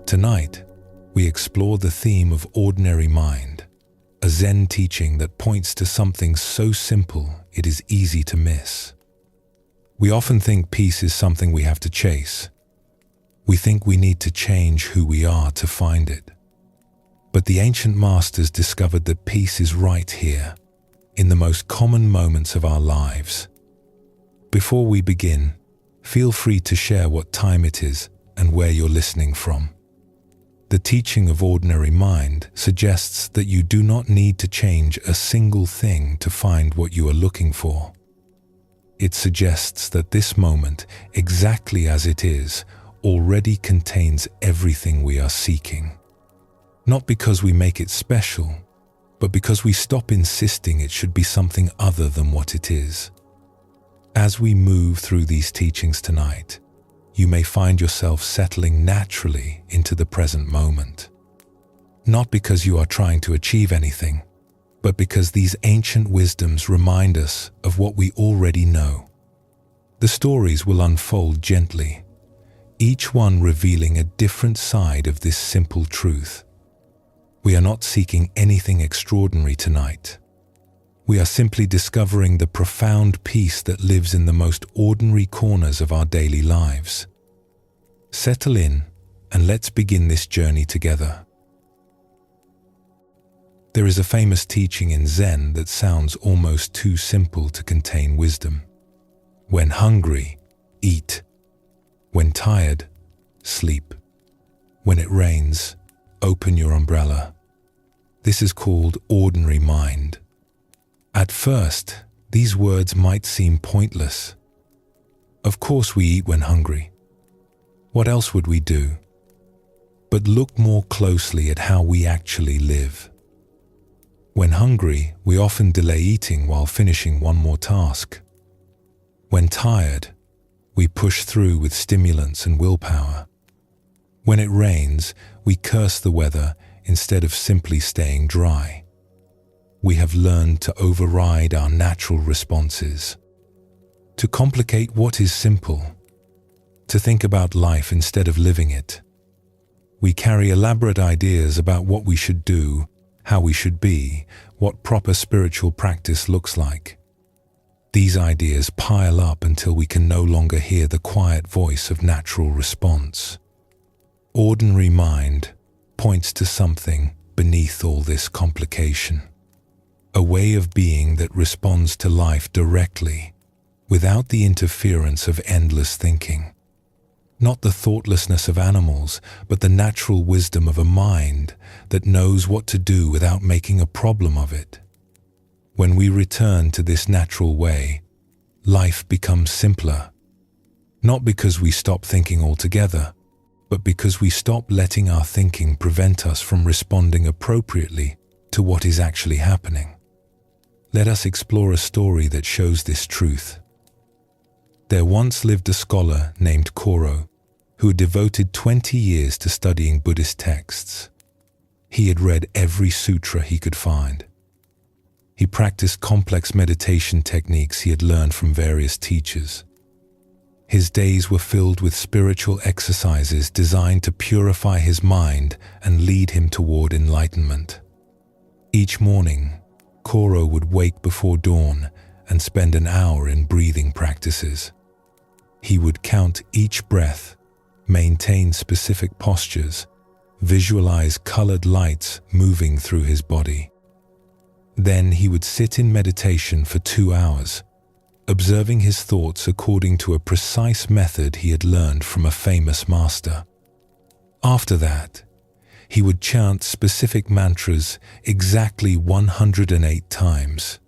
Tonight, we explore the theme of ordinary mind, a Zen teaching that points to something so simple it is easy to miss. We often think peace is something we have to chase. We think we need to change who we are to find it. But the ancient masters discovered that peace is right here, in the most common moments of our lives. Before we begin, feel free to share what time it is and where you're listening from. The teaching of ordinary mind suggests that you do not need to change a single thing to find what you are looking for. It suggests that this moment, exactly as it is, already contains everything we are seeking. Not because we make it special, but because we stop insisting it should be something other than what it is. As we move through these teachings tonight, you may find yourself settling naturally into the present moment. Not because you are trying to achieve anything, but because these ancient wisdoms remind us of what we already know. The stories will unfold gently, each one revealing a different side of this simple truth. We are not seeking anything extraordinary tonight. We are simply discovering the profound peace that lives in the most ordinary corners of our daily lives. Settle in and let's begin this journey together. There is a famous teaching in Zen that sounds almost too simple to contain wisdom. When hungry, eat. When tired, sleep. When it rains, open your umbrella. This is called ordinary mind. At first, these words might seem pointless. Of course we eat when hungry. What else would we do? But look more closely at how we actually live. When hungry, we often delay eating while finishing one more task. When tired, we push through with stimulants and willpower. When it rains, we curse the weather instead of simply staying dry. We have learned to override our natural responses, to complicate what is simple, to think about life instead of living it. We carry elaborate ideas about what we should do, how we should be, what proper spiritual practice looks like. These ideas pile up until we can no longer hear the quiet voice of natural response. Ordinary mind points to something beneath all this complication. A way of being that responds to life directly, without the interference of endless thinking. Not the thoughtlessness of animals, but the natural wisdom of a mind that knows what to do without making a problem of it. When we return to this natural way, life becomes simpler. Not because we stop thinking altogether, but because we stop letting our thinking prevent us from responding appropriately to what is actually happening. Let us explore a story that shows this truth. There once lived a scholar named Koro, who had devoted 20 years to studying Buddhist texts. He had read every sutra he could find. He practiced complex meditation techniques he had learned from various teachers. His days were filled with spiritual exercises designed to purify his mind and lead him toward enlightenment. Each morning, Koro would wake before dawn and spend an hour in breathing practices. He would count each breath, maintain specific postures, visualize colored lights moving through his body. Then he would sit in meditation for 2 hours, observing his thoughts according to a precise method he had learned from a famous master. After that, he would chant specific mantras exactly 108 times.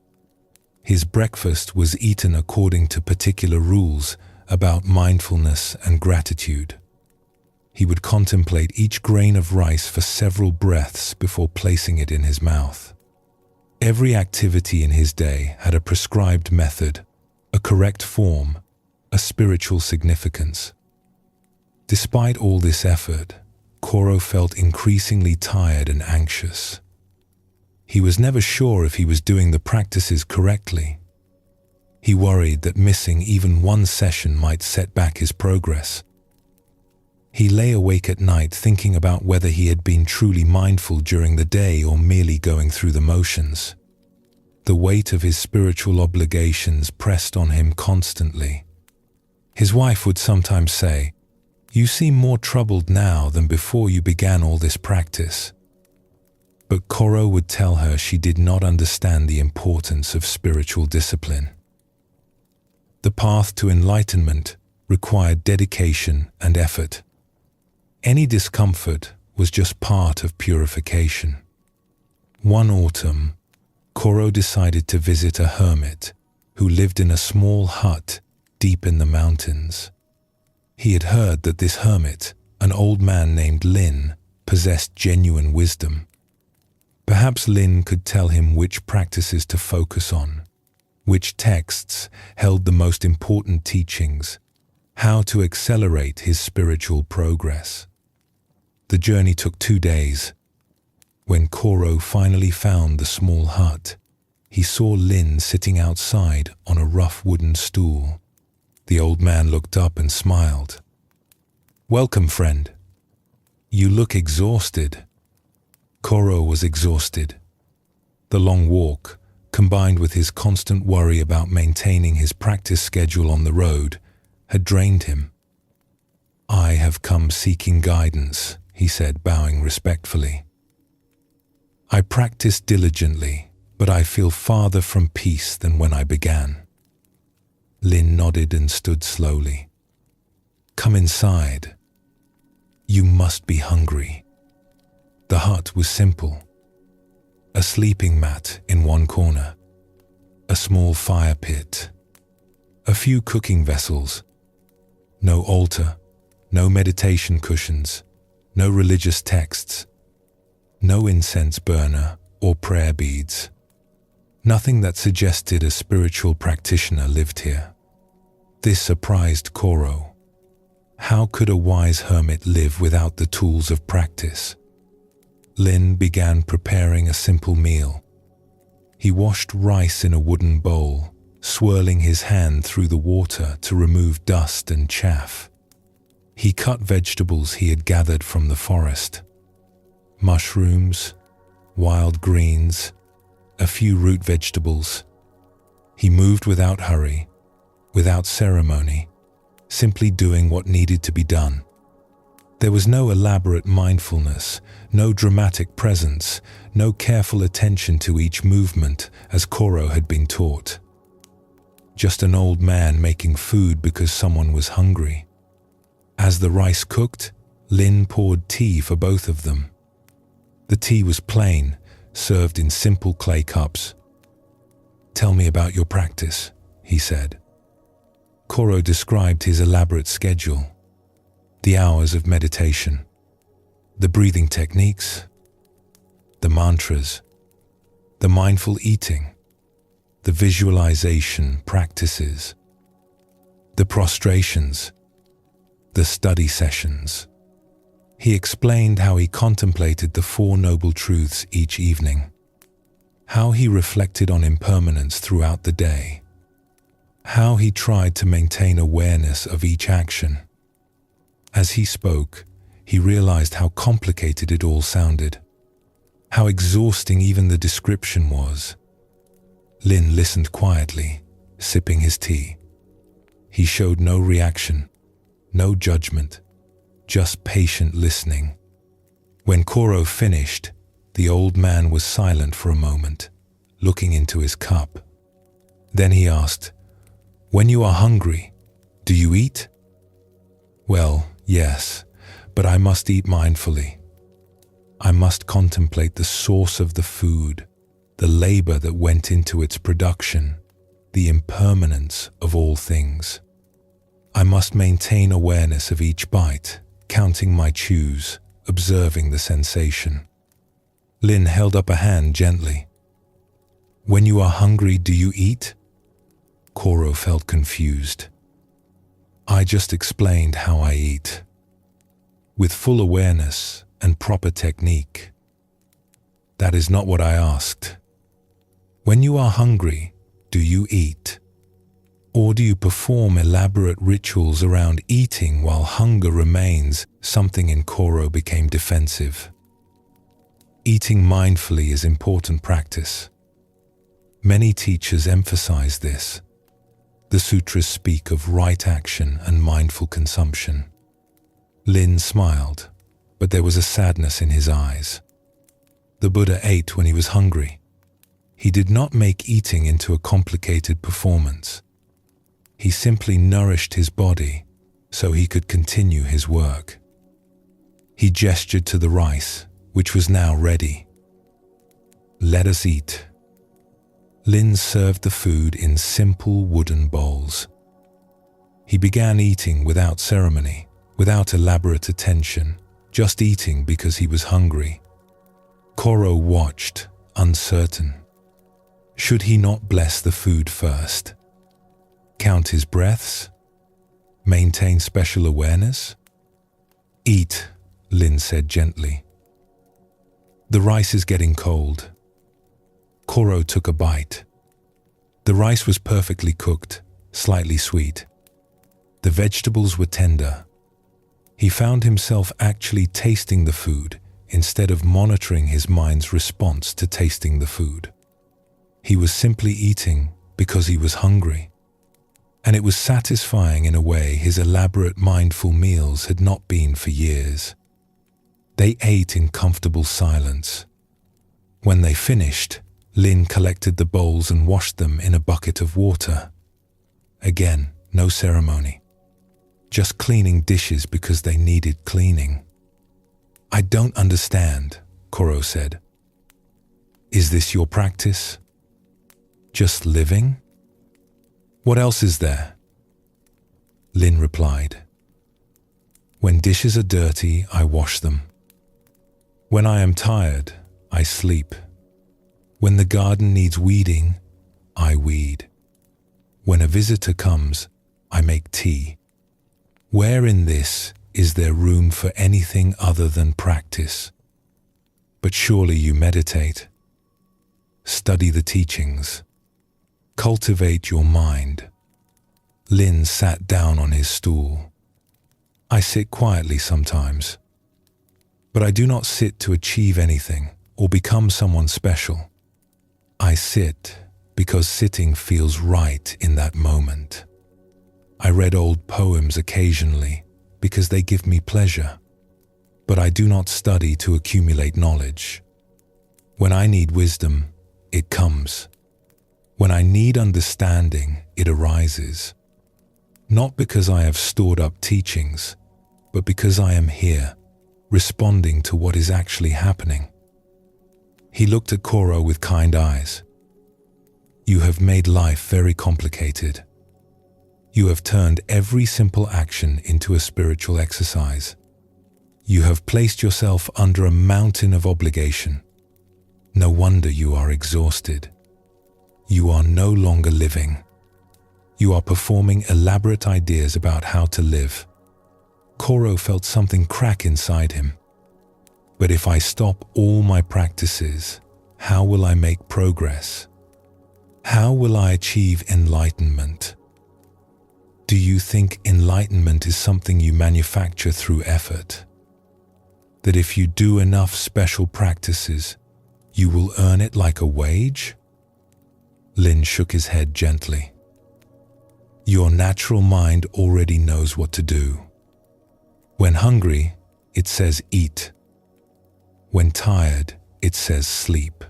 His breakfast was eaten according to particular rules about mindfulness and gratitude. He would contemplate each grain of rice for several breaths before placing it in his mouth. Every activity in his day had a prescribed method, a correct form, a spiritual significance. Despite all this effort, Koro felt increasingly tired and anxious. He was never sure if he was doing the practices correctly. He worried that missing even one session might set back his progress. He lay awake at night thinking about whether he had been truly mindful during the day or merely going through the motions. The weight of his spiritual obligations pressed on him constantly. His wife would sometimes say, "You seem more troubled now than before you began all this practice." But Koro would tell her she did not understand the importance of spiritual discipline. The path to enlightenment required dedication and effort. Any discomfort was just part of purification. One autumn, Koro decided to visit a hermit who lived in a small hut deep in the mountains. He had heard that this hermit, an old man named Lin, possessed genuine wisdom. Perhaps Lin could tell him which practices to focus on, which texts held the most important teachings, how to accelerate his spiritual progress. The journey took 2 days. When Koro finally found the small hut, he saw Lin sitting outside on a rough wooden stool. The old man looked up and smiled. "Welcome, friend. You look exhausted." Koro was exhausted. The long walk, combined with his constant worry about maintaining his practice schedule on the road, had drained him. "I have come seeking guidance," he said, bowing respectfully. "I practice diligently, but I feel farther from peace than when I began." Lin nodded and stood slowly. "Come inside. You must be hungry." The hut was simple. A sleeping mat in one corner, a small fire pit, a few cooking vessels, no altar, no meditation cushions, no religious texts, no incense burner or prayer beads. Nothing that suggested a spiritual practitioner lived here. This surprised Koro. How could a wise hermit live without the tools of practice? Lin began preparing a simple meal. He washed rice in a wooden bowl, swirling his hand through the water to remove dust and chaff. He cut vegetables he had gathered from the forest. Mushrooms, wild greens, a few root vegetables. He moved without hurry, without ceremony, simply doing what needed to be done. There was no elaborate mindfulness, no dramatic presence, no careful attention to each movement as Koro had been taught. Just an old man making food because someone was hungry. As the rice cooked, Lin poured tea for both of them. The tea was plain, served in simple clay cups. "Tell me about your practice," he said. Koro described his elaborate schedule. The hours of meditation, the breathing techniques, the mantras, the mindful eating, the visualization practices, the prostrations, the study sessions. He explained how he contemplated the Four Noble Truths each evening, how he reflected on impermanence throughout the day, how he tried to maintain awareness of each action. As he spoke, he realized how complicated it all sounded, how exhausting even the description was. Lin listened quietly, sipping his tea. He showed no reaction, no judgment, just patient listening. When Koro finished, the old man was silent for a moment, looking into his cup. Then he asked, "When you are hungry, do you eat?" "Well, yes, but I must eat mindfully. I must contemplate the source of the food, the labor that went into its production, the impermanence of all things. I must maintain awareness of each bite, counting my chews, observing the sensation." Lin held up a hand gently. "When you are hungry, do you eat?" Koro felt confused. "I just explained how I eat, with full awareness and proper technique." "That is not what I asked. When you are hungry, do you eat?" Or do you perform elaborate rituals around eating while hunger remains? Something in Koro became defensive. Eating mindfully is important practice. Many teachers emphasize this. The sutras speak of right action and mindful consumption. Lin smiled, but there was a sadness in his eyes. The Buddha ate when he was hungry. He did not make eating into a complicated performance. He simply nourished his body so he could continue his work. He gestured to the rice, which was now ready. "Let us eat." Lin served the food in simple wooden bowls. He began eating without ceremony, without elaborate attention, just eating because he was hungry. Koro watched, uncertain. Should he not bless the food first? Count his breaths? Maintain special awareness? "Eat," Lin said gently. "The rice is getting cold." Koro took a bite. The rice was perfectly cooked, slightly sweet. The vegetables were tender. He found himself actually tasting the food instead of monitoring his mind's response to tasting the food. He was simply eating because he was hungry. And it was satisfying in a way his elaborate mindful meals had not been for years. They ate in comfortable silence. When they finished, Lin collected the bowls and washed them in a bucket of water. Again, no ceremony. Just cleaning dishes because they needed cleaning. "I don't understand," Koro said. "Is this your practice? Just living? What else is there?" Lin replied, "When dishes are dirty, I wash them. When I am tired, I sleep. When the garden needs weeding, I weed. When a visitor comes, I make tea. Where in this is there room for anything other than practice? But surely you meditate. Study the teachings. Cultivate your mind." Lin sat down on his stool. "I sit quietly sometimes, but I do not sit to achieve anything or become someone special. I sit because sitting feels right in that moment. I read old poems occasionally because they give me pleasure, but I do not study to accumulate knowledge. When I need wisdom, it comes. When I need understanding, it arises. Not because I have stored up teachings, but because I am here, responding to what is actually happening." He looked at Koro with kind eyes. "You have made life very complicated. You have turned every simple action into a spiritual exercise. You have placed yourself under a mountain of obligation. No wonder you are exhausted. You are no longer living. You are performing elaborate ideas about how to live." Koro felt something crack inside him. "But if I stop all my practices, how will I make progress? How will I achieve enlightenment? Do you think enlightenment is something you manufacture through effort? That if you do enough special practices, you will earn it like a wage?" Lin shook his head gently. "Your natural mind already knows what to do. When hungry, it says eat. When tired, it says sleep.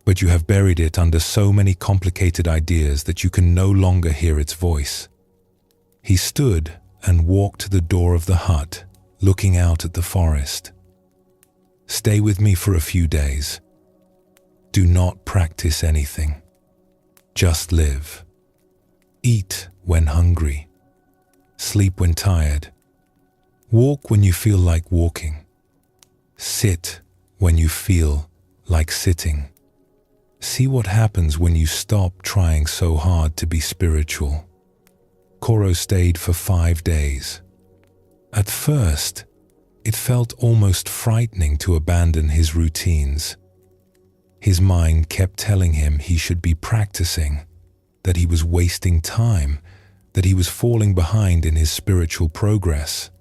But you have buried it under so many complicated ideas that you can no longer hear its voice." He stood and walked to the door of the hut, looking out at the forest. "Stay with me for a few days. Do not practice anything. Just live. Eat when hungry. Sleep when tired. Walk when you feel like walking. Sit when you feel like sitting. See what happens when you stop trying so hard to be spiritual." Koro stayed for 5 days. At first, it felt almost frightening to abandon his routines. His mind kept telling him he should be practicing, that he was wasting time, that he was falling behind in his spiritual progress.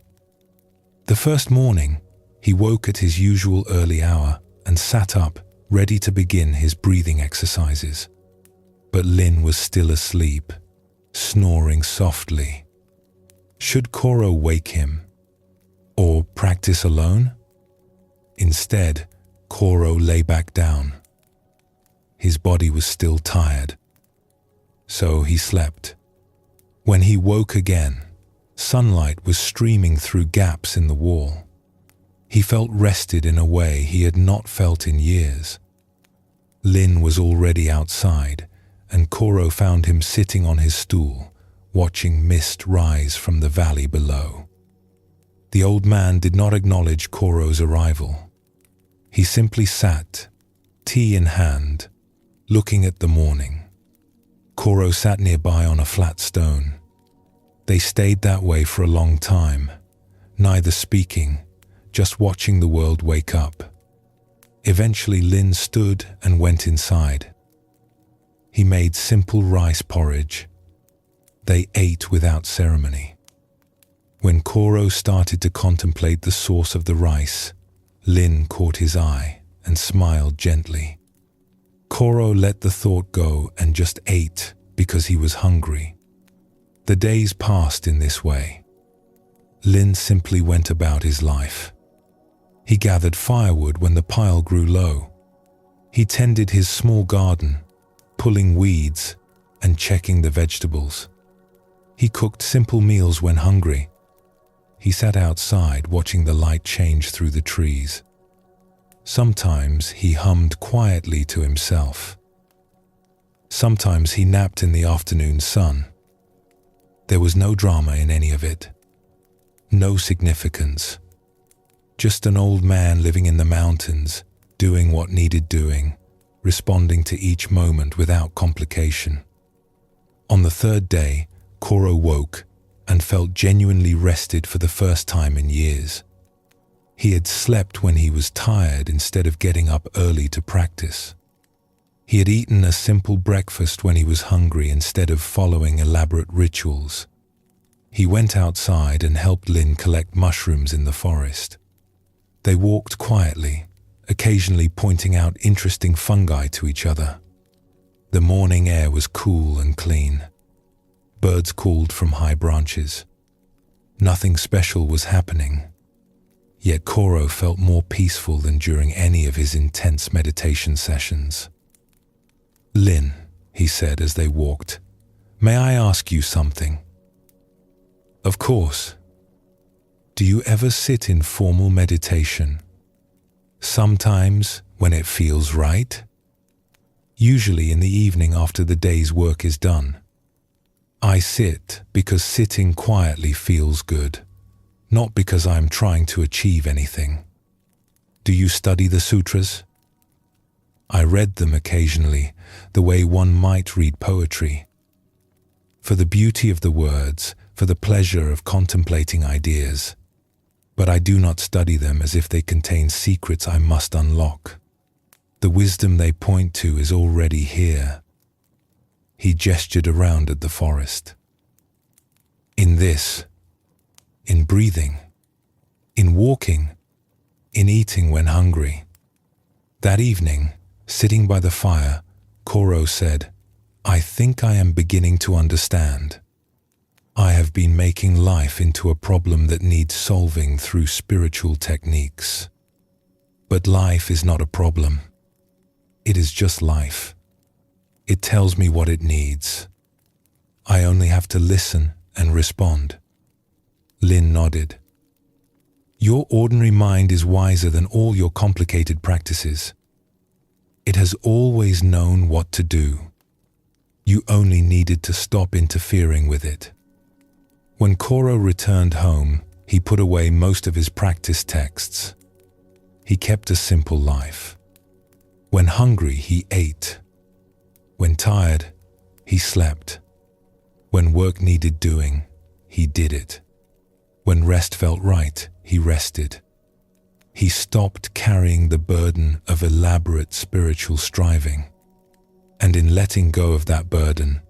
The first morning, he woke at his usual early hour and sat up, ready to begin his breathing exercises. But Lin was still asleep, snoring softly. Should Koro wake him? Or practice alone? Instead, Koro lay back down. His body was still tired, so he slept. When he woke again, sunlight was streaming through gaps in the wall. He felt rested in a way he had not felt in years. Lin was already outside, and Koro found him sitting on his stool, watching mist rise from the valley below. The old man did not acknowledge Koro's arrival. He simply sat, tea in hand, looking at the morning. Koro sat nearby on a flat stone. They stayed that way for a long time, neither speaking, just watching the world wake up. Eventually Lin stood and went inside. He made simple rice porridge. They ate without ceremony. When Koro started to contemplate the source of the rice, Lin caught his eye and smiled gently. Koro let the thought go and just ate because he was hungry. The days passed in this way. Lin simply went about his life. He gathered firewood when the pile grew low. He tended his small garden, pulling weeds and checking the vegetables. He cooked simple meals when hungry. He sat outside watching the light change through the trees. Sometimes he hummed quietly to himself. Sometimes he napped in the afternoon sun. There was no drama in any of it. No significance. Just an old man living in the mountains, doing what needed doing, responding to each moment without complication. On the third day, Koro woke and felt genuinely rested for the first time in years. He had slept when he was tired instead of getting up early to practice. He had eaten a simple breakfast when he was hungry instead of following elaborate rituals. He went outside and helped Lin collect mushrooms in the forest. They walked quietly, occasionally pointing out interesting fungi to each other. The morning air was cool and clean. Birds called from high branches. Nothing special was happening. Yet Koro felt more peaceful than during any of his intense meditation sessions. "Lin," he said as they walked, "may I ask you something?" "Of course." "Do you ever sit in formal meditation?" "Sometimes, when it feels right." "Usually in the evening after the day's work is done." "I sit because sitting quietly feels good, not because I am trying to achieve anything." "Do you study the sutras?" "I read them occasionally, the way one might read poetry. For the beauty of the words, for the pleasure of contemplating ideas. But I do not study them as if they contain secrets I must unlock. The wisdom they point to is already here." He gestured around at the forest. "In this, in breathing, in walking, in eating when hungry." That evening, sitting by the fire, Koro said, "I think I am beginning to understand. I have been making life into a problem that needs solving through spiritual techniques. But life is not a problem. It is just life. It tells me what it needs. I only have to listen and respond." Lin nodded. "Your ordinary mind is wiser than all your complicated practices. It has always known what to do. You only needed to stop interfering with it." When Koro returned home, he put away most of his practice texts. He kept a simple life. When hungry, he ate. When tired, he slept. When work needed doing, he did it. When rest felt right, he rested. He stopped carrying the burden of elaborate spiritual striving. And in letting go of that burden,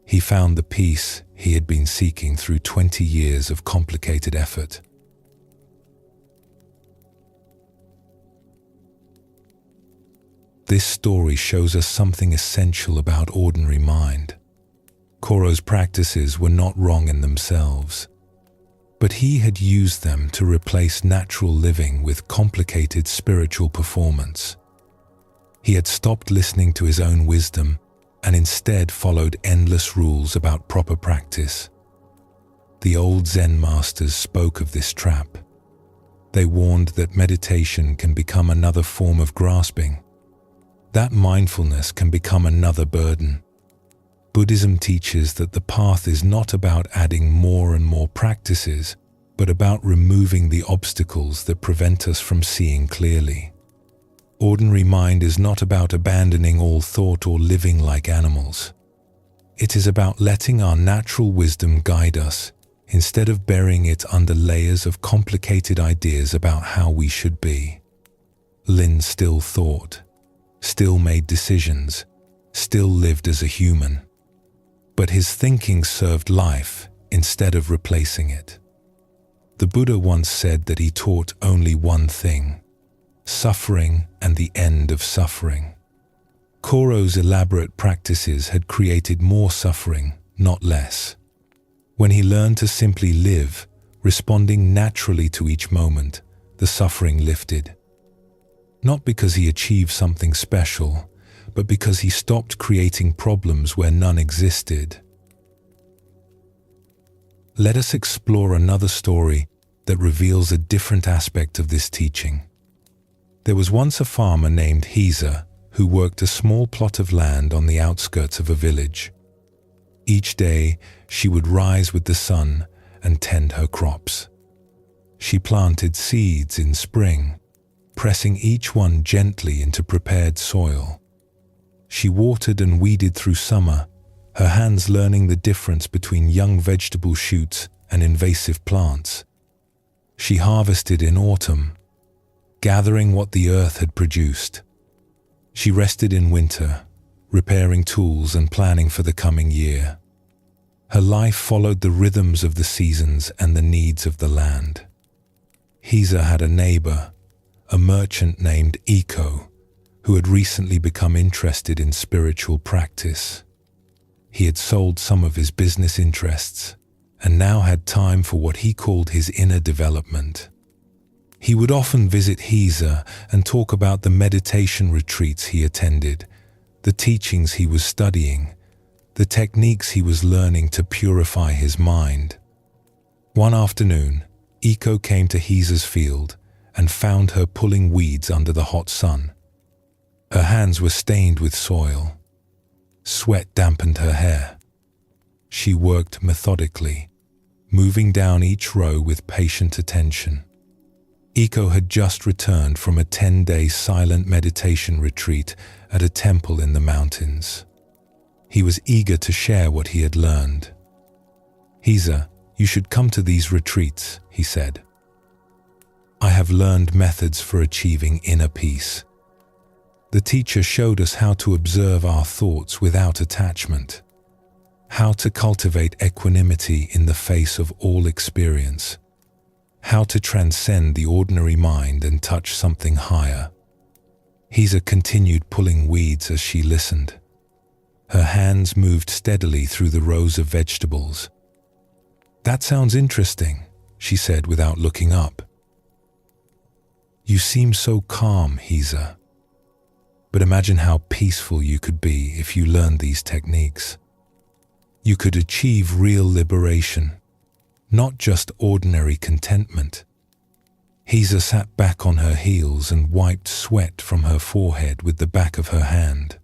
he found the peace he had been seeking through 20 years of complicated effort. This story shows us something essential about ordinary mind. Koro's practices were not wrong in themselves, but he had used them to replace natural living with complicated spiritual performance. He had stopped listening to his own wisdom and instead followed endless rules about proper practice. The old Zen masters spoke of this trap. They warned that meditation can become another form of grasping, that mindfulness can become another burden. Buddhism teaches that the path is not about adding more and more practices, but about removing the obstacles that prevent us from seeing clearly. Ordinary mind is not about abandoning all thought or living like animals. It is about letting our natural wisdom guide us, instead of burying it under layers of complicated ideas about how we should be. Lin still thought, still made decisions, still lived as a human. But his thinking served life instead of replacing it. The Buddha once said that he taught only one thing: suffering and the end of suffering. Koro's elaborate practices had created more suffering, not less. When he learned to simply live, responding naturally to each moment, the suffering lifted. Not because he achieved something special, but because he stopped creating problems where none existed. Let us explore another story that reveals a different aspect of this teaching. There was once a farmer named Hisa who worked a small plot of land on the outskirts of a village. Each day, she would rise with the sun and tend her crops. She planted seeds in spring, pressing each one gently into prepared soil. She watered and weeded through summer, her hands learning the difference between young vegetable shoots and invasive plants. She harvested in autumn, gathering what the earth had produced. She rested in winter, repairing tools and planning for the coming year. Her life followed the rhythms of the seasons and the needs of the land. Hisa had a neighbor, a merchant named Iko, who had recently become interested in spiritual practice. He had sold some of his business interests and now had time for what he called his inner development. He would often visit Hisa and talk about the meditation retreats he attended, the teachings he was studying, the techniques he was learning to purify his mind. One afternoon, Iko came to Hisa's field and found her pulling weeds under the hot sun. Her hands were stained with soil. Sweat dampened her hair. She worked methodically, moving down each row with patient attention. Iko had just returned from a 10-day silent meditation retreat at a temple in the mountains. He was eager to share what he had learned. "Hisa, you should come to these retreats," he said. "I have learned methods for achieving inner peace." The teacher showed us how to observe our thoughts without attachment, how to cultivate equanimity in the face of all experience, how to transcend the ordinary mind and touch something higher. Hisa continued pulling weeds as she listened. Her hands moved steadily through the rows of vegetables. "That sounds interesting," she said without looking up. "You seem so calm, Hisa. But imagine how peaceful you could be if you learned these techniques. You could achieve real liberation, not just ordinary contentment." Hisa sat back on her heels and wiped sweat from her forehead with the back of her hand.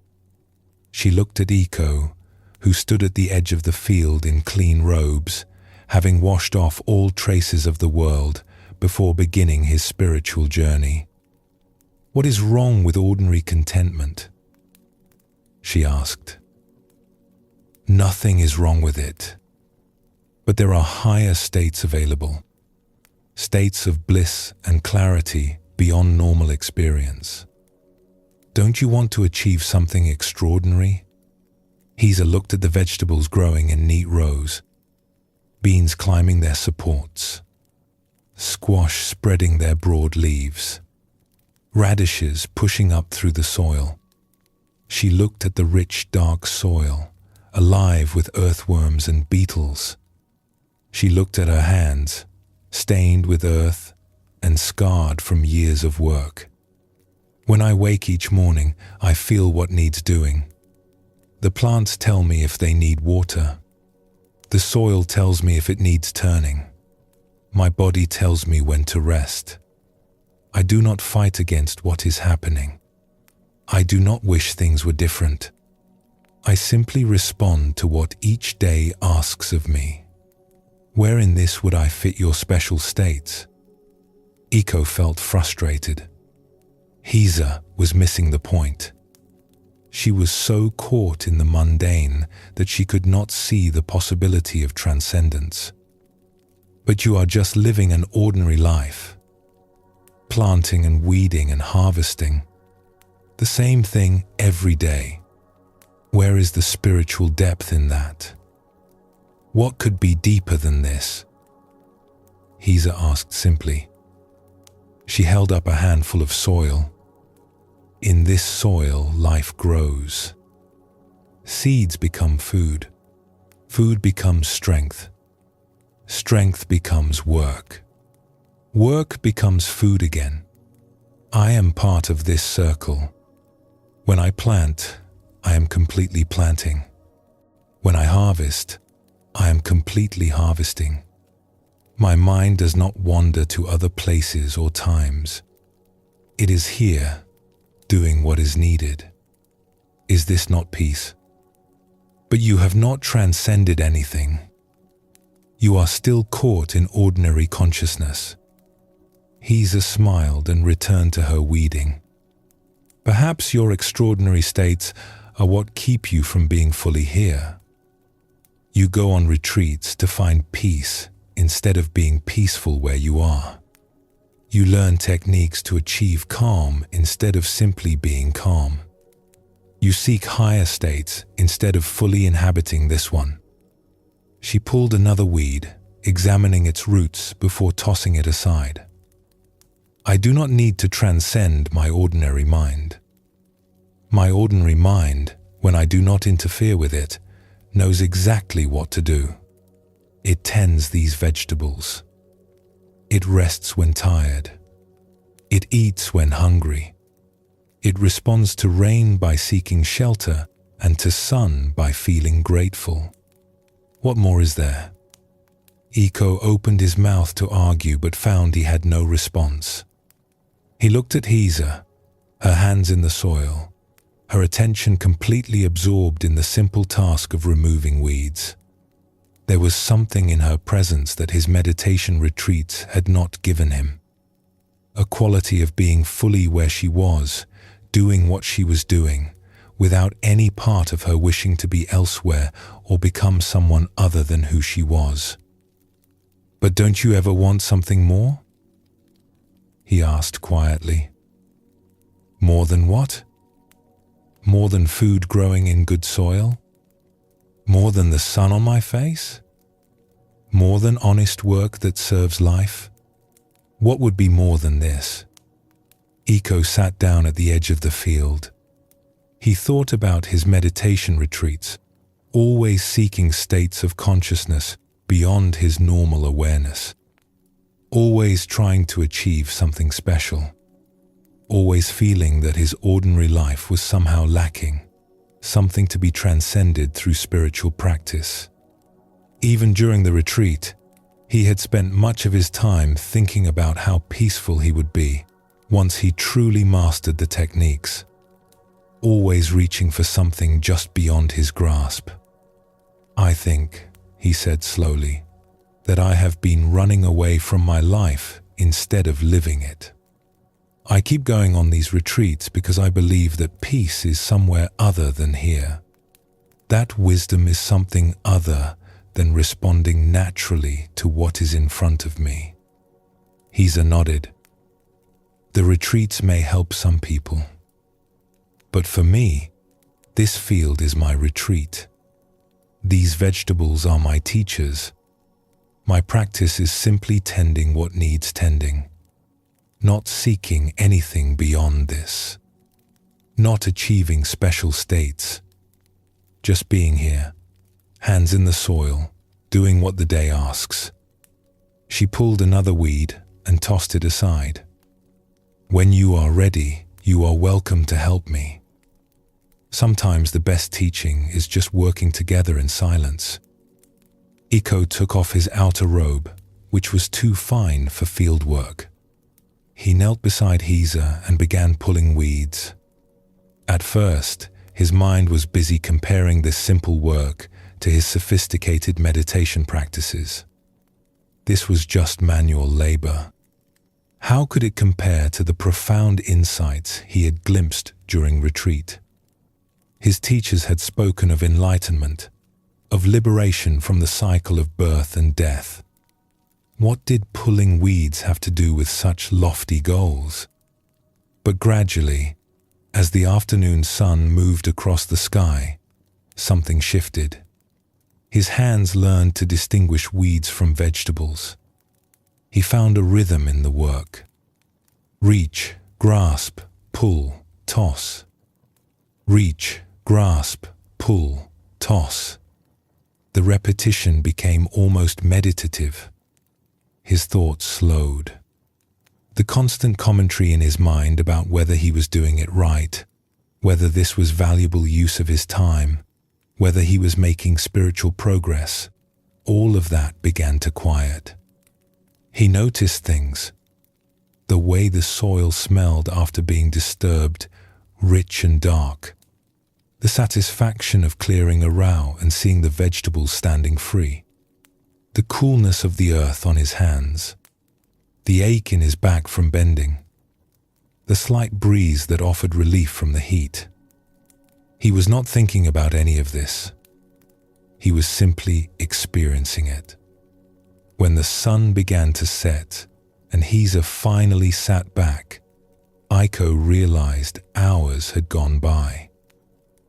She looked at Iko, who stood at the edge of the field in clean robes, having washed off all traces of the world before beginning his spiritual journey. "What is wrong with ordinary contentment?" she asked. "Nothing is wrong with it. But there are higher states available, states of bliss and clarity beyond normal experience. Don't you want to achieve something extraordinary?" Heza looked at the vegetables growing in neat rows, beans climbing their supports, squash spreading their broad leaves, radishes pushing up through the soil. She looked at the rich, dark soil, alive with earthworms and beetles. She looked at her hands, stained with earth and scarred from years of work. When I wake each morning, I feel what needs doing. The plants tell me if they need water. The soil tells me if it needs turning. My body tells me when to rest. I do not fight against what is happening. I do not wish things were different. I simply respond to what each day asks of me. Where in this would I fit your special states? Iko felt frustrated. Heza was missing the point. She was so caught in the mundane that she could not see the possibility of transcendence. But you are just living an ordinary life, planting and weeding and harvesting, the same thing every day. Where is the spiritual depth in that? What could be deeper than this? Heza asked simply. She held up a handful of soil. In this soil, life grows. Seeds become food. Food becomes strength. Strength becomes work. Work becomes food again. I am part of this circle. When I plant, I am completely planting. When I harvest, I am completely harvesting. My mind does not wander to other places or times. It is here, doing what is needed. Is this not peace? But you have not transcended anything. You are still caught in ordinary consciousness. Heza smiled and returned to her weeding. Perhaps your extraordinary states are what keep you from being fully here. You go on retreats to find peace instead of being peaceful where you are. You learn techniques to achieve calm instead of simply being calm. You seek higher states instead of fully inhabiting this one. She pulled another weed, examining its roots before tossing it aside. I do not need to transcend my ordinary mind. My ordinary mind, when I do not interfere with it, knows exactly what to do. It tends these vegetables. It rests when tired. It eats when hungry. It responds to rain by seeking shelter and to sun by feeling grateful. What more is there? Iko opened his mouth to argue but found he had no response. He looked at Heza, her hands in the soil, her attention completely absorbed in the simple task of removing weeds. There was something in her presence that his meditation retreats had not given him. A quality of being fully where she was, doing what she was doing, without any part of her wishing to be elsewhere or become someone other than who she was. But don't you ever want something more? He asked quietly. More than what? More than food growing in good soil? More than the sun on my face? More than honest work that serves life? What would be more than this? Iko sat down at the edge of the field. He thought about his meditation retreats, always seeking states of consciousness beyond his normal awareness, always trying to achieve something special, always feeling that his ordinary life was somehow lacking, something to be transcended through spiritual practice. Even during the retreat, he had spent much of his time thinking about how peaceful he would be once he truly mastered the techniques, always reaching for something just beyond his grasp. I think, he said slowly, that I have been running away from my life instead of living it. I keep going on these retreats because I believe that peace is somewhere other than here. That wisdom is something other than responding naturally to what is in front of me. Heza nodded. The retreats may help some people, but for me, This field is my retreat. These vegetables are my teachers. My practice is simply tending what needs tending, not seeking anything beyond this, not achieving special states, just being here, hands in the soil, doing what the day asks. She pulled another weed and tossed it aside. When you are ready, you are welcome to help me. Sometimes the best teaching is just working together in silence. Iko took off his outer robe, which was too fine for field work. He knelt beside Hisa and began pulling weeds. At first, his mind was busy comparing this simple work to his sophisticated meditation practices. This was just manual labor. How could it compare to the profound insights he had glimpsed during retreat? His teachers had spoken of enlightenment, of liberation from the cycle of birth and death. What did pulling weeds have to do with such lofty goals? But gradually, as the afternoon sun moved across the sky, something shifted. His hands learned to distinguish weeds from vegetables. He found a rhythm in the work. Reach, grasp, pull, toss. Reach, grasp, pull, toss. The repetition became almost meditative. His thoughts slowed. The constant commentary in his mind about whether he was doing it right, whether this was valuable use of his time, whether he was making spiritual progress, all of that began to quiet. He noticed things. The way the soil smelled after being disturbed, rich and dark. The satisfaction of clearing a row and seeing the vegetables standing free. The coolness of the earth on his hands. The ache in his back from bending. The slight breeze that offered relief from the heat. He was not thinking about any of this. He was simply experiencing it. When the sun began to set and Hisa finally sat back, Iko realized hours had gone by.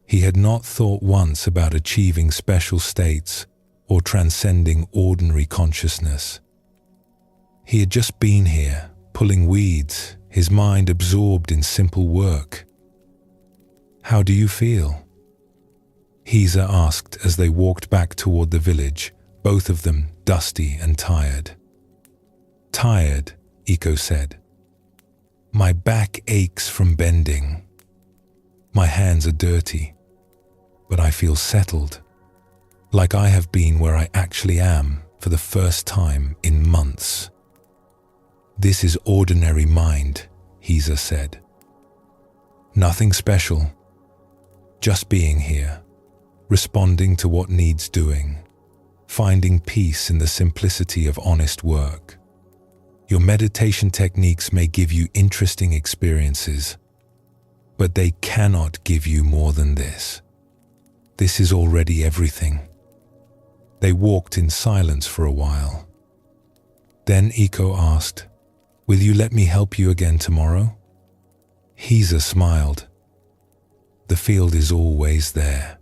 He had not thought once about achieving special states or transcending ordinary consciousness. He had just been here, pulling weeds, his mind absorbed in simple work. "How do you feel?" Hisa asked as they walked back toward the village, both of them dusty and tired. "Tired," Iko said. "My back aches from bending. My hands are dirty, but I feel settled, like I have been where I actually am for the first time in months." "This is ordinary mind," Hisa said. "Nothing special. Just being here, responding to what needs doing, finding peace in the simplicity of honest work. Your meditation techniques may give you interesting experiences, but they cannot give you more than this. This is already everything." They walked in silence for a while. Then Iko asked, "Will you let me help you again tomorrow?" Hisa smiled. "The field is always there.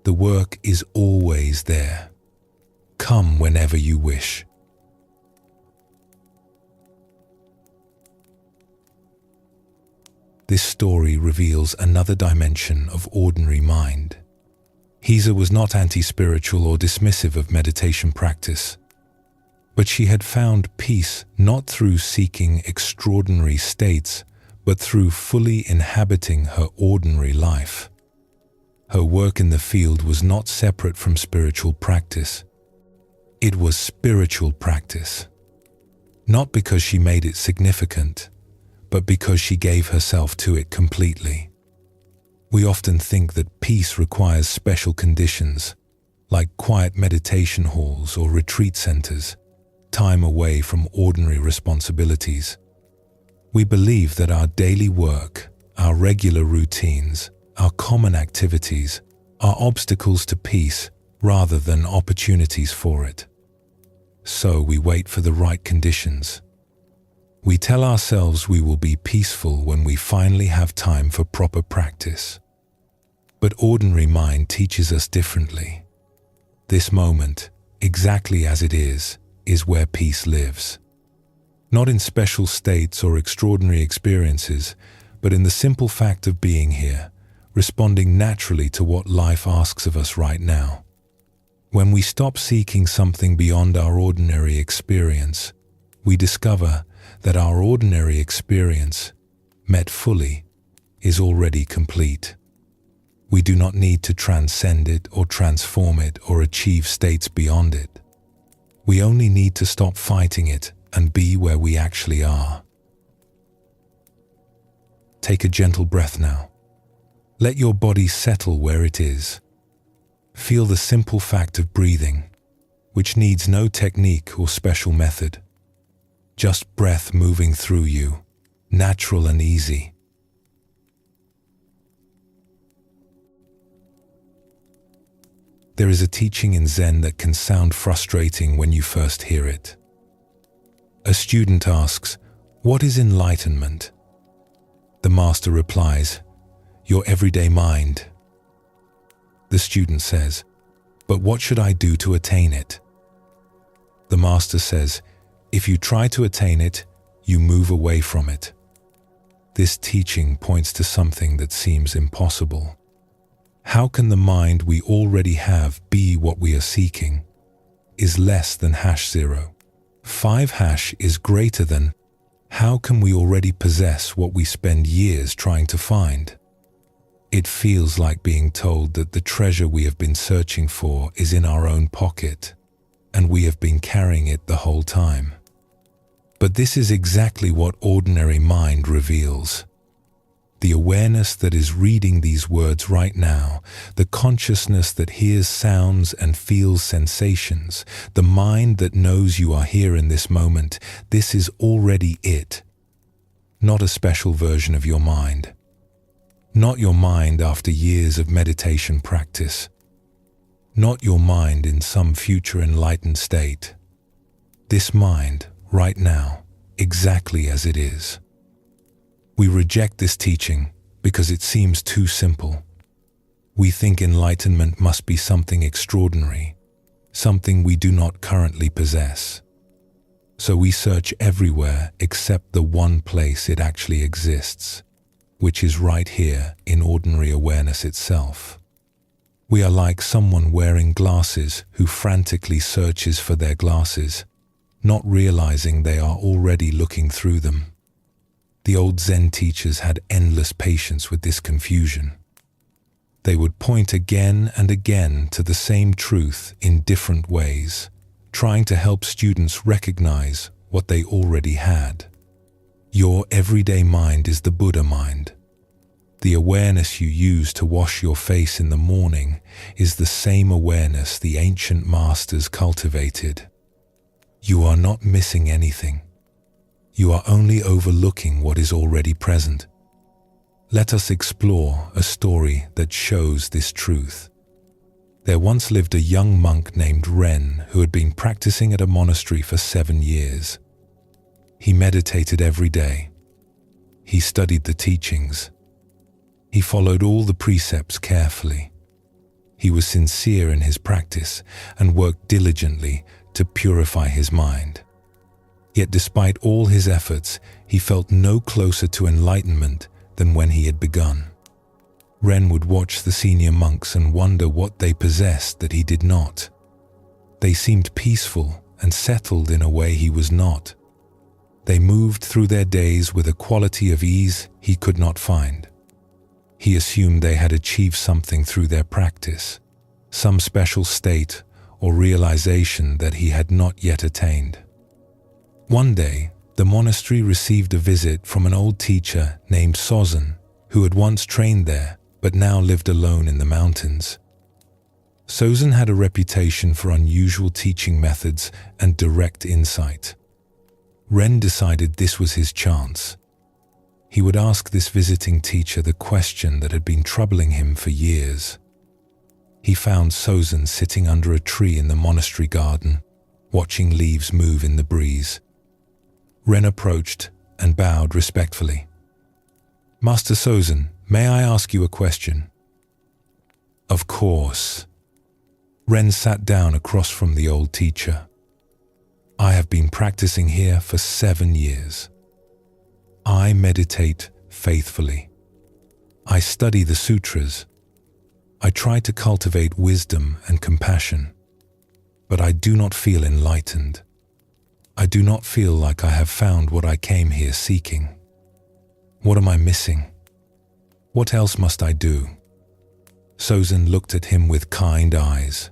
The work is always there. Come whenever you wish." This story reveals another dimension of ordinary mind. Hisa was not anti-spiritual or dismissive of meditation practice, but she had found peace not through seeking extraordinary states, but through fully inhabiting her ordinary life. Her work in the field was not separate from spiritual practice. It was spiritual practice, not because she made it significant, but because she gave herself to it completely. We often think that peace requires special conditions, like quiet meditation halls or retreat centers, time away from ordinary responsibilities. We believe that our daily work, our regular routines, our common activities are obstacles to peace rather than opportunities for it. So we wait for the right conditions. We tell ourselves we will be peaceful when we finally have time for proper practice. But ordinary mind teaches us differently. This moment, exactly as it is where peace lives. Not in special states or extraordinary experiences, but in the simple fact of being here, responding naturally to what life asks of us right now. When we stop seeking something beyond our ordinary experience, we discover that our ordinary experience, met fully, is already complete. We do not need to transcend it or transform it or achieve states beyond it. We only need to stop fighting it and be where we actually are. Take a gentle breath now. Let your body settle where it is. Feel the simple fact of breathing, which needs no technique or special method. Just breath moving through you, natural and easy. There is a teaching in Zen that can sound frustrating when you first hear it. A student asks, "What is enlightenment?" The master replies, "Your everyday mind." The student says, "But what should I do to attain it?" The master says, "If you try to attain it, you move away from it." This teaching points to something that seems impossible. How can the mind we already have be what we are seeking? Is less than #0. 5# is greater than. How can we already possess what we spend years trying to find? It feels like being told that the treasure we have been searching for is in our own pocket, and we have been carrying it the whole time. But this is exactly what ordinary mind reveals. The awareness that is reading these words right now, the consciousness that hears sounds and feels sensations, the mind that knows you are here in this moment, this is already it. Not a special version of your mind. Not your mind after years of meditation practice. Not your mind in some future enlightened state. This mind, right now, exactly as it is. We reject this teaching because it seems too simple. We think enlightenment must be something extraordinary, something we do not currently possess. So we search everywhere except the one place it actually exists, which is right here in ordinary awareness itself. We are like someone wearing glasses who frantically searches for their glasses, not realizing they are already looking through them. The old Zen teachers had endless patience with this confusion. They would point again and again to the same truth in different ways, trying to help students recognize what they already had. Your everyday mind is the Buddha mind. The awareness you use to wash your face in the morning is the same awareness the ancient masters cultivated. You are not missing anything. You are only overlooking what is already present. Let us explore a story that shows this truth. There once lived a young monk named Ren who had been practicing at a monastery for 7 years. He meditated every day. He studied the teachings. He followed all the precepts carefully. He was sincere in his practice and worked diligently to purify his mind. Yet despite all his efforts, he felt no closer to enlightenment than when he had begun. Ren would watch the senior monks and wonder what they possessed that he did not. They seemed peaceful and settled in a way he was not. They moved through their days with a quality of ease he could not find. He assumed they had achieved something through their practice, some special state or realization that he had not yet attained. One day, the monastery received a visit from an old teacher named Sozen, who had once trained there but now lived alone in the mountains. Sozen had a reputation for unusual teaching methods and direct insight. Ren decided this was his chance. He would ask this visiting teacher the question that had been troubling him for years. He found Sozen sitting under a tree in the monastery garden, watching leaves move in the breeze. Ren approached and bowed respectfully. "Master Sozen, may I ask you a question?" Of course. Ren sat down across from the old teacher. I have been practicing here for 7 years. I meditate faithfully. I study the sutras. I try to cultivate wisdom and compassion. But I do not feel enlightened. I do not feel like I have found what I came here seeking. What am I missing? What else must I do? Sozin looked at him with kind eyes.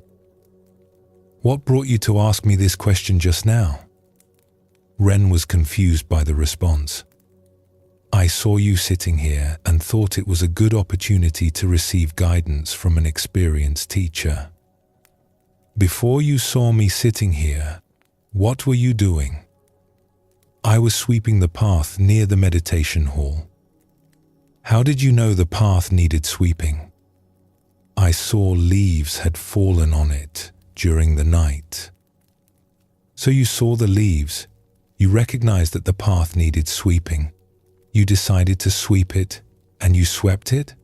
What brought you to ask me this question just now? Ren was confused by the response. I saw you sitting here and thought it was a good opportunity to receive guidance from an experienced teacher. Before you saw me sitting here, what were you doing? I was sweeping the path near the meditation hall. How did you know the path needed sweeping? I saw leaves had fallen on it during the night. So you saw the leaves, you recognized that the path needed sweeping. You decided to sweep it, and you swept it?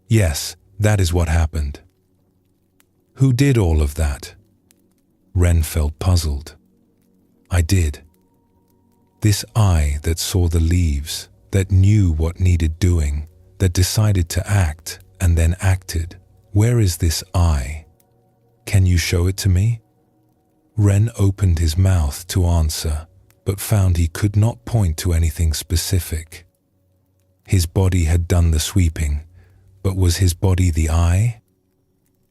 Yes, that is what happened. Who did all of that? Ren felt puzzled. I did. This I that saw the leaves, that knew what needed doing, that decided to act and then acted. Where is this I? Can you show it to me? Ren opened his mouth to answer, but found he could not point to anything specific. His body had done the sweeping, but was his body the I?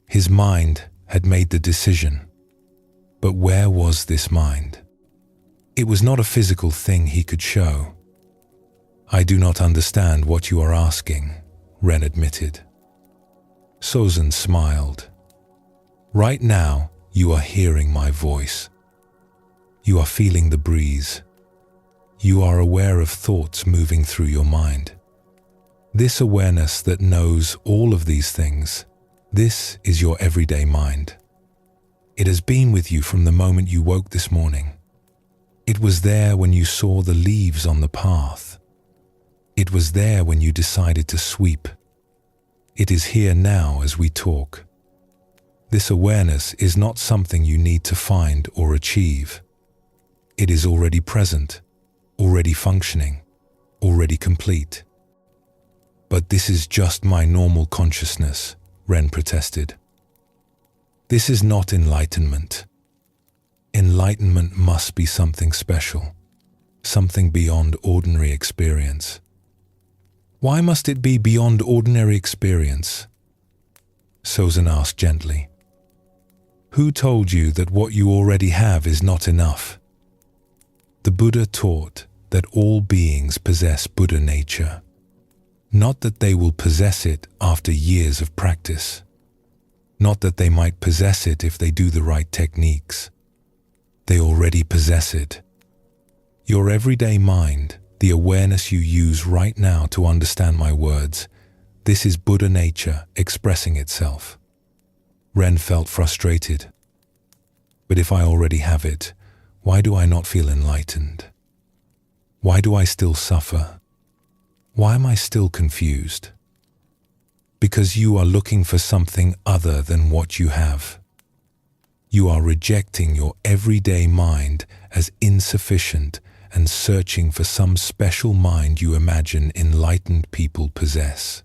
His mind had made the decision. But where was this mind? It was not a physical thing he could show. I do not understand what you are asking, Ren admitted. Sozin smiled. Right now, you are hearing my voice. You are feeling the breeze. You are aware of thoughts moving through your mind. This awareness that knows all of these things, this is your everyday mind. It has been with you from the moment you woke this morning. It was there when you saw the leaves on the path. It was there when you decided to sweep. It is here now as we talk. This awareness is not something you need to find or achieve. It is already present, already functioning, already complete. But this is just my normal consciousness, Ren protested. This is not enlightenment. Enlightenment must be something special, something beyond ordinary experience. Why must it be beyond ordinary experience? Sozin asked gently. Who told you that what you already have is not enough? The Buddha taught that all beings possess Buddha nature, not that they will possess it after years of practice, not that they might possess it if they do the right techniques. They already possess it. Your everyday mind, the awareness you use right now to understand my words, this is Buddha nature expressing itself. Ren felt frustrated. But if I already have it, why do I not feel enlightened? Why do I still suffer? Why am I still confused? Because you are looking for something other than what you have. You are rejecting your everyday mind as insufficient and searching for some special mind you imagine enlightened people possess.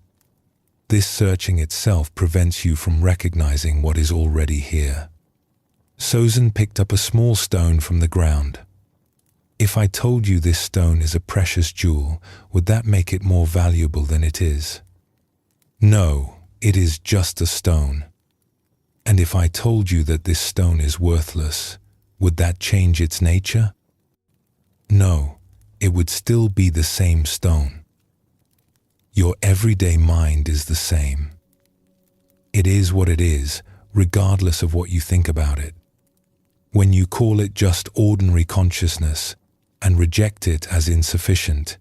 This searching itself prevents you from recognizing what is already here. Sozin picked up a small stone from the ground. If I told you this stone is a precious jewel, would that make it more valuable than it is? No, it is just a stone. And if I told you that this stone is worthless, would that change its nature? No, it would still be the same stone. Your everyday mind is the same. It is what it is, regardless of what you think about it. When you call it just ordinary consciousness and reject it as insufficient,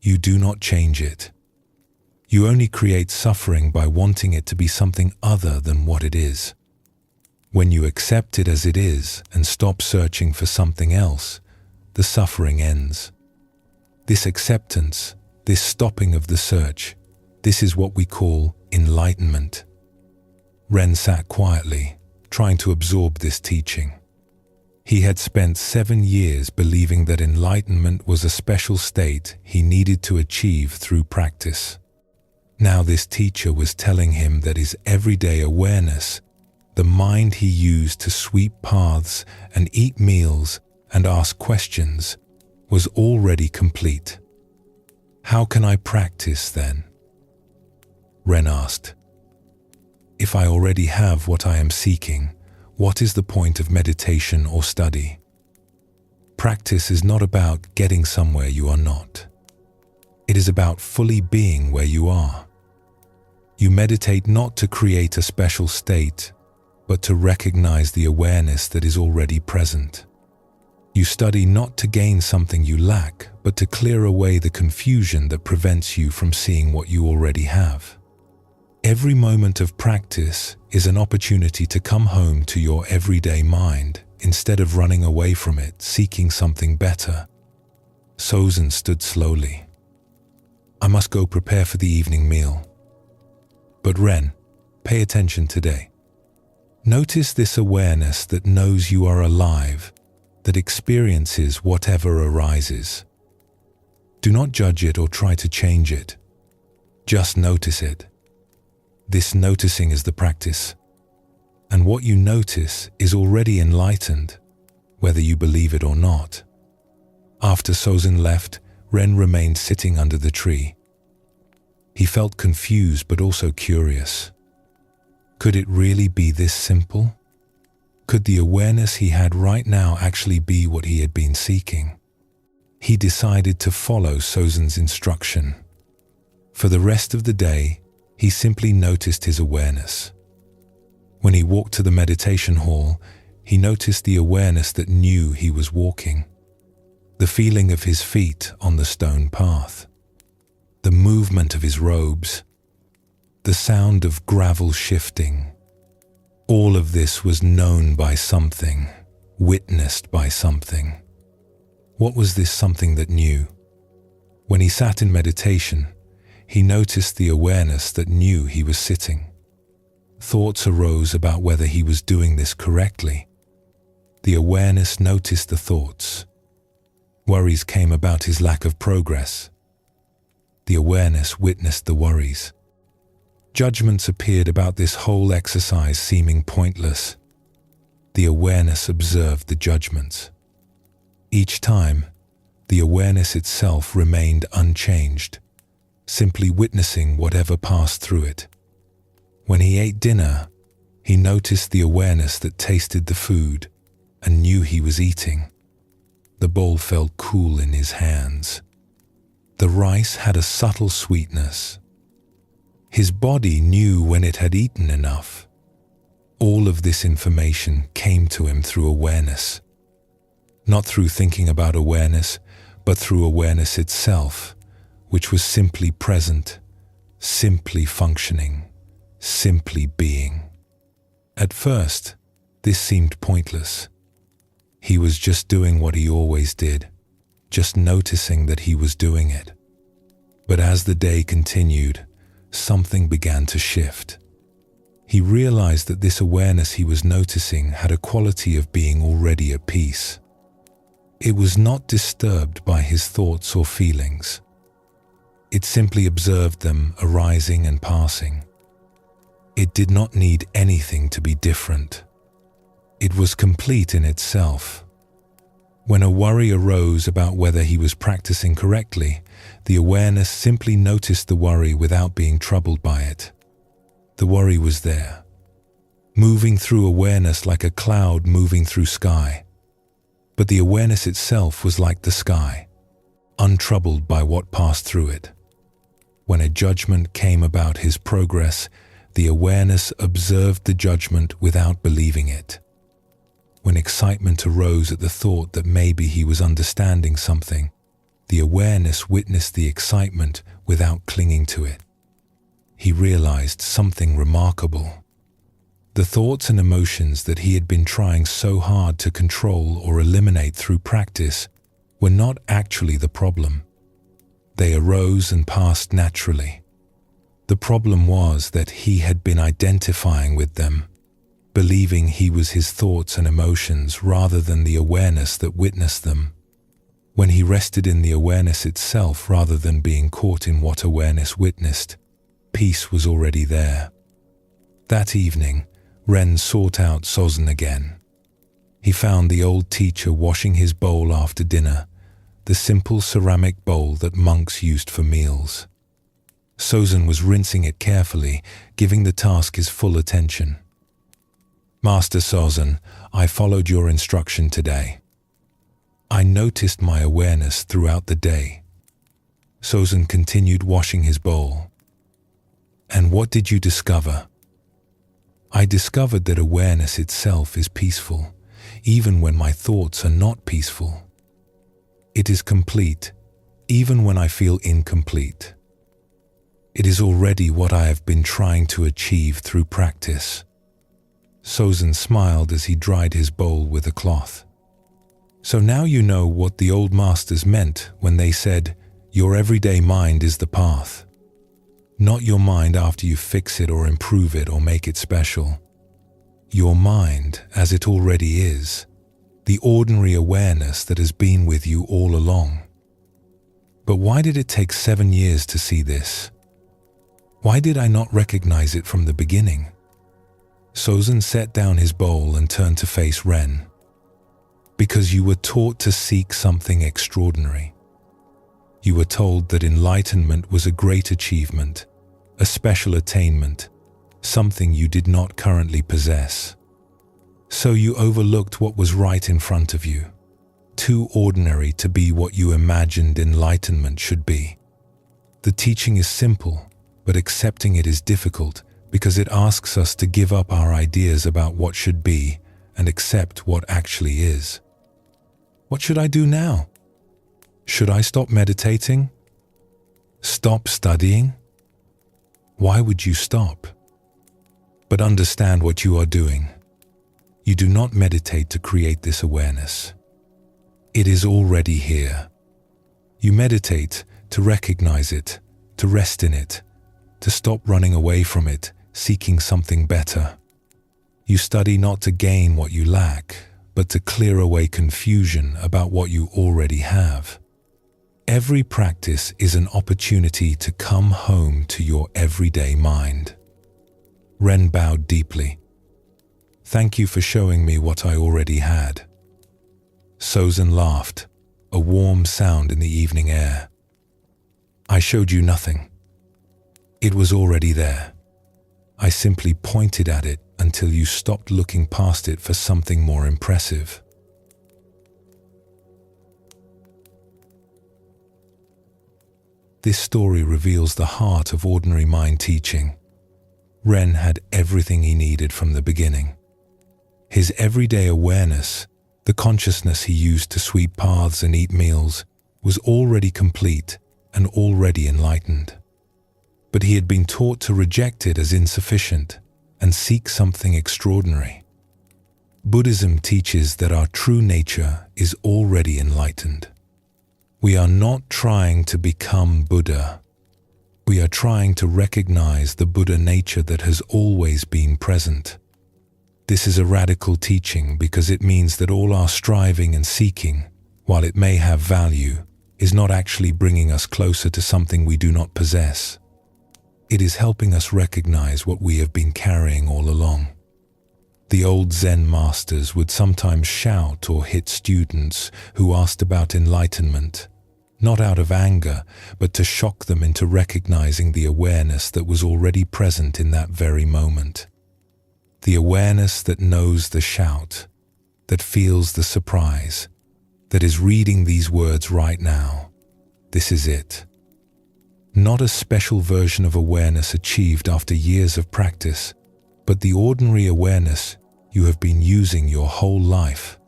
you do not change it. You only create suffering by wanting it to be something other than what it is. When you accept it as it is and stop searching for something else, the suffering ends. This acceptance, this stopping of the search, this is what we call enlightenment. Ren sat quietly, trying to absorb this teaching. He had spent 7 years believing that enlightenment was a special state he needed to achieve through practice. Now this teacher was telling him that his everyday awareness, the mind he used to sweep paths and eat meals and ask questions, was already complete. How can I practice then? Ren asked. If I already have what I am seeking, what is the point of meditation or study? Practice is not about getting somewhere you are not. It is about fully being where you are. You meditate not to create a special state, but to recognize the awareness that is already present. You study not to gain something you lack, but to clear away the confusion that prevents you from seeing what you already have. Every moment of practice is an opportunity to come home to your everyday mind instead of running away from it, seeking something better. Sozin stood slowly. I must go prepare for the evening meal. But Ren, pay attention today. Notice this awareness that knows you are alive, that experiences whatever arises. Do not judge it or try to change it. Just notice it. This noticing is the practice. And what you notice is already enlightened, whether you believe it or not. After Sozin left, Ren remained sitting under the tree. He felt confused but also curious. Could it really be this simple? Could the awareness he had right now actually be what he had been seeking? He decided to follow Sozin's instruction. For the rest of the day, he simply noticed his awareness. When he walked to the meditation hall, he noticed the awareness that knew he was walking. The feeling of his feet on the stone path. The movement of his robes. The sound of gravel shifting. All of this was known by something, witnessed by something. What was this something that knew? When he sat in meditation, he noticed the awareness that knew he was sitting. Thoughts arose about whether he was doing this correctly. The awareness noticed the thoughts. Worries came about his lack of progress. The awareness witnessed the worries. Judgments appeared about this whole exercise seeming pointless. The awareness observed the judgments. Each time, the awareness itself remained unchanged, simply witnessing whatever passed through it. When he ate dinner, he noticed the awareness that tasted the food and knew he was eating. The bowl felt cool in his hands. The rice had a subtle sweetness. His body knew when it had eaten enough. All of this information came to him through awareness. Not through thinking about awareness, but through awareness itself, which was simply present, simply functioning, simply being. At first, this seemed pointless. He was just doing what he always did, just noticing that he was doing it. But as the day continued, something began to shift. He realized that this awareness he was noticing had a quality of being already at peace. It was not disturbed by his thoughts or feelings. It simply observed them arising and passing. It did not need anything to be different. It was complete in itself. When a worry arose about whether he was practicing correctly, the awareness simply noticed the worry without being troubled by it. The worry was there, moving through awareness like a cloud moving through sky. But the awareness itself was like the sky, untroubled by what passed through it. When a judgment came about his progress, the awareness observed the judgment without believing it. When excitement arose at the thought that maybe he was understanding something, the awareness witnessed the excitement without clinging to it. He realized something remarkable. The thoughts and emotions that he had been trying so hard to control or eliminate through practice were not actually the problem. They arose and passed naturally. The problem was that he had been identifying with them, believing he was his thoughts and emotions rather than the awareness that witnessed them. When he rested in the awareness itself rather than being caught in what awareness witnessed, peace was already there. That evening, Ren sought out Sozin again. He found the old teacher washing his bowl after dinner, the simple ceramic bowl that monks used for meals. Sozin was rinsing it carefully, giving the task his full attention. "Master Sozin, I followed your instruction today. I noticed my awareness throughout the day." Sozin continued washing his bowl. "And what did you discover?" "I discovered that awareness itself is peaceful, even when my thoughts are not peaceful. It is complete, even when I feel incomplete. It is already what I have been trying to achieve through practice." Sozin smiled as he dried his bowl with a cloth. "So now you know what the old masters meant when they said, 'Your everyday mind is the path.' Not your mind after you fix it or improve it or make it special. Your mind as it already is, the ordinary awareness that has been with you all along. But why did it take 7 years to see this? Why did I not recognize it from the beginning?" Sozin set down his bowl and turned to face Ren. "Because you were taught to seek something extraordinary. You were told that enlightenment was a great achievement, a special attainment, something you did not currently possess. So you overlooked what was right in front of you, too ordinary to be what you imagined enlightenment should be. The teaching is simple, but accepting it is difficult because it asks us to give up our ideas about what should be and accept what actually is. What should I do now? Should I stop meditating? Stop studying? Why would you stop? But understand what you are doing. You do not meditate to create this awareness. It is already here. You meditate to recognize it, to rest in it, to stop running away from it, seeking something better. You study not to gain what you lack, but to clear away confusion about what you already have. Every practice is an opportunity to come home to your everyday mind." Ren bowed deeply. "Thank you for showing me what I already had." Sozin laughed, a warm sound in the evening air. "I showed you nothing. It was already there. I simply pointed at it until you stopped looking past it for something more impressive." This story reveals the heart of ordinary mind teaching. Ren had everything he needed from the beginning. His everyday awareness, the consciousness he used to sweep paths and eat meals, was already complete and already enlightened. But he had been taught to reject it as insufficient and seek something extraordinary. Buddhism teaches that our true nature is already enlightened. We are not trying to become Buddha. We are trying to recognize the Buddha nature that has always been present. This is a radical teaching because it means that all our striving and seeking, while it may have value, is not actually bringing us closer to something we do not possess. It is helping us recognize what we have been carrying all along. The old Zen masters would sometimes shout or hit students who asked about enlightenment, not out of anger, but to shock them into recognizing the awareness that was already present in that very moment. The awareness that knows the shout, that feels the surprise, that is reading these words right now. This is it. Not a special version of awareness achieved after years of practice, but the ordinary awareness you have been using your whole life.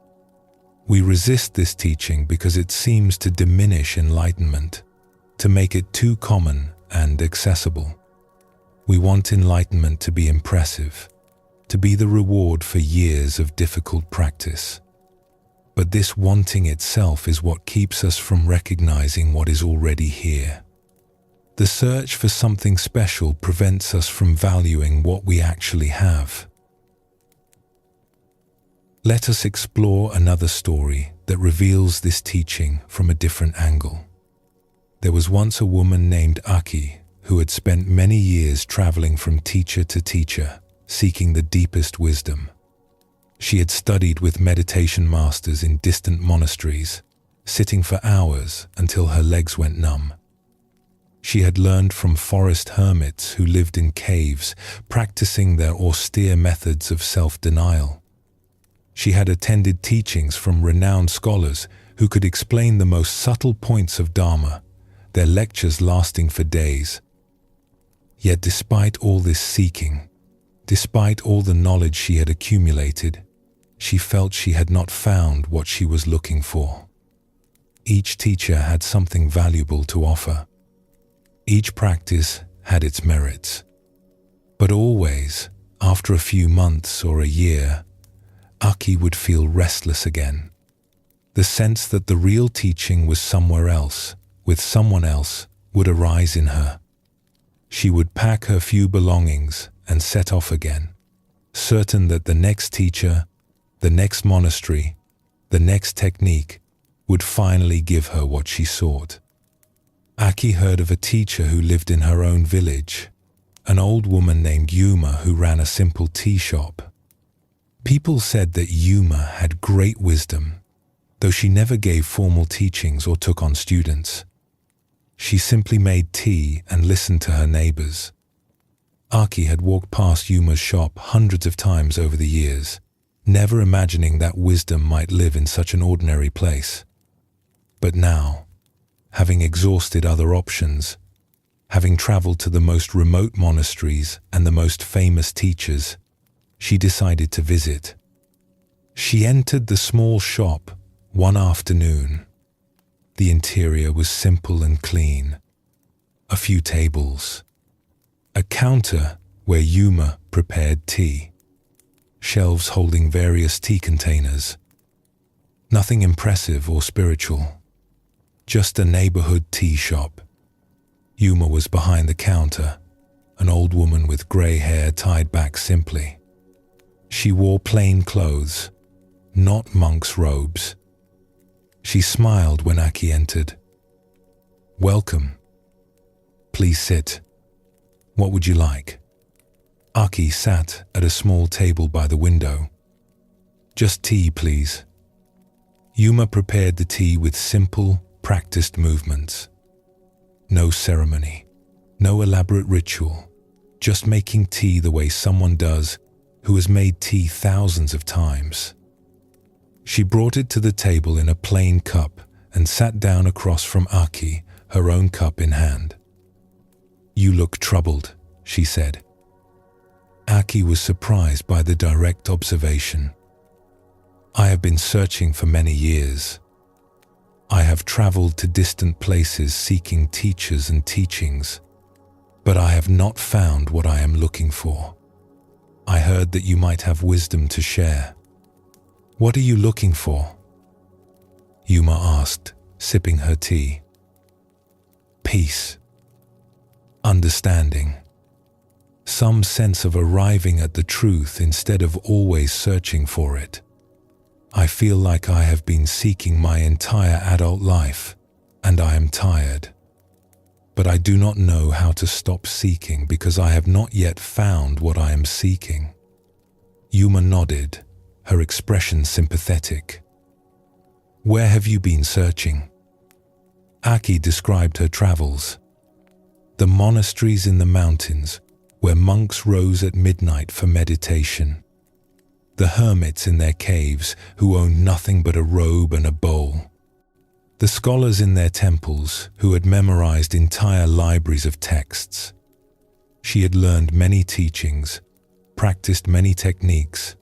We resist this teaching because it seems to diminish enlightenment, to make it too common and accessible. We want enlightenment to be impressive, to be the reward for years of difficult practice. But this wanting itself is what keeps us from recognizing what is already here. The search for something special prevents us from valuing what we actually have. Let us explore another story that reveals this teaching from a different angle. There was once a woman named Aki who had spent many years traveling from teacher to teacher, seeking the deepest wisdom. She had studied with meditation masters in distant monasteries, sitting for hours until her legs went numb. She had learned from forest hermits who lived in caves, practicing their austere methods of self-denial. She had attended teachings from renowned scholars who could explain the most subtle points of Dharma, their lectures lasting for days. Yet despite all this seeking, despite all the knowledge she had accumulated, she felt she had not found what she was looking for. Each teacher had something valuable to offer. Each practice had its merits. But always, after a few months or a year, Aki would feel restless again. The sense that the real teaching was somewhere else, with someone else, would arise in her. She would pack her few belongings and set off again, certain that the next teacher, the next monastery, the next technique would finally give her what she sought. Aki heard of a teacher who lived in her own village, an old woman named Yuma who ran a simple tea shop. People said that Yuma had great wisdom, though she never gave formal teachings or took on students. She simply made tea and listened to her neighbors. Aki had walked past Yuma's shop hundreds of times over the years, never imagining that wisdom might live in such an ordinary place. But now, having exhausted other options, having traveled to the most remote monasteries and the most famous teachers, she decided to visit. She entered the small shop one afternoon. The interior was simple and clean. A few tables, a counter where Yuma prepared tea, shelves holding various tea containers. Nothing impressive or spiritual, just a neighborhood tea shop. Yuma was behind the counter, an old woman with gray hair tied back simply. She wore plain clothes, not monk's robes. She smiled when Aki entered. "Welcome. Please sit. What would you like?" Aki sat at a small table by the window. "Just tea, please." Yuma prepared the tea with simple, practiced movements. No ceremony, no elaborate ritual, just making tea the way someone does who has made tea thousands of times. She brought it to the table in a plain cup and sat down across from Aki, her own cup in hand. "You look troubled," she said. Aki was surprised by the direct observation. "I have been searching for many years. I have traveled to distant places seeking teachers and teachings, but I have not found what I am looking for. I heard that you might have wisdom to share. What are you looking for?" Yuma asked, sipping her tea. "Peace. Understanding. Some sense of arriving at the truth instead of always searching for it. I feel like I have been seeking my entire adult life, and I am tired. But I do not know how to stop seeking because I have not yet found what I am seeking." Yuma nodded, her expression sympathetic. "Where have you been searching?" Aki described her travels. The monasteries in the mountains, where monks rose at midnight for meditation. The hermits in their caves, who owned nothing but a robe and a bowl. The scholars in their temples, who had memorized entire libraries of texts. She had learned many teachings, practiced many techniques,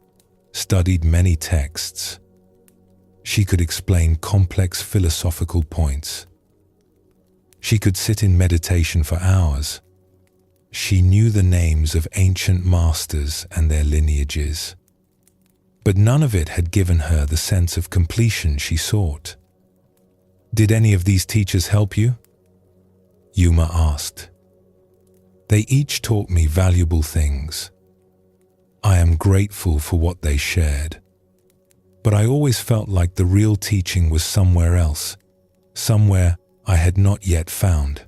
studied many texts. She could explain complex philosophical points. She could sit in meditation for hours. She knew the names of ancient masters and their lineages. But none of it had given her the sense of completion she sought. "Did any of these teachers help you?" Yuma asked. They each taught me valuable things. I am grateful for what they shared. But I always felt like the real teaching was somewhere else, somewhere I had not yet found.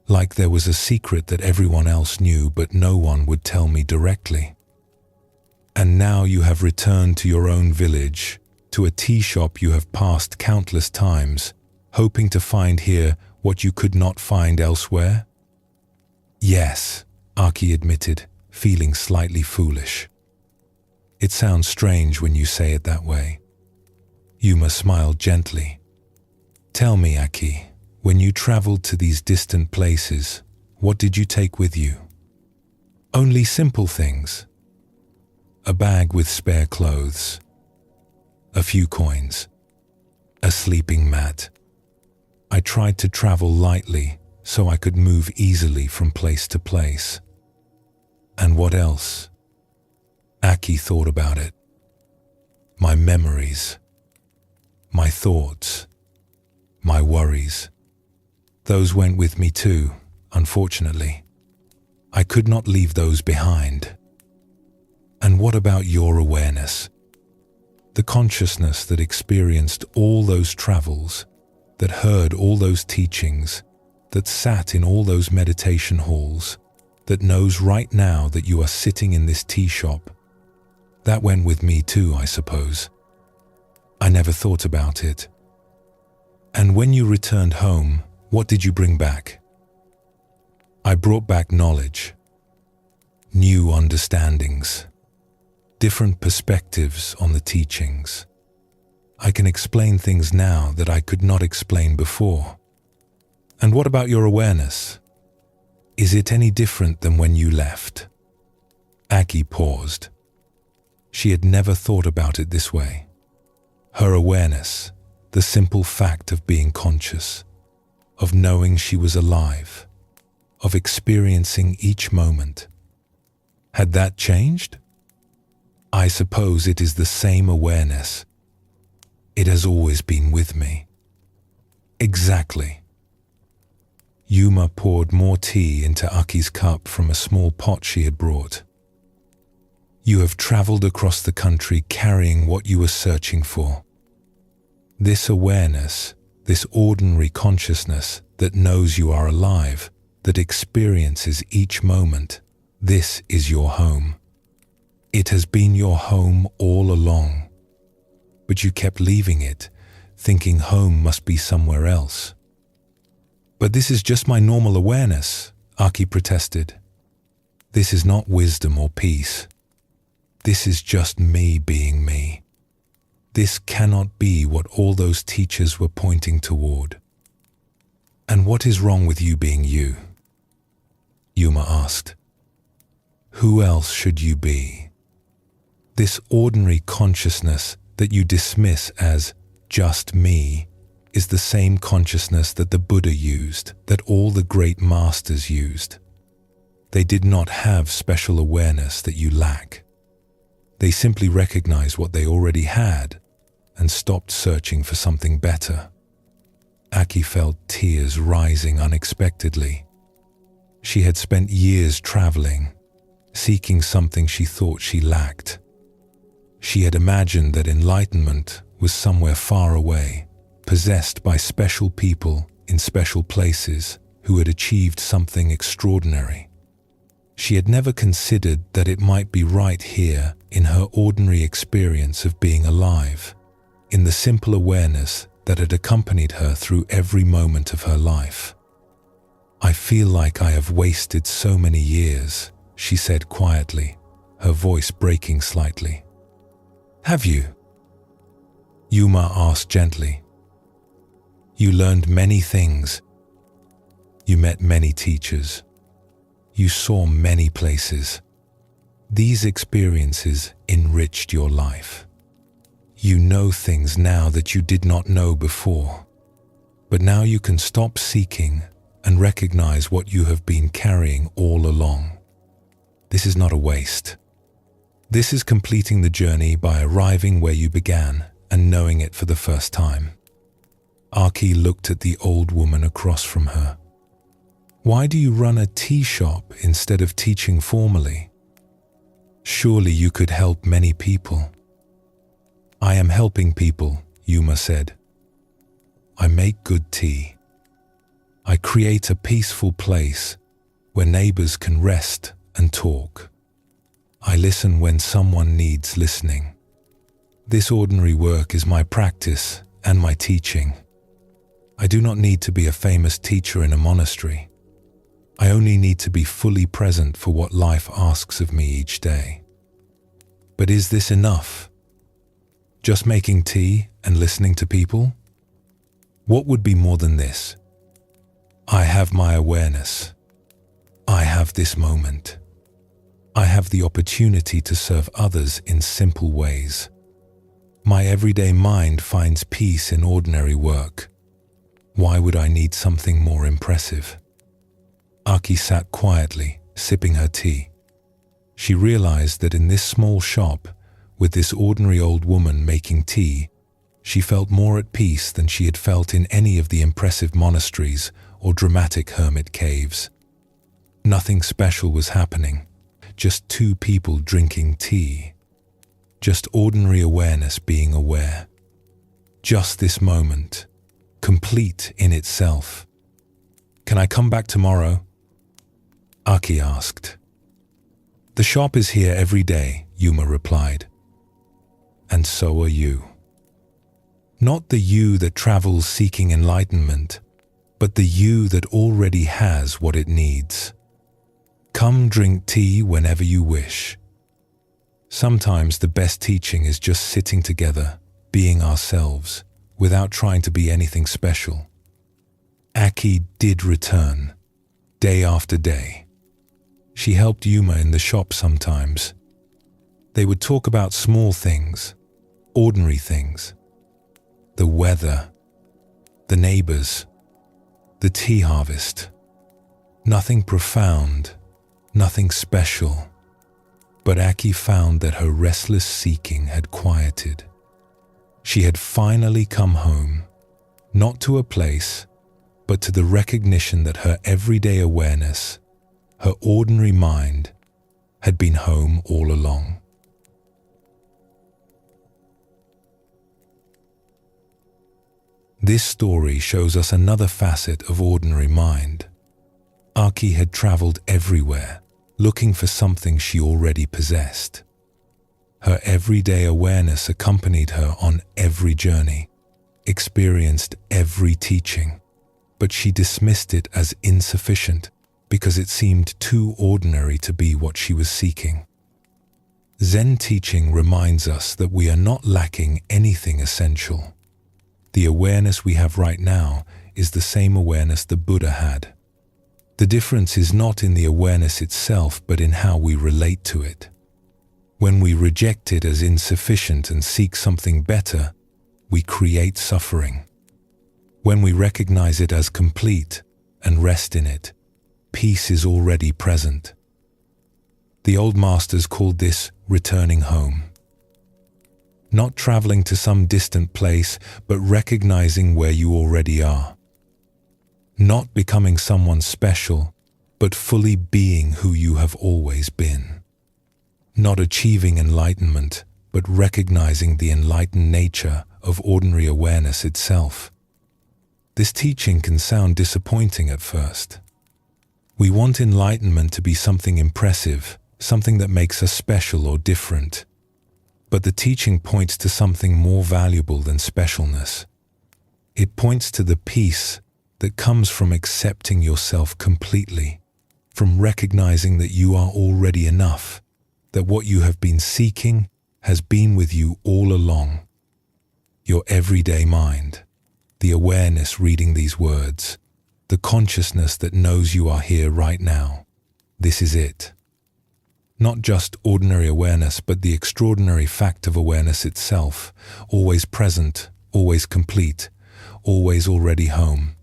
Like there was a secret that everyone else knew but no one would tell me directly. And now you have returned to your own village, to a tea shop you have passed countless times, hoping to find here what you could not find elsewhere? Yes, Aki admitted, feeling slightly foolish. It sounds strange when you say it that way. Yuma smiled gently. Tell me, Aki, when you traveled to these distant places, what did you take with you? Only simple things. A bag with spare clothes. A few coins. A sleeping mat. I tried to travel lightly so I could move easily from place to place. And what else? Aki thought about it. My memories. My thoughts. My worries. Those went with me too, unfortunately. I could not leave those behind. And what about your awareness? The consciousness that experienced all those travels, that heard all those teachings, that sat in all those meditation halls, that knows right now that you are sitting in this tea shop. That went with me too, I suppose. I never thought about it. And when you returned home, what did you bring back? I brought back knowledge, new understandings, different perspectives on the teachings. I can explain things now that I could not explain before. And what about your awareness? Is it any different than when you left? Aki paused. She had never thought about it this way. Her awareness, the simple fact of being conscious, of knowing she was alive, of experiencing each moment. Had that changed? I suppose it is the same awareness. It has always been with me. Exactly. Yuma poured more tea into Aki's cup from a small pot she had brought. You have traveled across the country carrying what you were searching for. This awareness, this ordinary consciousness that knows you are alive, that experiences each moment, this is your home. It has been your home all along. But you kept leaving it, thinking home must be somewhere else. But this is just my normal awareness, Aki protested. This is not wisdom or peace. This is just me being me. This cannot be what all those teachers were pointing toward. And what is wrong with you being you? Yuma asked. Who else should you be? This ordinary consciousness that you dismiss as just me is the same consciousness that the Buddha used, that all the great masters used. They did not have special awareness that you lack. They simply recognized what they already had and stopped searching for something better. Aki felt tears rising unexpectedly. She had spent years traveling, seeking something she thought she lacked. She had imagined that enlightenment was somewhere far away, possessed by special people in special places who had achieved something extraordinary. She had never considered that it might be right here in her ordinary experience of being alive, in the simple awareness that had accompanied her through every moment of her life. I feel like I have wasted so many years, she said quietly, her voice breaking slightly. Have you? Yuma asked gently. You learned many things. You met many teachers. You saw many places. These experiences enriched your life. You know things now that you did not know before. But now you can stop seeking and recognize what you have been carrying all along. This is not a waste. This is completing the journey by arriving where you began and knowing it for the first time. Aki looked at the old woman across from her. Why do you run a tea shop instead of teaching formally? Surely you could help many people. I am helping people, Yuma said. I make good tea. I create a peaceful place where neighbors can rest and talk. I listen when someone needs listening. This ordinary work is my practice and my teaching. I do not need to be a famous teacher in a monastery. I only need to be fully present for what life asks of me each day. But is this enough? Just making tea and listening to people? What would be more than this? I have my awareness. I have this moment. I have the opportunity to serve others in simple ways. My everyday mind finds peace in ordinary work. Why would I need something more impressive? Aki sat quietly, sipping her tea. She realized that in this small shop, with this ordinary old woman making tea, she felt more at peace than she had felt in any of the impressive monasteries or dramatic hermit caves. Nothing special was happening, just two people drinking tea. Just ordinary awareness being aware. Just this moment, complete in itself. Can I come back tomorrow? Aki asked. The shop is here every day, Yuma replied. And so are you. Not the you that travels seeking enlightenment, but the you that already has what it needs. Come drink tea whenever you wish. Sometimes the best teaching is just sitting together, being ourselves, without trying to be anything special. Aki did return, day after day. She helped Yuma in the shop sometimes. They would talk about small things, ordinary things. The weather, the neighbors, the tea harvest. Nothing profound, nothing special. But Aki found that her restless seeking had quieted. She had finally come home, not to a place, but to the recognition that her everyday awareness, her ordinary mind, had been home all along. This story shows us another facet of ordinary mind. Aki had traveled everywhere, looking for something she already possessed. Her everyday awareness accompanied her on every journey, experienced every teaching, but she dismissed it as insufficient because it seemed too ordinary to be what she was seeking. Zen teaching reminds us that we are not lacking anything essential. The awareness we have right now is the same awareness the Buddha had. The difference is not in the awareness itself, but in how we relate to it. When we reject it as insufficient and seek something better, we create suffering. When we recognize it as complete and rest in it, peace is already present. The old masters called this returning home. Not traveling to some distant place, but recognizing where you already are. Not becoming someone special, but fully being who you have always been. Not achieving enlightenment, but recognizing the enlightened nature of ordinary awareness itself. This teaching can sound disappointing at first. We want enlightenment to be something impressive, something that makes us special or different. But the teaching points to something more valuable than specialness. It points to the peace that comes from accepting yourself completely, from recognizing that you are already enough, that what you have been seeking has been with you all along. Your everyday mind, the awareness reading these words, the consciousness that knows you are here right now. This is it. Not just ordinary awareness, but the extraordinary fact of awareness itself, always present, always complete, always already home.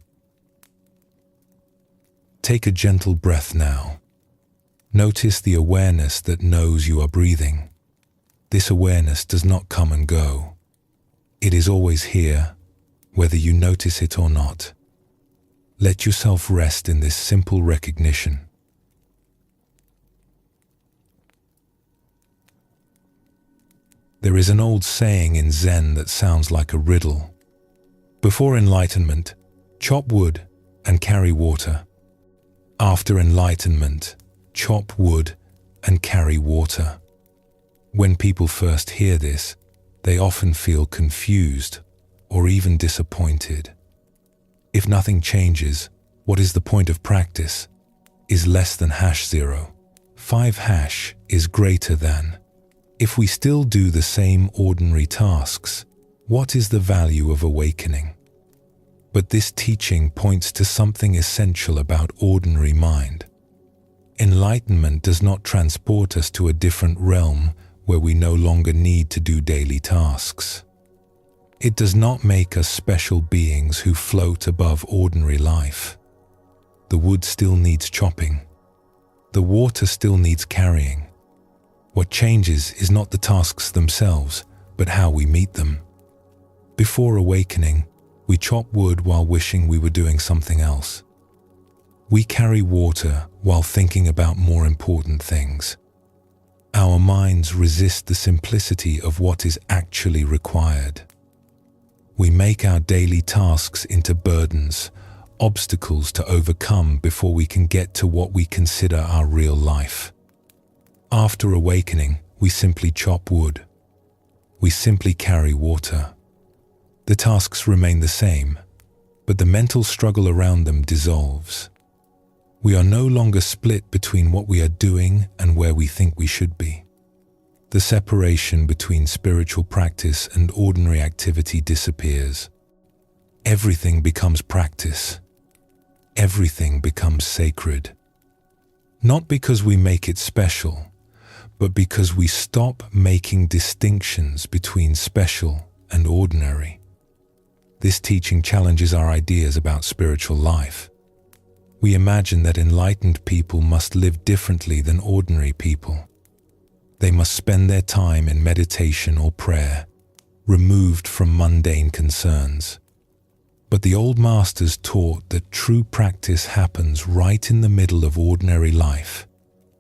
Take a gentle breath now. Notice the awareness that knows you are breathing. This awareness does not come and go. It is always here, whether you notice it or not. Let yourself rest in this simple recognition. There is an old saying in Zen that sounds like a riddle. Before enlightenment, chop wood and carry water. After enlightenment, chop wood and carry water. When people first hear this, they often feel confused or even disappointed. If nothing changes, what is the point of practice? Is less than #0. 5 is greater than. If we still do the same ordinary tasks, what is the value of awakening? But this teaching points to something essential about ordinary mind. Enlightenment does not transport us to a different realm where we no longer need to do daily tasks. It does not make us special beings who float above ordinary life. The wood still needs chopping. The water still needs carrying. What changes is not the tasks themselves, but how we meet them. Before awakening, we chop wood while wishing we were doing something else. We carry water while thinking about more important things. Our minds resist the simplicity of what is actually required. We make our daily tasks into burdens, obstacles to overcome before we can get to what we consider our real life. After awakening, we simply chop wood. We simply carry water. The tasks remain the same, but the mental struggle around them dissolves. We are no longer split between what we are doing and where we think we should be. The separation between spiritual practice and ordinary activity disappears. Everything becomes practice. Everything becomes sacred. Not because we make it special, but because we stop making distinctions between special and ordinary. This teaching challenges our ideas about spiritual life. We imagine that enlightened people must live differently than ordinary people. They must spend their time in meditation or prayer, removed from mundane concerns. But the old masters taught that true practice happens right in the middle of ordinary life,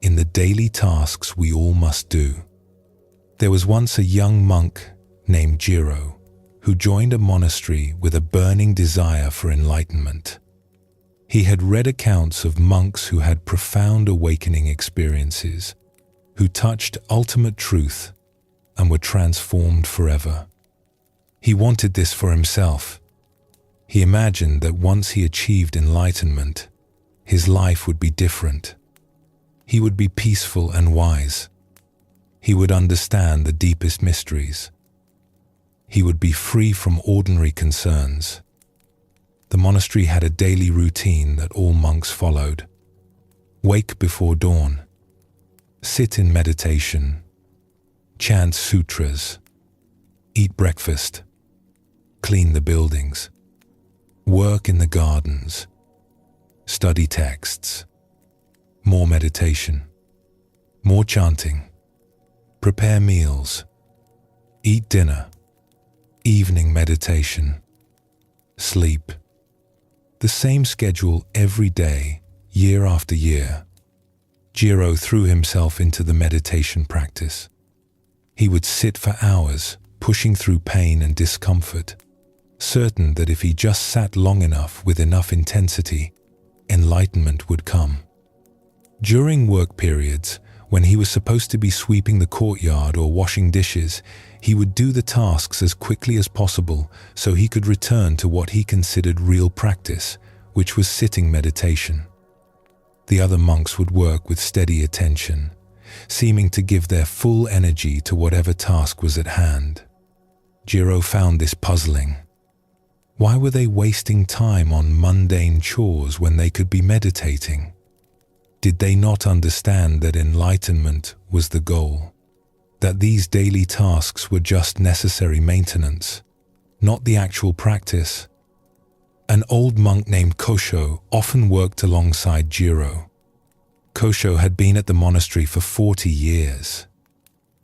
in the daily tasks we all must do. There was once a young monk named Jiro, who joined a monastery with a burning desire for enlightenment. He had read accounts of monks who had profound awakening experiences, who touched ultimate truth and were transformed forever. He wanted this for himself. He imagined that once he achieved enlightenment, his life would be different. He would be peaceful and wise. He would understand the deepest mysteries. He would be free from ordinary concerns. The monastery had a daily routine that all monks followed. Wake before dawn. Sit in meditation. Chant sutras. Eat breakfast. Clean the buildings. Work in the gardens. Study texts. More meditation. More chanting. Prepare meals. Eat dinner. Evening meditation. Sleep. The same schedule every day, year after year. Jiro threw himself into the meditation practice. He would sit for hours, pushing through pain and discomfort, certain that if he just sat long enough with enough intensity, enlightenment would come. During work periods, when he was supposed to be sweeping the courtyard or washing dishes, he would do the tasks as quickly as possible so he could return to what he considered real practice, which was sitting meditation. The other monks would work with steady attention, seeming to give their full energy to whatever task was at hand. Jiro found this puzzling. Why were they wasting time on mundane chores when they could be meditating? Did they not understand that enlightenment was the goal? That these daily tasks were just necessary maintenance, not the actual practice? An old monk named Kosho often worked alongside Jiro. Kosho had been at the monastery for 40 years.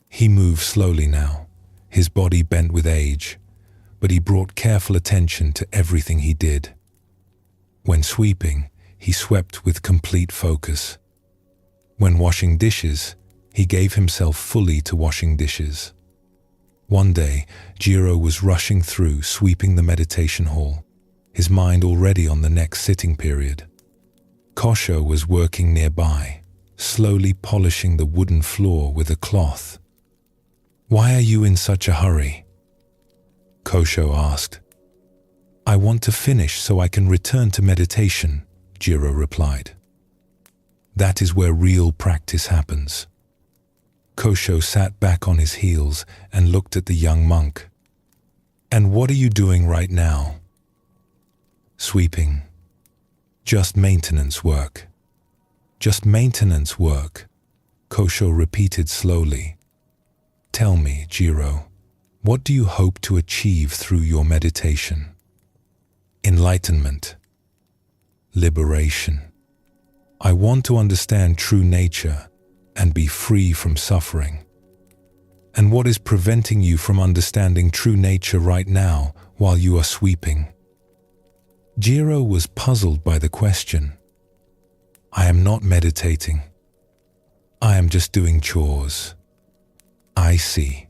He moved slowly now, his body bent with age, but he brought careful attention to everything he did. When sweeping, he swept with complete focus. When washing dishes, he gave himself fully to washing dishes. One day, Jiro was rushing through, sweeping the meditation hall, his mind already on the next sitting period. Kosho was working nearby, slowly polishing the wooden floor with a cloth. "Why are you in such a hurry?" Kosho asked. "I want to finish so I can return to meditation," Jiro replied. "That is where real practice happens." Kosho sat back on his heels and looked at the young monk. "And what are you doing right now?" "Sweeping. Just maintenance work." "Just maintenance work," Kosho repeated slowly. "Tell me, Jiro, what do you hope to achieve through your meditation?" "Enlightenment. Liberation. I want to understand true nature and be free from suffering." "And what is preventing you from understanding true nature right now while you are sweeping?" Jiro was puzzled by the question. "I am not meditating. I am just doing chores." "I see.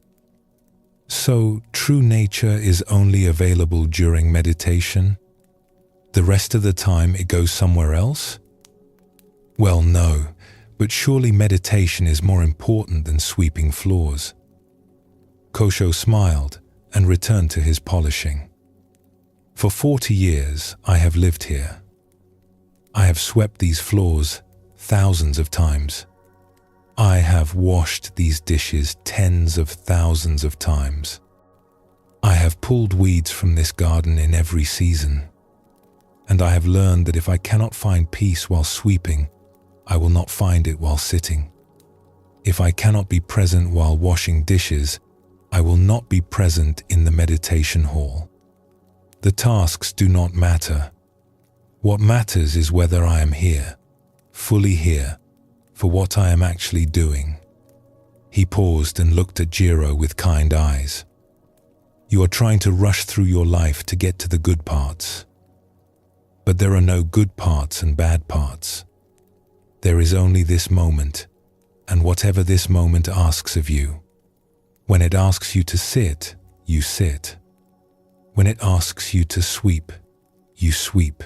So true nature is only available during meditation? The rest of the time it goes somewhere else?" "Well, no. But surely meditation is more important than sweeping floors." Kosho smiled and returned to his polishing. "For 40 years I have lived here. I have swept these floors thousands of times. I have washed these dishes tens of thousands of times. I have pulled weeds from this garden in every season. And I have learned that if I cannot find peace while sweeping, I will not find it while sitting. If I cannot be present while washing dishes, I will not be present in the meditation hall. The tasks do not matter. What matters is whether I am here, fully here, for what I am actually doing." He paused and looked at Jiro with kind eyes. "You are trying to rush through your life to get to the good parts. But there are no good parts and bad parts. There is only this moment, and whatever this moment asks of you. When it asks you to sit, you sit. When it asks you to sweep, you sweep.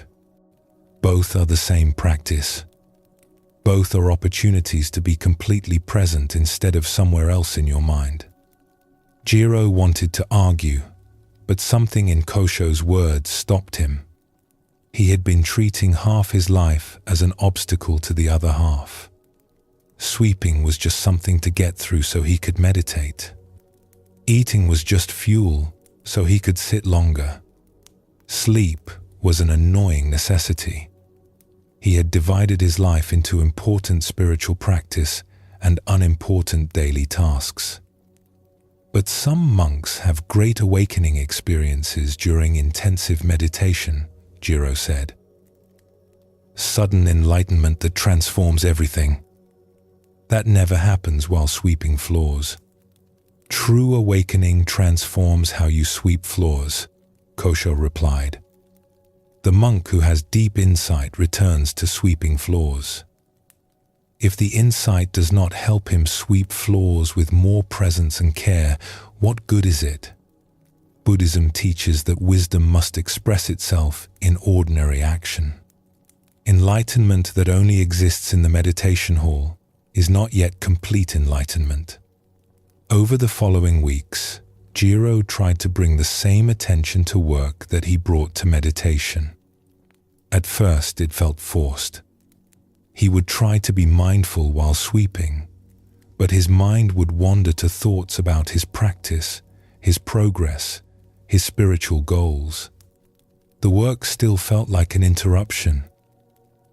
Both are the same practice. Both are opportunities to be completely present instead of somewhere else in your mind." Jiro wanted to argue, but something in Kosho's words stopped him. He had been treating half his life as an obstacle to the other half. Sweeping was just something to get through so he could meditate. Eating was just fuel so he could sit longer. Sleep was an annoying necessity. He had divided his life into important spiritual practice and unimportant daily tasks. But some monks have great awakening experiences during intensive meditation, Jiro said. Sudden enlightenment that transforms everything. That never happens while sweeping floors. True awakening transforms how you sweep floors, Kosho replied. The monk who has deep insight returns to sweeping floors. If the insight does not help him sweep floors with more presence and care, what good is it? Buddhism teaches that wisdom must express itself in ordinary action. Enlightenment that only exists in the meditation hall is not yet complete enlightenment. Over the following weeks, Jiro tried to bring the same attention to work that he brought to meditation. At first, it felt forced. He would try to be mindful while sweeping, but his mind would wander to thoughts about his practice, his progress, his spiritual goals. The work still felt like an interruption.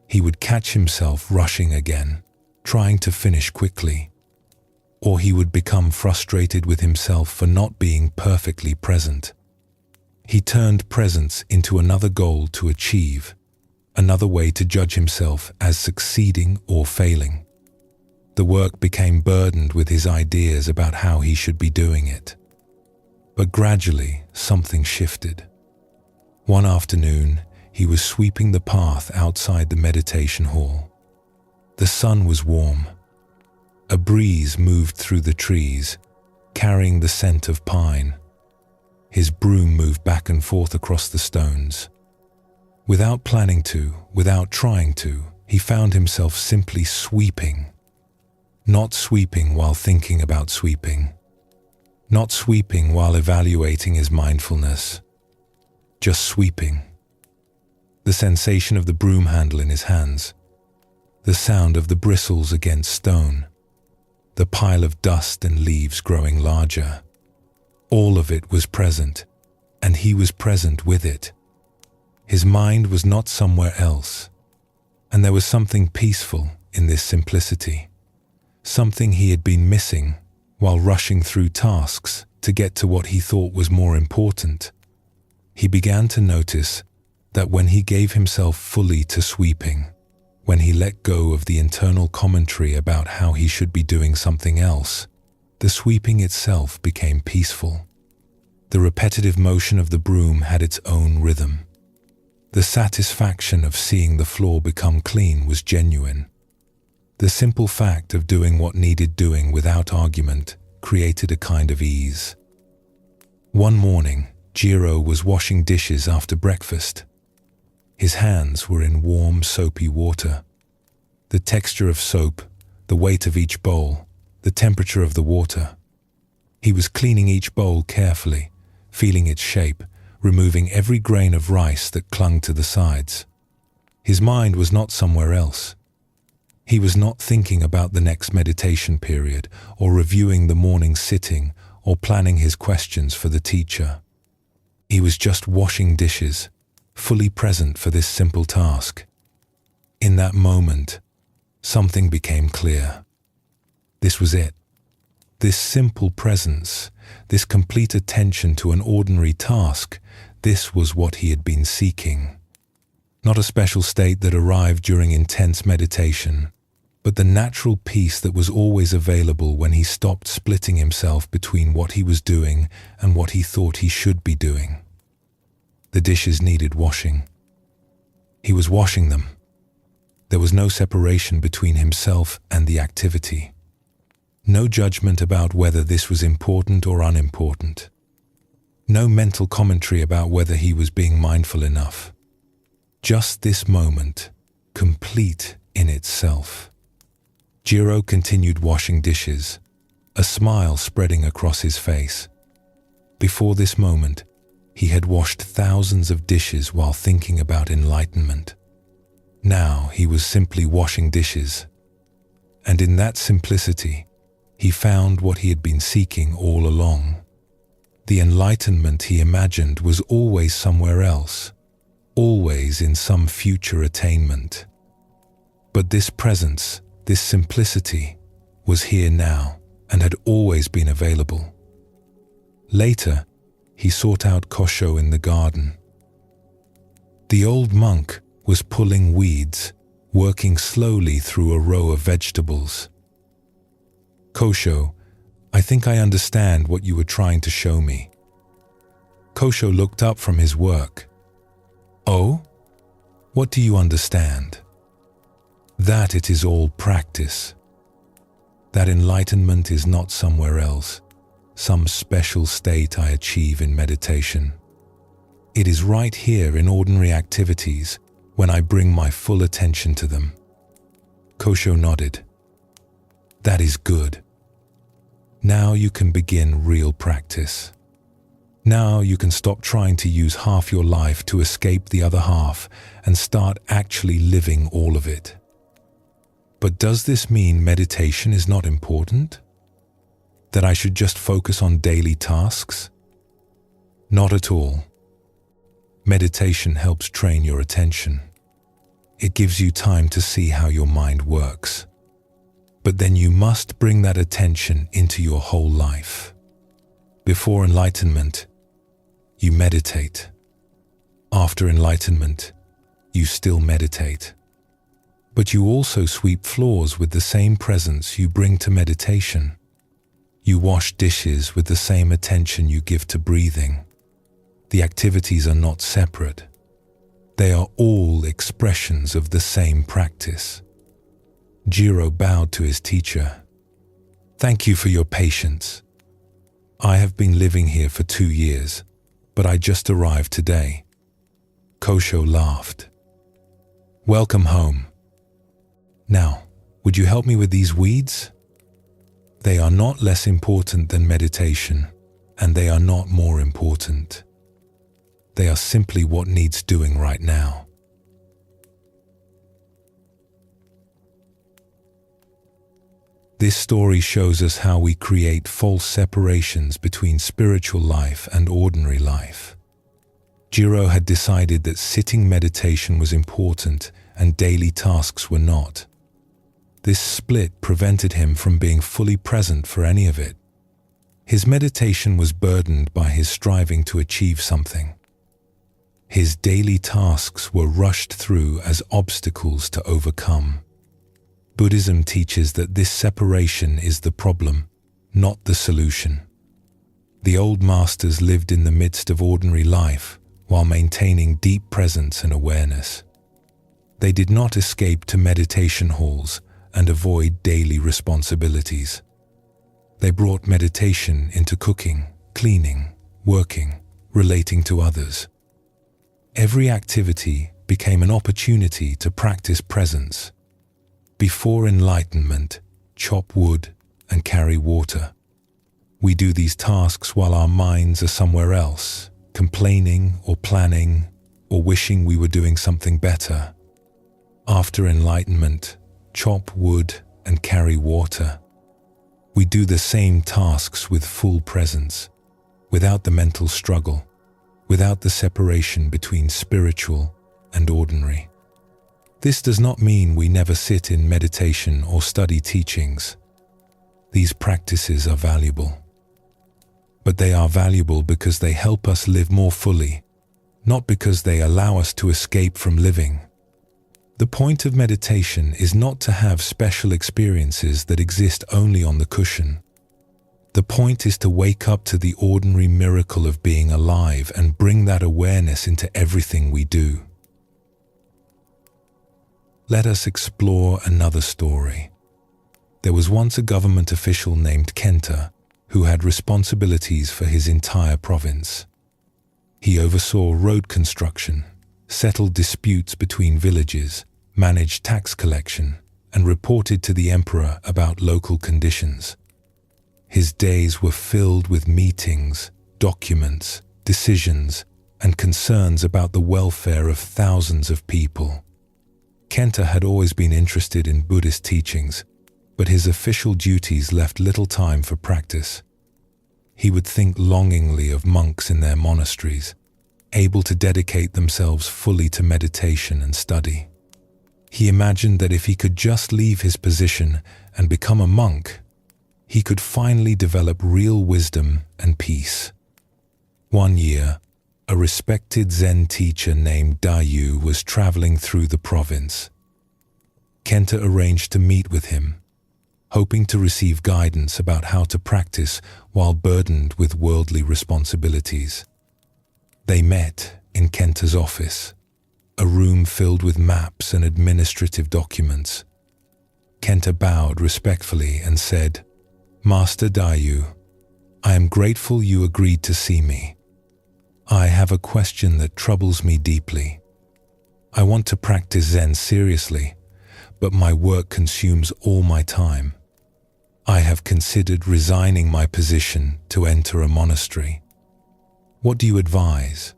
He would catch himself rushing again, trying to finish quickly. Or he would become frustrated with himself for not being perfectly present. He turned presence into another goal to achieve, another way to judge himself as succeeding or failing. The work became burdened with his ideas about how he should be doing it. But gradually, something shifted. One afternoon, he was sweeping the path outside the meditation hall. The sun was warm. A breeze moved through the trees, carrying the scent of pine. His broom moved back and forth across the stones. Without planning to, without trying to, he found himself simply sweeping. Not sweeping while thinking about sweeping. Not sweeping while evaluating his mindfulness. Just sweeping. The sensation of the broom handle in his hands. The sound of the bristles against stone. The pile of dust and leaves growing larger. All of it was present, and he was present with it. His mind was not somewhere else, and there was something peaceful in this simplicity. Something he had been missing while rushing through tasks to get to what he thought was more important. He began to notice that when he gave himself fully to sweeping, when he let go of the internal commentary about how he should be doing something else, the sweeping itself became peaceful. The repetitive motion of the broom had its own rhythm. The satisfaction of seeing the floor become clean was genuine. The simple fact of doing what needed doing without argument created a kind of ease. One morning, Jiro was washing dishes after breakfast. His hands were in warm, soapy water. The texture of soap, the weight of each bowl, the temperature of the water. He was cleaning each bowl carefully, feeling its shape, removing every grain of rice that clung to the sides. His mind was not somewhere else. He was not thinking about the next meditation period, or reviewing the morning sitting, or planning his questions for the teacher. He was just washing dishes, fully present for this simple task. In that moment, something became clear. This was it. This simple presence, this complete attention to an ordinary task, this was what he had been seeking. Not a special state that arrived during intense meditation, but the natural peace that was always available when he stopped splitting himself between what he was doing and what he thought he should be doing. The dishes needed washing. He was washing them. There was no separation between himself and the activity. No judgment about whether this was important or unimportant. No mental commentary about whether he was being mindful enough. Just this moment, complete in itself. Jiro continued washing dishes, a smile spreading across his face. Before this moment, he had washed thousands of dishes while thinking about enlightenment. Now he was simply washing dishes. And in that simplicity, he found what he had been seeking all along. The enlightenment he imagined was always somewhere else, always in some future attainment. But this presence, this simplicity, was here now and had always been available. Later, he sought out Kosho in the garden. The old monk was pulling weeds, working slowly through a row of vegetables. "Kosho, I think I understand what you were trying to show me." Kosho looked up from his work. "Oh? What do you understand?" "That it is all practice. That enlightenment is not somewhere else, some special state I achieve in meditation. It is right here in ordinary activities when I bring my full attention to them." Kosho nodded. "That is good. Now you can begin real practice. Now you can stop trying to use half your life to escape the other half and start actually living all of it." But does this mean meditation is not important? That I should just focus on daily tasks? Not at all. Meditation helps train your attention. It gives you time to see how your mind works. But then you must bring that attention into your whole life. Before enlightenment, you meditate. After enlightenment, you still meditate. But you also sweep floors with the same presence you bring to meditation. You wash dishes with the same attention you give to breathing. The activities are not separate. They are all expressions of the same practice. Jiro bowed to his teacher. Thank you for your patience. I have been living here for 2 years, but I just arrived today. Kosho laughed. Welcome home. Now, would you help me with these weeds? They are not less important than meditation, and they are not more important. They are simply what needs doing right now. This story shows us how we create false separations between spiritual life and ordinary life. Jiro had decided that sitting meditation was important and daily tasks were not. This split prevented him from being fully present for any of it. His meditation was burdened by his striving to achieve something. His daily tasks were rushed through as obstacles to overcome. Buddhism teaches that this separation is the problem, not the solution. The old masters lived in the midst of ordinary life while maintaining deep presence and awareness. They did not escape to meditation halls and avoid daily responsibilities. They brought meditation into cooking, cleaning, working, relating to others. Every activity became an opportunity to practice presence. Before enlightenment, chop wood and carry water. We do these tasks while our minds are somewhere else, complaining or planning or wishing we were doing something better. After enlightenment, chop wood and carry water. We do the same tasks with full presence, without the mental struggle, without the separation between spiritual and ordinary. This does not mean we never sit in meditation or study teachings. These practices are valuable. But they are valuable because they help us live more fully, not because they allow us to escape from living. The point of meditation is not to have special experiences that exist only on the cushion. The point is to wake up to the ordinary miracle of being alive and bring that awareness into everything we do. Let us explore another story. There was once a government official named Kenta who had responsibilities for his entire province. He oversaw road construction, settled disputes between villages, managed tax collection, and reported to the emperor about local conditions. His days were filled with meetings, documents, decisions, and concerns about the welfare of thousands of people. Kenta had always been interested in Buddhist teachings, but his official duties left little time for practice. He would think longingly of monks in their monasteries, able to dedicate themselves fully to meditation and study. He imagined that if he could just leave his position and become a monk, he could finally develop real wisdom and peace. One year, a respected Zen teacher named Dayu was traveling through the province. Kenta arranged to meet with him, hoping to receive guidance about how to practice while burdened with worldly responsibilities. They met in Kenta's office, a room filled with maps and administrative documents. Kenta bowed respectfully and said, "Master Dayu, I am grateful you agreed to see me. I have a question that troubles me deeply. I want to practice Zen seriously, but my work consumes all my time. I have considered resigning my position to enter a monastery. What do you advise?"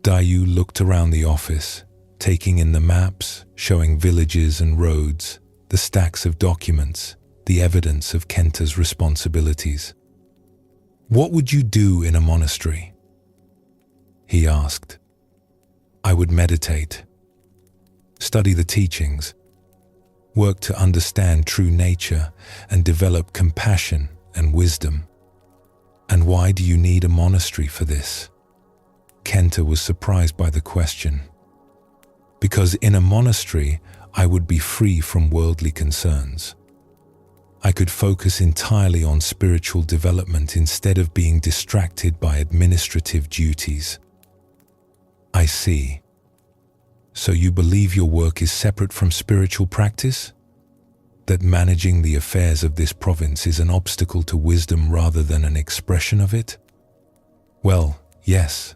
Dayu looked around the office, taking in the maps, showing villages and roads, the stacks of documents, the evidence of Kenta's responsibilities. "What would you do in a monastery?" he asked. "I would meditate, study the teachings, work to understand true nature, and develop compassion and wisdom." "And why do you need a monastery for this?" Kenta was surprised by the question. "Because in a monastery, I would be free from worldly concerns. I could focus entirely on spiritual development instead of being distracted by administrative duties." "I see. So you believe your work is separate from spiritual practice? That managing the affairs of this province is an obstacle to wisdom rather than an expression of it? Well, yes.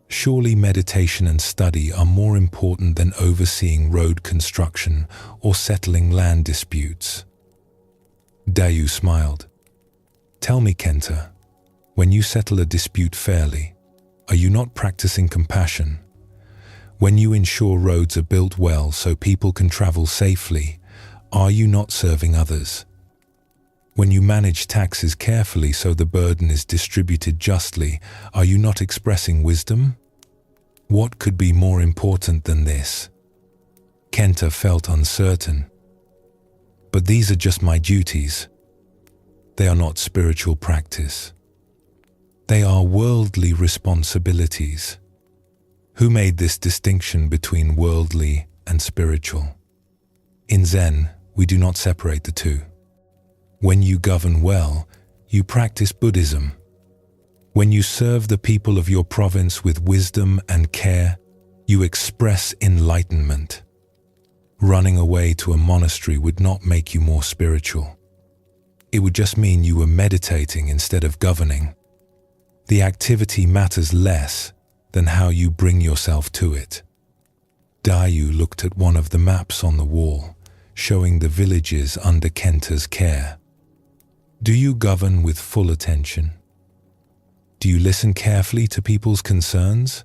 Surely meditation and study are more important than overseeing road construction or settling land disputes. Dayu smiled. Tell me, Kenta, when you settle a dispute fairly, are you not practicing compassion? When you ensure roads are built well so people can travel safely, are you not serving others? When you manage taxes carefully so the burden is distributed justly, are you not expressing wisdom? What could be more important than this? Kenta felt uncertain. But these are just my duties. They are not spiritual practice. They are worldly responsibilities. Who made this distinction between worldly and spiritual? In Zen, we do not separate the two. When you govern well, you practice Buddhism. When you serve the people of your province with wisdom and care, you express enlightenment. Running away to a monastery would not make you more spiritual. It would just mean you were meditating instead of governing. The activity matters less than how you bring yourself to it. Dayu looked at one of the maps on the wall, showing the villages under Kenta's care. Do you govern with full attention? Do you listen carefully to people's concerns?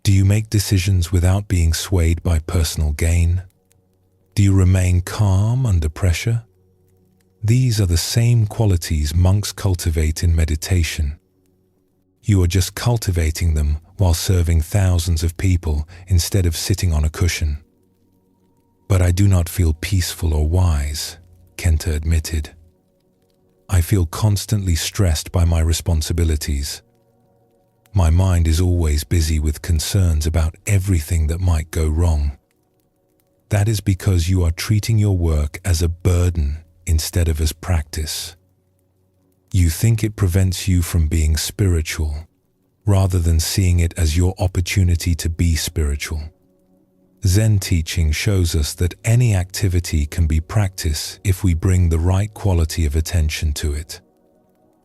Do you make decisions without being swayed by personal gain? Do you remain calm under pressure? These are the same qualities monks cultivate in meditation. You are just cultivating them while serving thousands of people instead of sitting on a cushion. But I do not feel peaceful or wise, Kenta admitted. I feel constantly stressed by my responsibilities. My mind is always busy with concerns about everything that might go wrong. That is because you are treating your work as a burden instead of as practice. You think it prevents you from being spiritual, rather than seeing it as your opportunity to be spiritual. Zen teaching shows us that any activity can be practice if we bring the right quality of attention to it.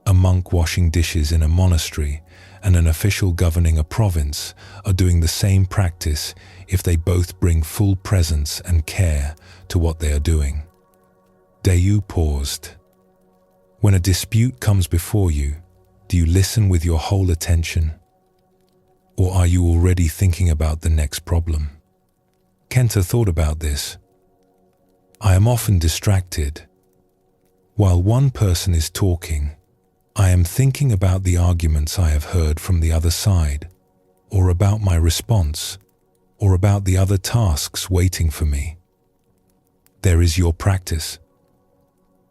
A monk washing dishes in a monastery and an official governing a province are doing the same practice if they both bring full presence and care to what they are doing. Dayu paused. When a dispute comes before you, do you listen with your whole attention? Or are you already thinking about the next problem? Kenta thought about this. I am often distracted. While one person is talking, I am thinking about the arguments I have heard from the other side, or about my response, or about the other tasks waiting for me. There is your practice.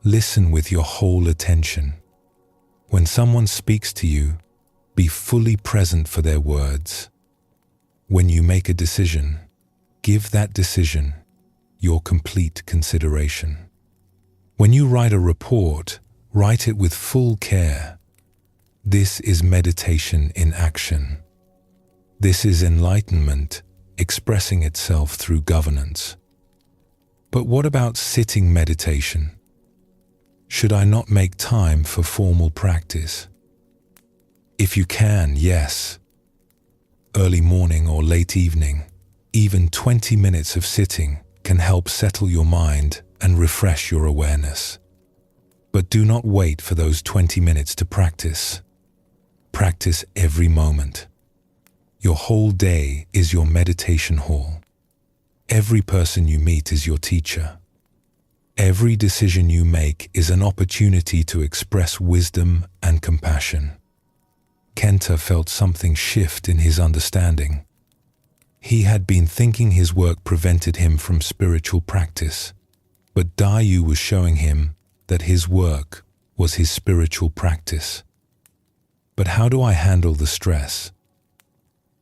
Listen with your whole attention. When someone speaks to you, be fully present for their words. When you make a decision, give that decision your complete consideration. When you write a report, write it with full care. This is meditation in action. This is enlightenment expressing itself through governance. But what about sitting meditation? Should I not make time for formal practice? If you can, yes. Early morning or late evening, even 20 minutes of sitting can help settle your mind and refresh your awareness. But do not wait for those 20 minutes to practice. Practice every moment. Your whole day is your meditation hall. Every person you meet is your teacher. Every decision you make is an opportunity to express wisdom and compassion. Kenta felt something shift in his understanding. He had been thinking his work prevented him from spiritual practice, but Dayu was showing him that his work was his spiritual practice. But how do I handle the stress?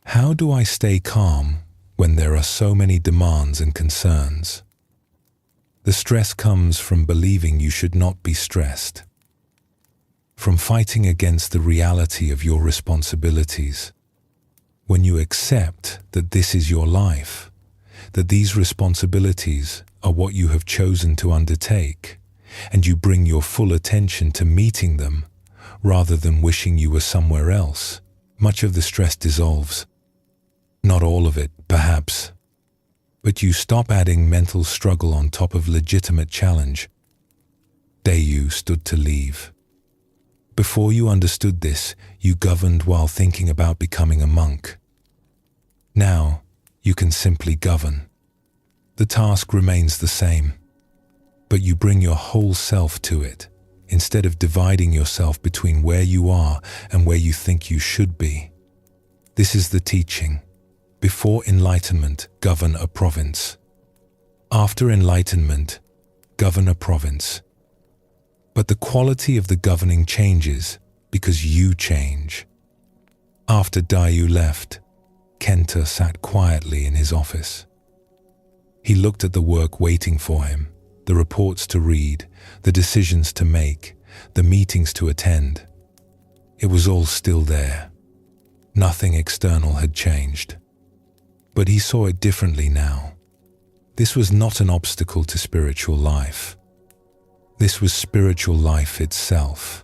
How do I stay calm when there are so many demands and concerns? The stress comes from believing you should not be stressed, from fighting against the reality of your responsibilities. When you accept that this is your life, that these responsibilities are what you have chosen to undertake, and you bring your full attention to meeting them, rather than wishing you were somewhere else, much of the stress dissolves. Not all of it, perhaps, but you stop adding mental struggle on top of legitimate challenge. Day you stood to leave. Before you understood this, you governed while thinking about becoming a monk. Now, you can simply govern. The task remains the same, but you bring your whole self to it, instead of dividing yourself between where you are and where you think you should be. This is the teaching. Before enlightenment, govern a province. After enlightenment, govern a province. But the quality of the governing changes because you change. After Dayu left, Kenta sat quietly in his office. He looked at the work waiting for him, the reports to read, the decisions to make, the meetings to attend. It was all still there. Nothing external had changed. But he saw it differently now. This was not an obstacle to spiritual life. This was spiritual life itself.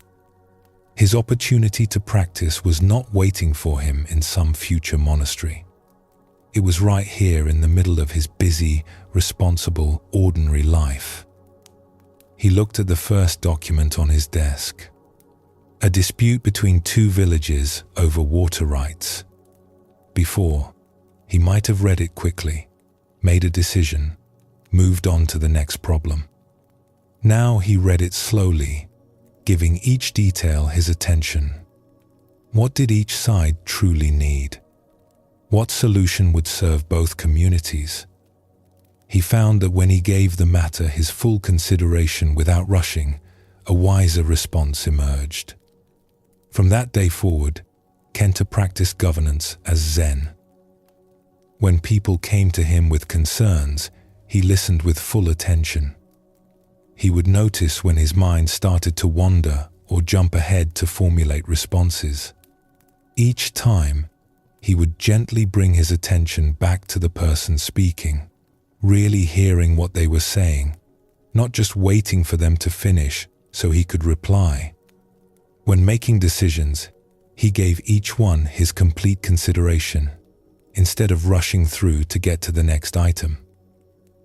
His opportunity to practice was not waiting for him in some future monastery. It was right here in the middle of his busy, responsible, ordinary life. He looked at the first document on his desk. A dispute between two villages over water rights. Before, he might have read it quickly, made a decision, moved on to the next problem. Now he read it slowly, giving each detail his attention. What did each side truly need? What solution would serve both communities? He found that when he gave the matter his full consideration without rushing, a wiser response emerged. From that day forward, Kenta practiced governance as Zen. When people came to him with concerns, he listened with full attention. He would notice when his mind started to wander or jump ahead to formulate responses. Each time, he would gently bring his attention back to the person speaking, really hearing what they were saying, not just waiting for them to finish so he could reply. When making decisions, he gave each one his complete consideration, instead of rushing through to get to the next item.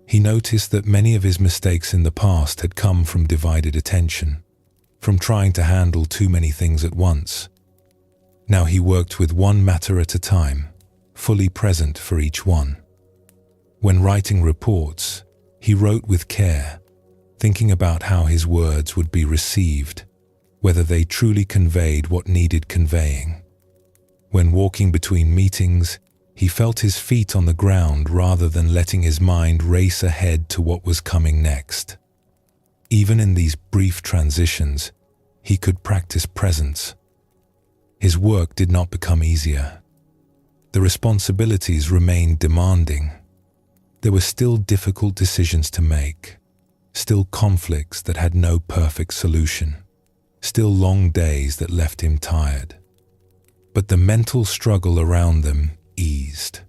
He noticed that many of his mistakes in the past had come from divided attention, from trying to handle too many things at once. Now he worked with one matter at a time, fully present for each one. When writing reports, he wrote with care, thinking about how his words would be received, whether they truly conveyed what needed conveying. When walking between meetings, he felt his feet on the ground rather than letting his mind race ahead to what was coming next. Even in these brief transitions, he could practice presence. His work did not become easier. The responsibilities remained demanding. There were still difficult decisions to make, still conflicts that had no perfect solution, still long days that left him tired. But the mental struggle around them eased.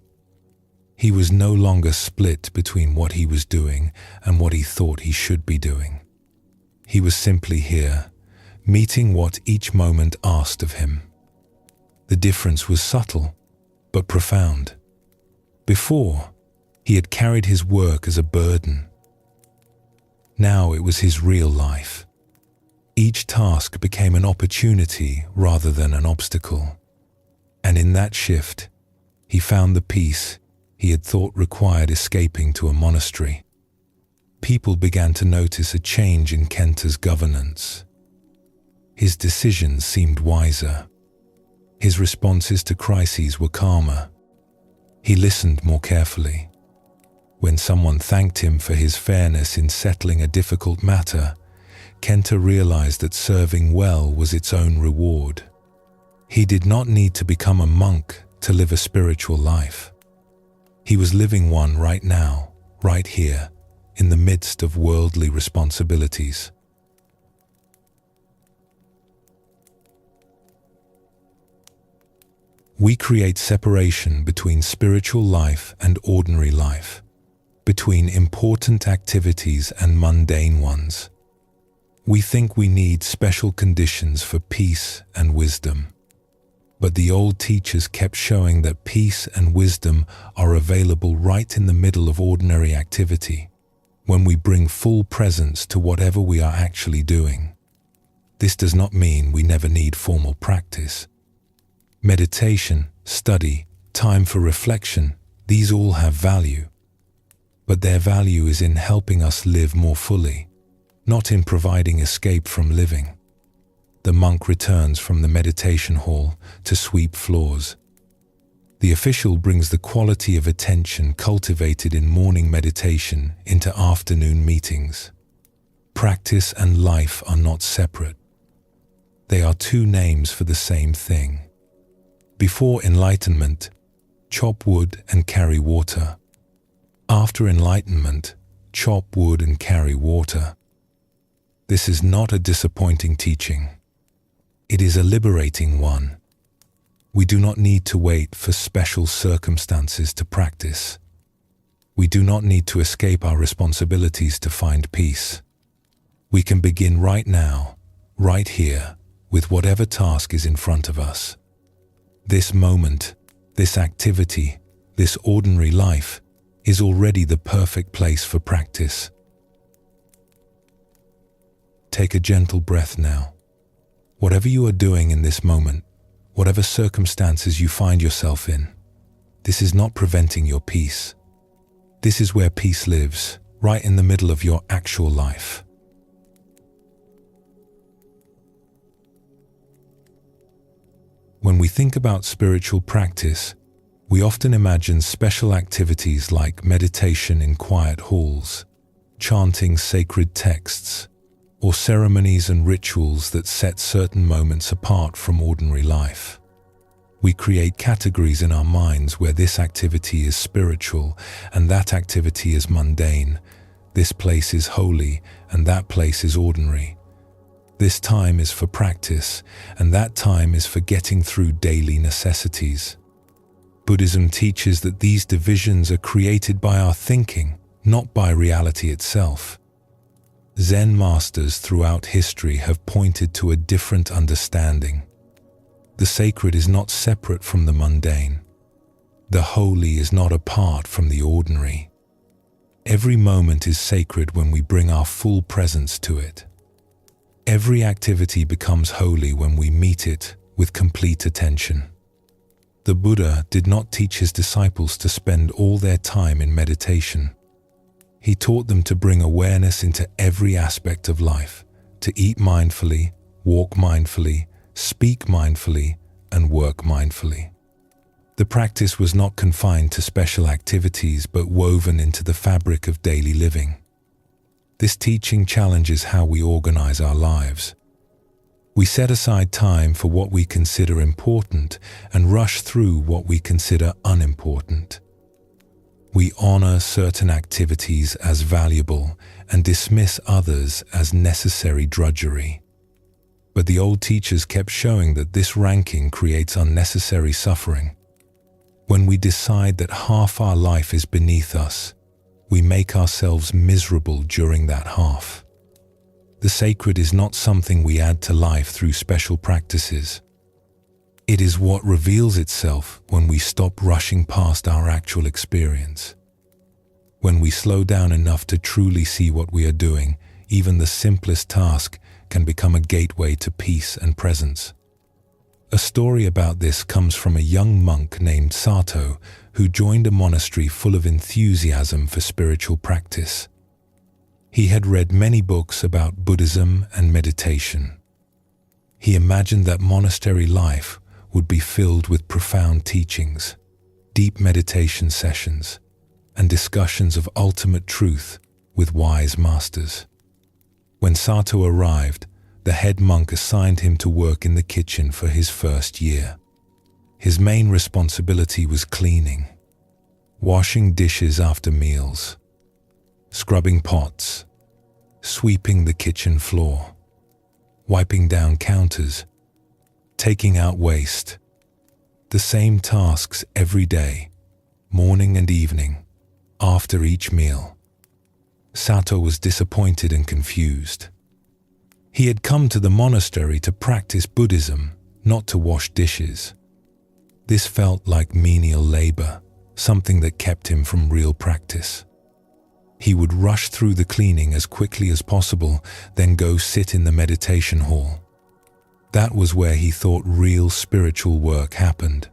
He was no longer split between what he was doing and what he thought he should be doing. He was simply here, meeting what each moment asked of him. The difference was subtle, but profound. Before, he had carried his work as a burden. Now it was his real life. Each task became an opportunity rather than an obstacle. And in that shift, he found the peace he had thought required escaping to a monastery. People began to notice a change in Kenta's governance. His decisions seemed wiser. His responses to crises were calmer. He listened more carefully. When someone thanked him for his fairness in settling a difficult matter, Kenta realized that serving well was its own reward. He did not need to become a monk to live a spiritual life. He was living one right now, right here, in the midst of worldly responsibilities. We create separation between spiritual life and ordinary life, between important activities and mundane ones. We think we need special conditions for peace and wisdom. But the old teachers kept showing that peace and wisdom are available right in the middle of ordinary activity, when we bring full presence to whatever we are actually doing. This does not mean we never need formal practice. Meditation, study, time for reflection, these all have value. But their value is in helping us live more fully, not in providing escape from living. The monk returns from the meditation hall to sweep floors. The official brings the quality of attention cultivated in morning meditation into afternoon meetings. Practice and life are not separate. They are two names for the same thing. Before enlightenment, chop wood and carry water. After enlightenment, chop wood and carry water. This is not a disappointing teaching. It is a liberating one. We do not need to wait for special circumstances to practice. We do not need to escape our responsibilities to find peace. We can begin right now, right here, with whatever task is in front of us. This moment, this activity, this ordinary life is already the perfect place for practice. Take a gentle breath now. Whatever you are doing in this moment, whatever circumstances you find yourself in, this is not preventing your peace. This is where peace lives, right in the middle of your actual life. When we think about spiritual practice, we often imagine special activities like meditation in quiet halls, chanting sacred texts, or ceremonies and rituals that set certain moments apart from ordinary life. We create categories in our minds where this activity is spiritual and that activity is mundane. This place is holy and that place is ordinary. This time is for practice and that time is for getting through daily necessities. Buddhism teaches that these divisions are created by our thinking, not by reality itself. Zen masters throughout history have pointed to a different understanding. The sacred is not separate from the mundane. The holy is not apart from the ordinary. Every moment is sacred when we bring our full presence to it. Every activity becomes holy when we meet it with complete attention. The Buddha did not teach his disciples to spend all their time in meditation. He taught them to bring awareness into every aspect of life, to eat mindfully, walk mindfully, speak mindfully, and work mindfully. The practice was not confined to special activities but woven into the fabric of daily living. This teaching challenges how we organize our lives. We set aside time for what we consider important and rush through what we consider unimportant. We honor certain activities as valuable and dismiss others as necessary drudgery. But the old teachers kept showing that this ranking creates unnecessary suffering. When we decide that half our life is beneath us, we make ourselves miserable during that half. The sacred is not something we add to life through special practices. It is what reveals itself when we stop rushing past our actual experience. When we slow down enough to truly see what we are doing, even the simplest task can become a gateway to peace and presence. A story about this comes from a young monk named Sato, who joined a monastery full of enthusiasm for spiritual practice. He had read many books about Buddhism and meditation. He imagined that monastery life would be filled with profound teachings, deep meditation sessions, and discussions of ultimate truth with wise masters. When Sato arrived, the head monk assigned him to work in the kitchen for his first year. His main responsibility was cleaning, washing dishes after meals, scrubbing pots, sweeping the kitchen floor, wiping down counters, taking out waste. The same tasks every day, morning and evening, after each meal. Sato was disappointed and confused. He had come to the monastery to practice Buddhism, not to wash dishes. This felt like menial labor, something that kept him from real practice. He would rush through the cleaning as quickly as possible, then go sit in the meditation hall. That was where he thought real spiritual work happened.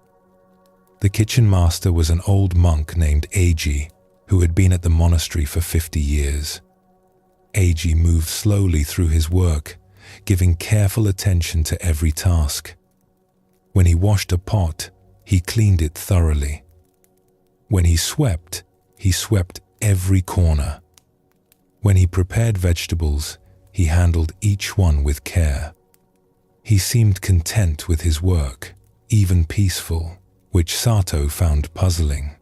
The kitchen master was an old monk named Eiji, who had been at the monastery for 50 years. Eiji moved slowly through his work, giving careful attention to every task. When he washed a pot, he cleaned it thoroughly. When he swept every corner. When he prepared vegetables, he handled each one with care. He seemed content with his work, even peaceful, which Sato found puzzling.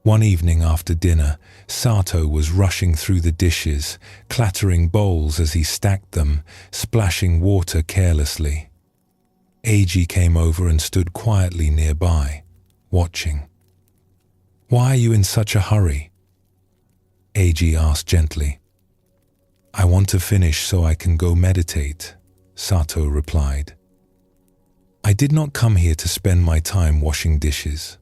One evening after dinner, Sato was rushing through the dishes, clattering bowls as he stacked them, splashing water carelessly. Eiji came over and stood quietly nearby, watching. "Why are you in such a hurry?" Eiji asked gently. "I want to finish so I can go meditate," Sato replied. "I did not come here to spend my time washing dishes."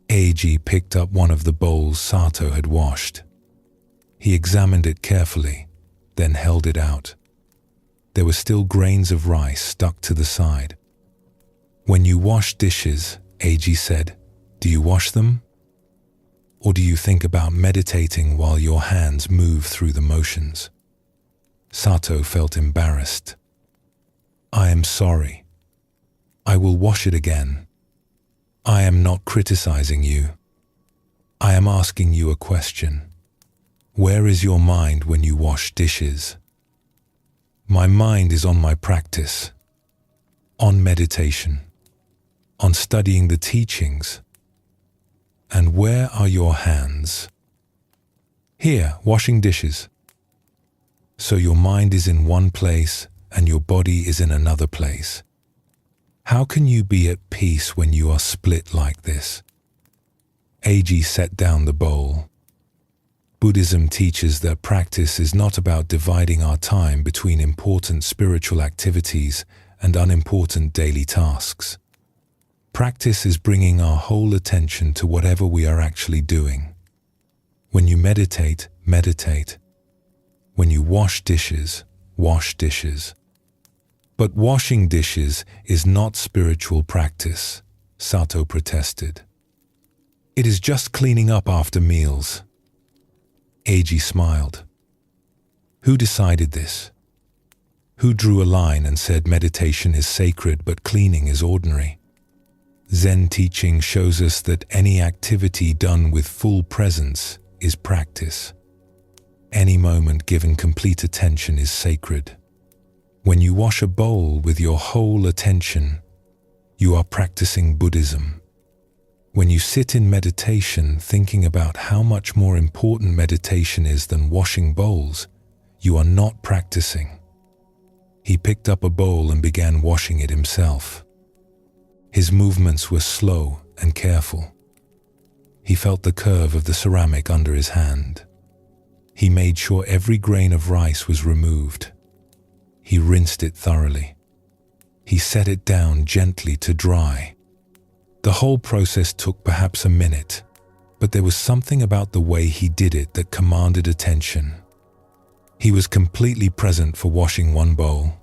Eiji picked up one of the bowls Sato had washed. He examined it carefully, then held it out. There were still grains of rice stuck to the side. "When you wash dishes," Eiji said, "do you wash them? Or do you think about meditating while your hands move through the motions?" Sato felt embarrassed. "I am sorry. I will wash it again. I am not criticizing you. I am asking you a question. Where is your mind when you wash dishes?" "My mind is on my practice, on meditation, on studying the teachings." "And where are your hands?" "Here, washing dishes." "So your mind is in one place and your body is in another place. How can you be at peace when you are split like this?" Eiji set down the bowl. Buddhism teaches that practice is not about dividing our time between important spiritual activities and unimportant daily tasks. Practice is bringing our whole attention to whatever we are actually doing. When you meditate, meditate. When you wash dishes, wash dishes. "But washing dishes is not spiritual practice," Sato protested. "It is just cleaning up after meals." Eiji smiled. "Who decided this? Who drew a line and said meditation is sacred but cleaning is ordinary? Zen teaching shows us that any activity done with full presence is practice. Any moment given complete attention is sacred. When you wash a bowl with your whole attention, you are practicing Buddhism. When you sit in meditation thinking about how much more important meditation is than washing bowls, you are not practicing." He picked up a bowl and began washing it himself. His movements were slow and careful. He felt the curve of the ceramic under his hand. He made sure every grain of rice was removed. He rinsed it thoroughly. He set it down gently to dry. The whole process took perhaps a minute, but there was something about the way he did it that commanded attention. He was completely present for washing one bowl.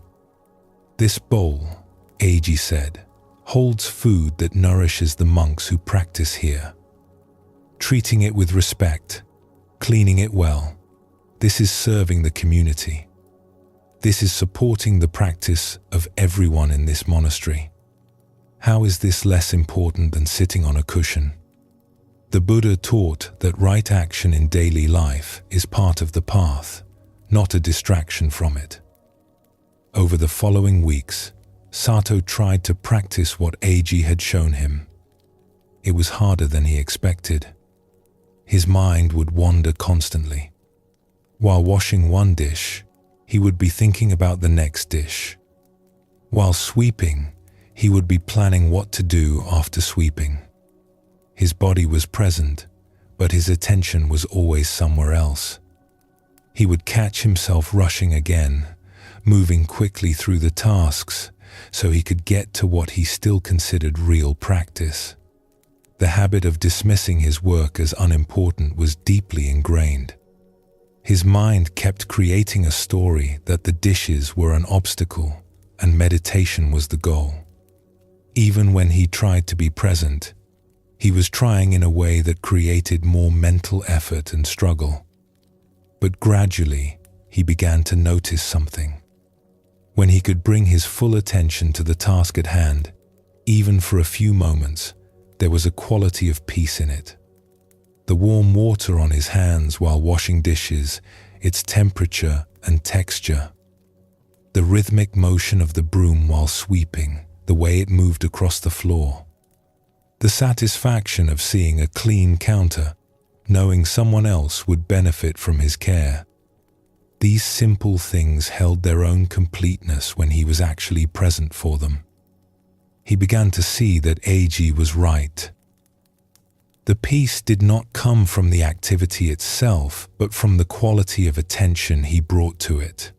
"This bowl," Eiji said, "holds food that nourishes the monks who practice here. Treating it with respect, cleaning it well, this is serving the community. This is supporting the practice of everyone in this monastery. How is this less important than sitting on a cushion?" The Buddha taught that right action in daily life is part of the path, not a distraction from it. Over the following weeks, Sato tried to practice what Eiji had shown him. It was harder than he expected. His mind would wander constantly. While washing one dish, he would be thinking about the next dish. While sweeping, he would be planning what to do after sweeping. His body was present, but his attention was always somewhere else. He would catch himself rushing again, moving quickly through the tasks so he could get to what he still considered real practice. The habit of dismissing his work as unimportant was deeply ingrained. His mind kept creating a story that the dishes were an obstacle and meditation was the goal. Even when he tried to be present, he was trying in a way that created more mental effort and struggle. But gradually, he began to notice something. When he could bring his full attention to the task at hand, even for a few moments, there was a quality of peace in it. The warm water on his hands while washing dishes, its temperature and texture. The rhythmic motion of the broom while sweeping, the way it moved across the floor. The satisfaction of seeing a clean counter, knowing someone else would benefit from his care. These simple things held their own completeness when he was actually present for them. He began to see that AG was right. The peace did not come from the activity itself, but from the quality of attention he brought to it.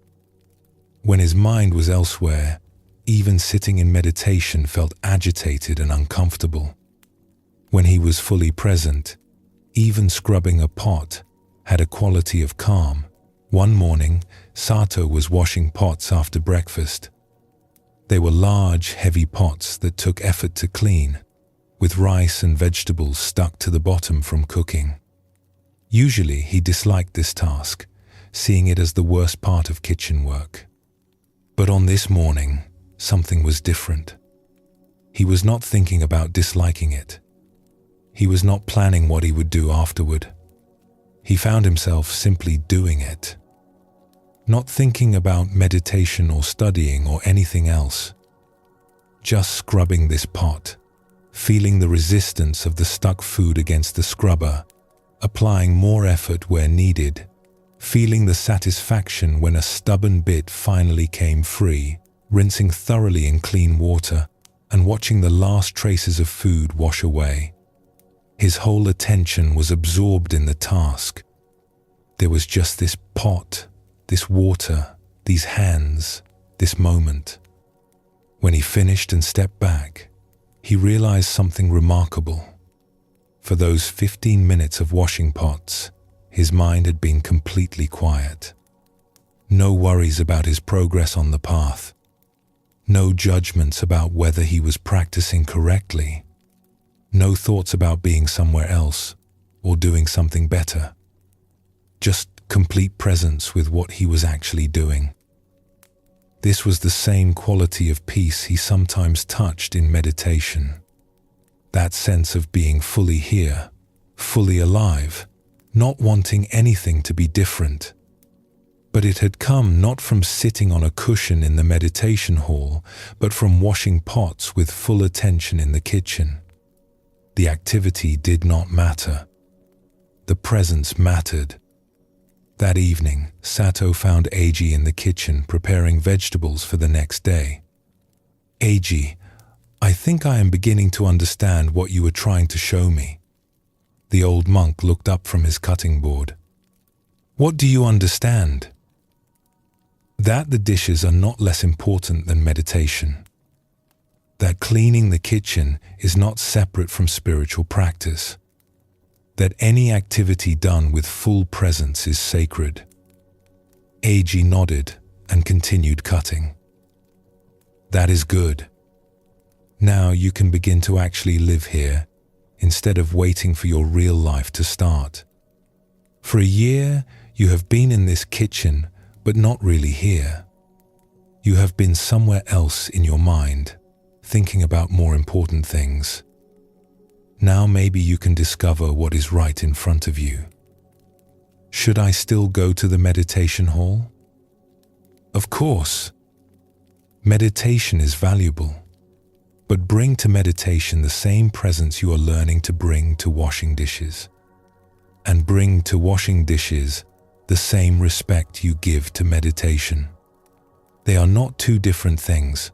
When his mind was elsewhere, even sitting in meditation felt agitated and uncomfortable. When he was fully present, even scrubbing a pot had a quality of calm. One morning, Sato was washing pots after breakfast. They were large, heavy pots that took effort to clean, with rice and vegetables stuck to the bottom from cooking. Usually, he disliked this task, seeing it as the worst part of kitchen work. But on this morning, something was different. He was not thinking about disliking it. He was not planning what he would do afterward. He found himself simply doing it. Not thinking about meditation or studying or anything else. Just scrubbing this pot, feeling the resistance of the stuck food against the scrubber, applying more effort where needed, feeling the satisfaction when a stubborn bit finally came free, rinsing thoroughly in clean water, and watching the last traces of food wash away. His whole attention was absorbed in the task. There was just this pot, this water, these hands, this moment. When he finished and stepped back, he realized something remarkable. For those 15 minutes of washing pots, his mind had been completely quiet. No worries about his progress on the path. No judgments about whether he was practicing correctly. No thoughts about being somewhere else or doing something better. Just complete presence with what he was actually doing. This was the same quality of peace he sometimes touched in meditation. That sense of being fully here, fully alive, not wanting anything to be different. But it had come not from sitting on a cushion in the meditation hall, but from washing pots with full attention in the kitchen. The activity did not matter. The presence mattered. That evening, Sato found Eiji in the kitchen preparing vegetables for the next day. "Eiji, I think I am beginning to understand what you were trying to show me." The old monk looked up from his cutting board. "What do you understand?" "That the dishes are not less important than meditation. That cleaning the kitchen is not separate from spiritual practice. That any activity done with full presence is sacred." Eiji nodded and continued cutting. "That is good. Now you can begin to actually live here instead of waiting for your real life to start. For a year, you have been in this kitchen, but not really here. You have been somewhere else in your mind, thinking about more important things. Now maybe you can discover what is right in front of you. Should I still go to the meditation hall?" "Of course. Meditation is valuable, but bring to meditation the same presence you are learning to bring to washing dishes. And bring to washing dishes the same respect you give to meditation. They are not two different things.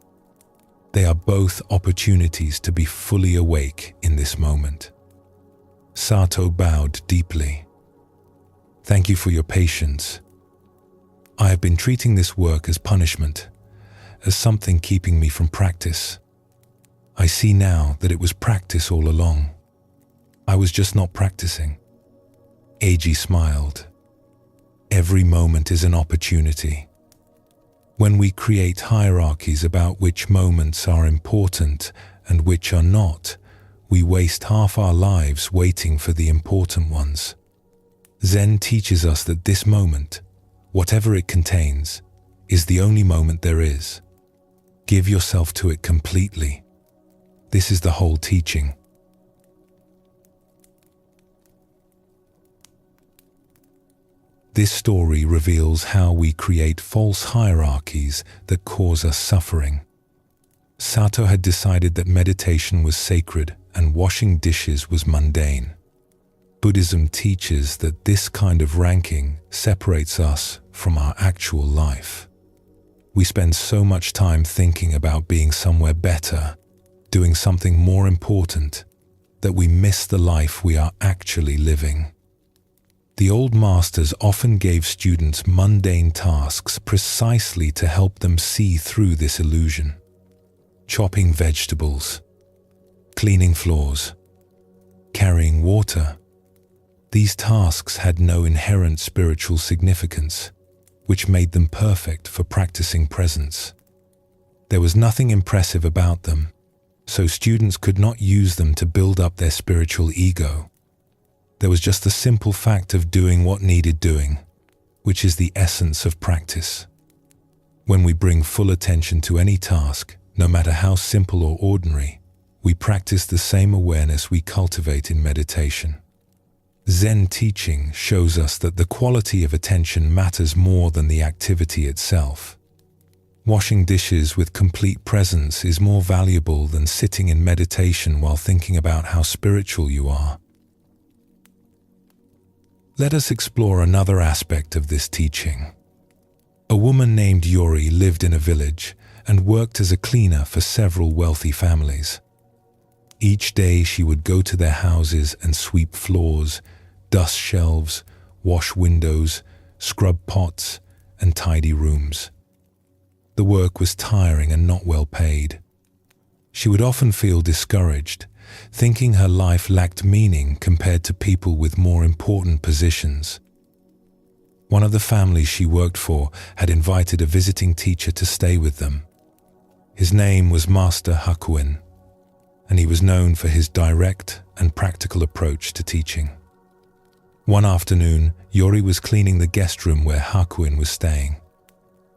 They are both opportunities to be fully awake in this moment. Sato bowed deeply. Thank you for your patience. I have been treating this work as punishment, as something keeping me from practice. I see now that it was practice all along. I was just not practicing. Eiji smiled. Every moment is an opportunity. When we create hierarchies about which moments are important and which are not, we waste half our lives waiting for the important ones. Zen teaches us that this moment, whatever it contains, is the only moment there is. Give yourself to it completely. This is the whole teaching. This story reveals how we create false hierarchies that cause us suffering. Sato had decided that meditation was sacred and washing dishes was mundane. Buddhism teaches that this kind of ranking separates us from our actual life. We spend so much time thinking about being somewhere better, doing something more important, that we miss the life we are actually living. The old masters often gave students mundane tasks precisely to help them see through this illusion. Chopping vegetables, cleaning floors, carrying water. These tasks had no inherent spiritual significance, which made them perfect for practicing presence. There was nothing impressive about them, so students could not use them to build up their spiritual ego. There was just the simple fact of doing what needed doing, which is the essence of practice. When we bring full attention to any task, no matter how simple or ordinary, we practice the same awareness we cultivate in meditation. Zen teaching shows us that the quality of attention matters more than the activity itself. Washing dishes with complete presence is more valuable than sitting in meditation while thinking about how spiritual you are. Let us explore another aspect of this teaching. A woman named Yori lived in a village and worked as a cleaner for several wealthy families. Each day she would go to their houses and sweep floors, dust shelves, wash windows, scrub pots, and tidy rooms. The work was tiring and not well paid. She would often feel discouraged, thinking her life lacked meaning compared to people with more important positions. One of the families she worked for had invited a visiting teacher to stay with them. His name was Master Hakuin, and he was known for his direct and practical approach to teaching. One afternoon, Yori was cleaning the guest room where Hakuin was staying.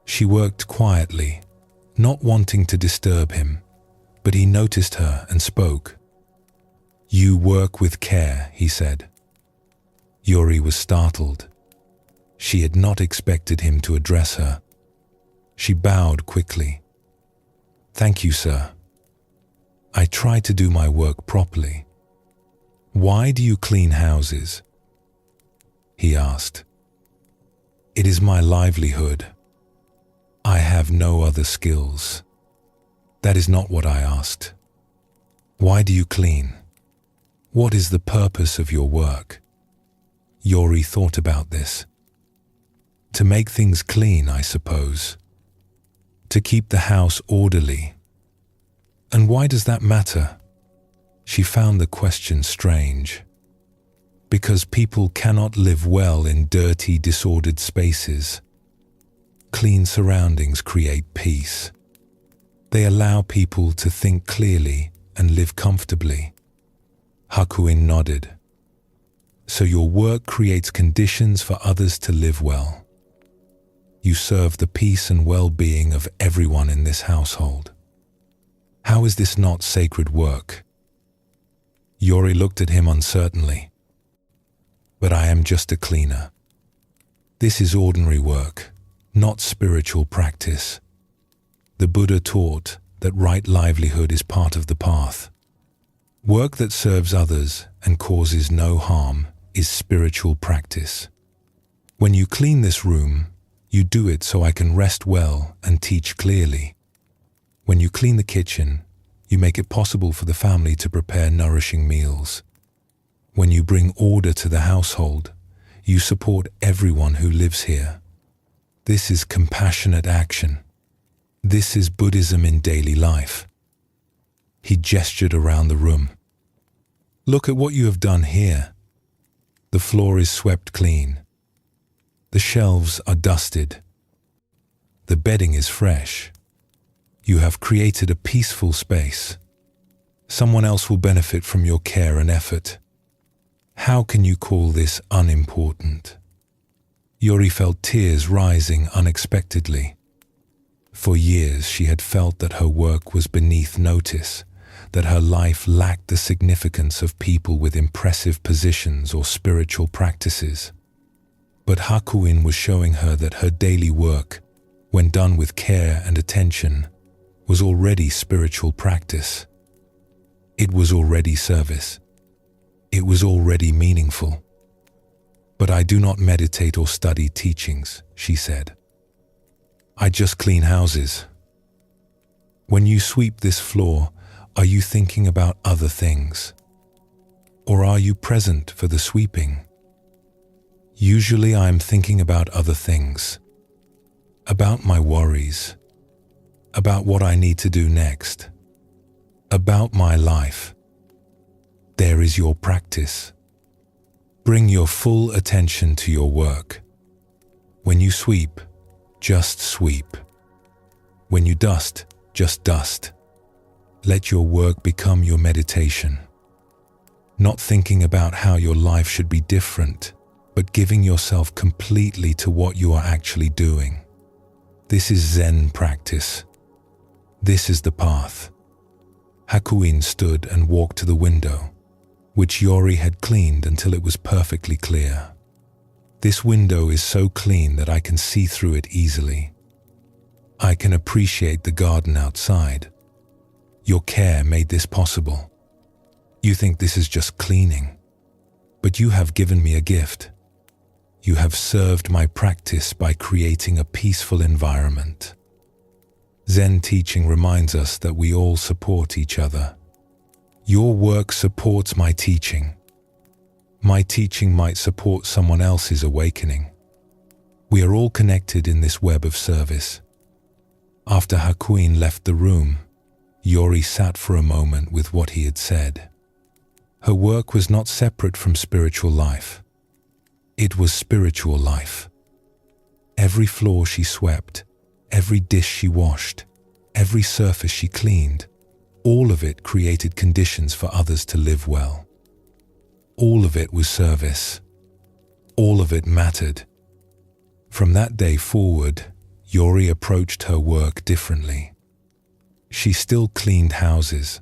She worked quietly, not wanting to disturb him, but he noticed her and spoke. "You work with care," he said. Yori was startled. She had not expected him to address her. She bowed quickly. "Thank you, sir. I try to do my work properly." "Why do you clean houses?" he asked. "It is my livelihood. I have no other skills." "That is not what I asked. Why do you clean? What is the purpose of your work?" Yori thought about this. "To make things clean, I suppose. To keep the house orderly." "And why does that matter?" She found the question strange. "Because people cannot live well in dirty, disordered spaces. Clean surroundings create peace. They allow people to think clearly and live comfortably." Hakuin nodded. "So your work creates conditions for others to live well. You serve the peace and well-being of everyone in this household. How is this not sacred work?" Yori looked at him uncertainly. "But I am just a cleaner. This is ordinary work, not spiritual practice. The Buddha taught that right livelihood is part of the path. Work that serves others and causes no harm is spiritual practice. When you clean this room, you do it so I can rest well and teach clearly. When you clean the kitchen, you make it possible for the family to prepare nourishing meals. When you bring order to the household, you support everyone who lives here. This is compassionate action. This is Buddhism in daily life. He gestured around the room. Look at what you have done here. The floor is swept clean. The shelves are dusted. The bedding is fresh. You have created a peaceful space. Someone else will benefit from your care and effort. How can you call this unimportant? Yori felt tears rising unexpectedly. For years she had felt that her work was beneath notice, that her life lacked the significance of people with impressive positions or spiritual practices. But Hakuin was showing her that her daily work, when done with care and attention, was already spiritual practice. It was already service. It was already meaningful. But I do not meditate or study teachings, she said. I just clean houses. When you sweep this floor, are you thinking about other things? Or are you present for the sweeping? Usually I am thinking about other things. About my worries. About what I need to do next. About my life. There is your practice. Bring your full attention to your work. When you sweep, just sweep. When you dust, just dust. Let your work become your meditation. Not thinking about how your life should be different, but giving yourself completely to what you are actually doing. This is Zen practice. This is the path. Hakuin stood and walked to the window, which Yori had cleaned until it was perfectly clear. This window is so clean that I can see through it easily. I can appreciate the garden outside. Your care made this possible. You think this is just cleaning, but you have given me a gift. You have served my practice by creating a peaceful environment. Zen teaching reminds us that we all support each other. Your work supports my teaching. My teaching might support someone else's awakening. We are all connected in this web of service. After Hakuin left the room, Yori sat for a moment with what he had said. Her work was not separate from spiritual life. It was spiritual life. Every floor she swept, every dish she washed, every surface she cleaned, all of it created conditions for others to live well. All of it was service. All of it mattered. From that day forward, Yori approached her work differently. She still cleaned houses.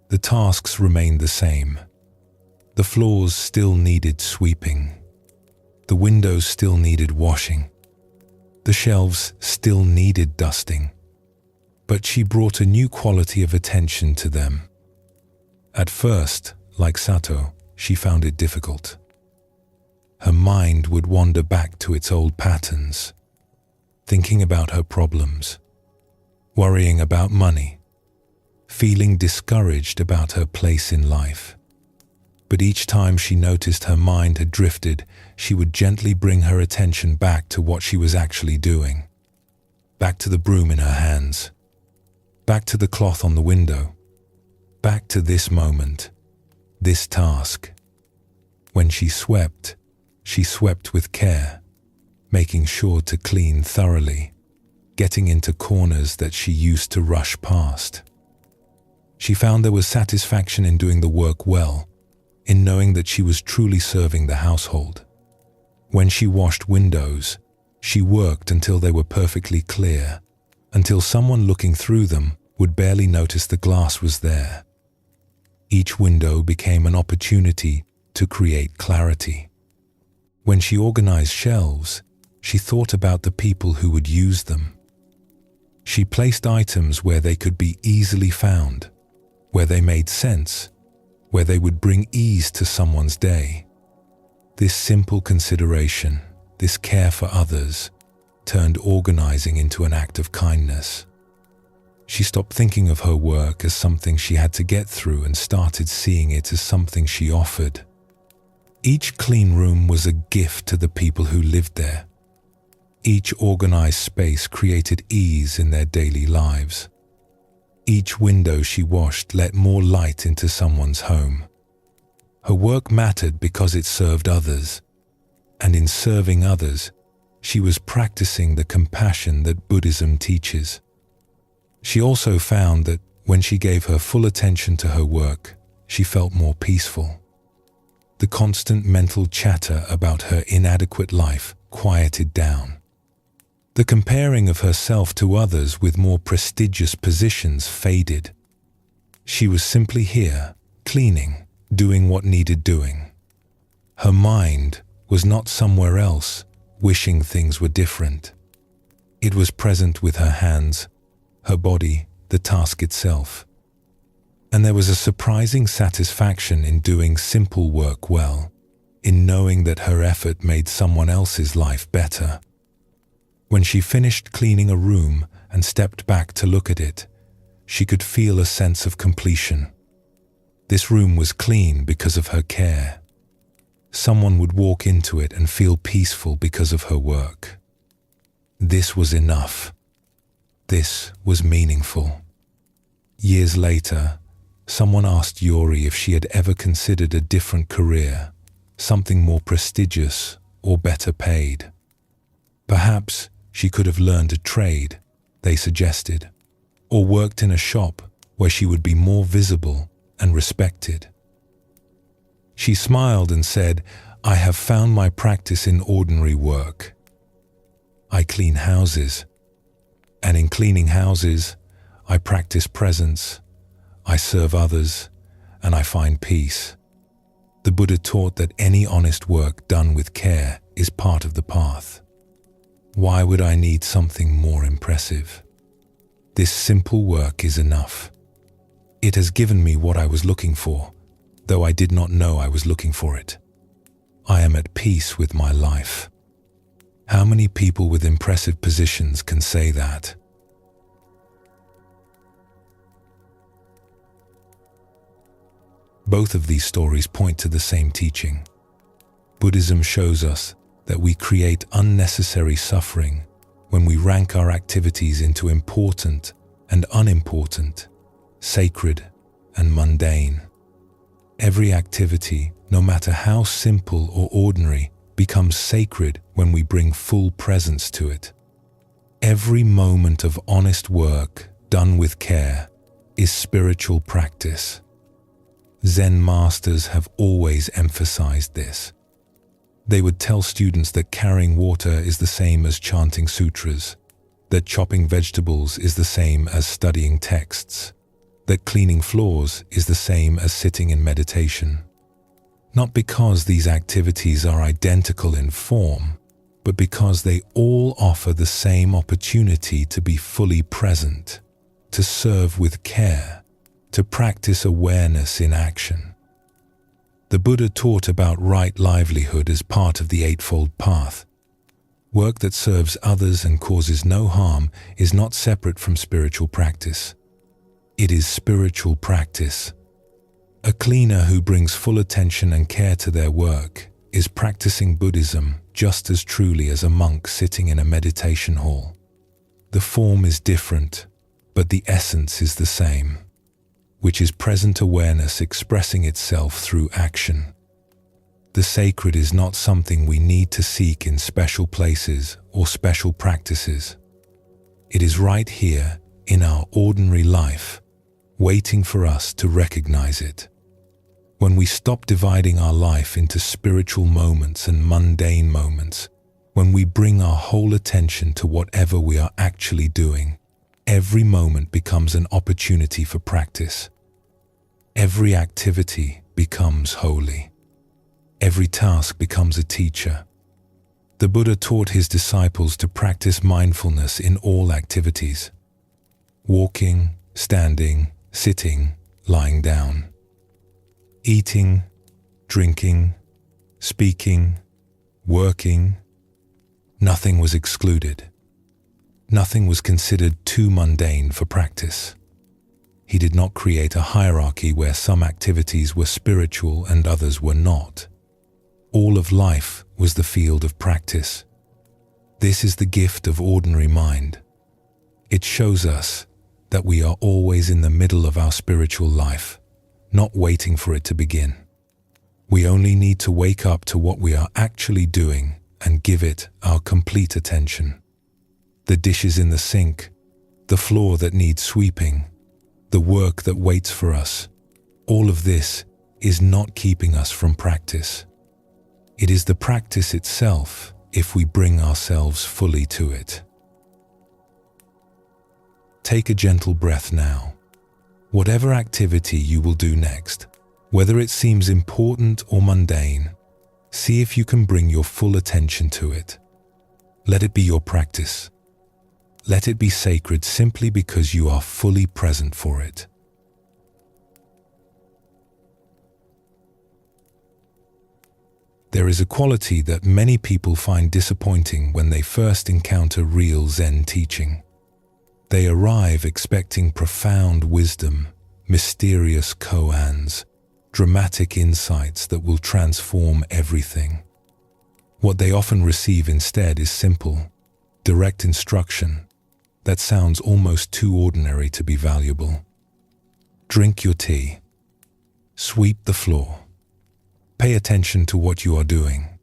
The tasks remained the same. The floors still needed sweeping. The windows still needed washing. The shelves still needed dusting. But she brought a new quality of attention to them. At first, like Sato, she found it difficult. Her mind would wander back to its old patterns, thinking about her problems, worrying about money, feeling discouraged about her place in life. But each time she noticed her mind had drifted, she would gently bring her attention back to what she was actually doing. Back to the broom in her hands. Back to the cloth on the window. Back to this moment, this task. When she swept with care, making sure to clean thoroughly, getting into corners that she used to rush past. She found there was satisfaction in doing the work well, in knowing that she was truly serving the household. When she washed windows, she worked until they were perfectly clear, until someone looking through them would barely notice the glass was there. Each window became an opportunity to create clarity. When she organized shelves, she thought about the people who would use them. She placed items where they could be easily found, where they made sense, where they would bring ease to someone's day. This simple consideration, this care for others, turned organizing into an act of kindness. She stopped thinking of her work as something she had to get through and started seeing it as something she offered. Each clean room was a gift to the people who lived there. Each organized space created ease in their daily lives. Each window she washed let more light into someone's home. Her work mattered because it served others, and in serving others, she was practicing the compassion that Buddhism teaches. She also found that when she gave her full attention to her work, she felt more peaceful. The constant mental chatter about her inadequate life quieted down. The comparing of herself to others with more prestigious positions faded. She was simply here, cleaning, doing what needed doing. Her mind was not somewhere else, wishing things were different. It was present with her hands, her body, the task itself. And there was a surprising satisfaction in doing simple work well, in knowing that her effort made someone else's life better. When she finished cleaning a room and stepped back to look at it, she could feel a sense of completion. This room was clean because of her care. Someone would walk into it and feel peaceful because of her work. This was enough. This was meaningful. Years later, someone asked Yori if she had ever considered a different career, something more prestigious or better paid. Perhaps she could have learned a trade, they suggested, or worked in a shop where she would be more visible and respected. She smiled and said, "I have found my practice in ordinary work. I clean houses, and in cleaning houses, I practice presence, I serve others, and I find peace." The Buddha taught that any honest work done with care is part of the path. Why would I need something more impressive? This simple work is enough. It has given me what I was looking for, though I did not know I was looking for it. I am at peace with my life. How many people with impressive positions can say that? Both of these stories point to the same teaching. Buddhism shows us that we create unnecessary suffering when we rank our activities into important and unimportant, sacred and mundane. Every activity, no matter how simple or ordinary, becomes sacred when we bring full presence to it. Every moment of honest work done with care is spiritual practice. Zen masters have always emphasized this. They would tell students that carrying water is the same as chanting sutras, that chopping vegetables is the same as studying texts, that cleaning floors is the same as sitting in meditation. Not because these activities are identical in form, but because they all offer the same opportunity to be fully present, to serve with care, to practice awareness in action. The Buddha taught about right livelihood as part of the Eightfold Path. Work that serves others and causes no harm is not separate from spiritual practice. It is spiritual practice. A cleaner who brings full attention and care to their work is practicing Buddhism just as truly as a monk sitting in a meditation hall. The form is different, but the essence is the same, which is present awareness expressing itself through action. The sacred is not something we need to seek in special places or special practices. It is right here in our ordinary life, waiting for us to recognize it. When we stop dividing our life into spiritual moments and mundane moments, when we bring our whole attention to whatever we are actually doing, every moment becomes an opportunity for practice. Every activity becomes holy. Every task becomes a teacher. The Buddha taught his disciples to practice mindfulness in all activities. Walking, standing, sitting, lying down. Eating, drinking, speaking, working. Nothing was excluded. Nothing was considered too mundane for practice. He did not create a hierarchy where some activities were spiritual and others were not. All of life was the field of practice. This is the gift of ordinary mind. It shows us that we are always in the middle of our spiritual life, not waiting for it to begin. We only need to wake up to what we are actually doing and give it our complete attention. The dishes in the sink, the floor that needs sweeping, the work that waits for us, all of this is not keeping us from practice. It is the practice itself if we bring ourselves fully to it. Take a gentle breath now. Whatever activity you will do next, whether it seems important or mundane, see if you can bring your full attention to it. Let it be your practice. Let it be sacred simply because you are fully present for it. There is a quality that many people find disappointing when they first encounter real Zen teaching. They arrive expecting profound wisdom, mysterious koans, dramatic insights that will transform everything. What they often receive instead is simple, direct instruction that sounds almost too ordinary to be valuable. Drink your tea. Sweep the floor. Pay attention to what you are doing.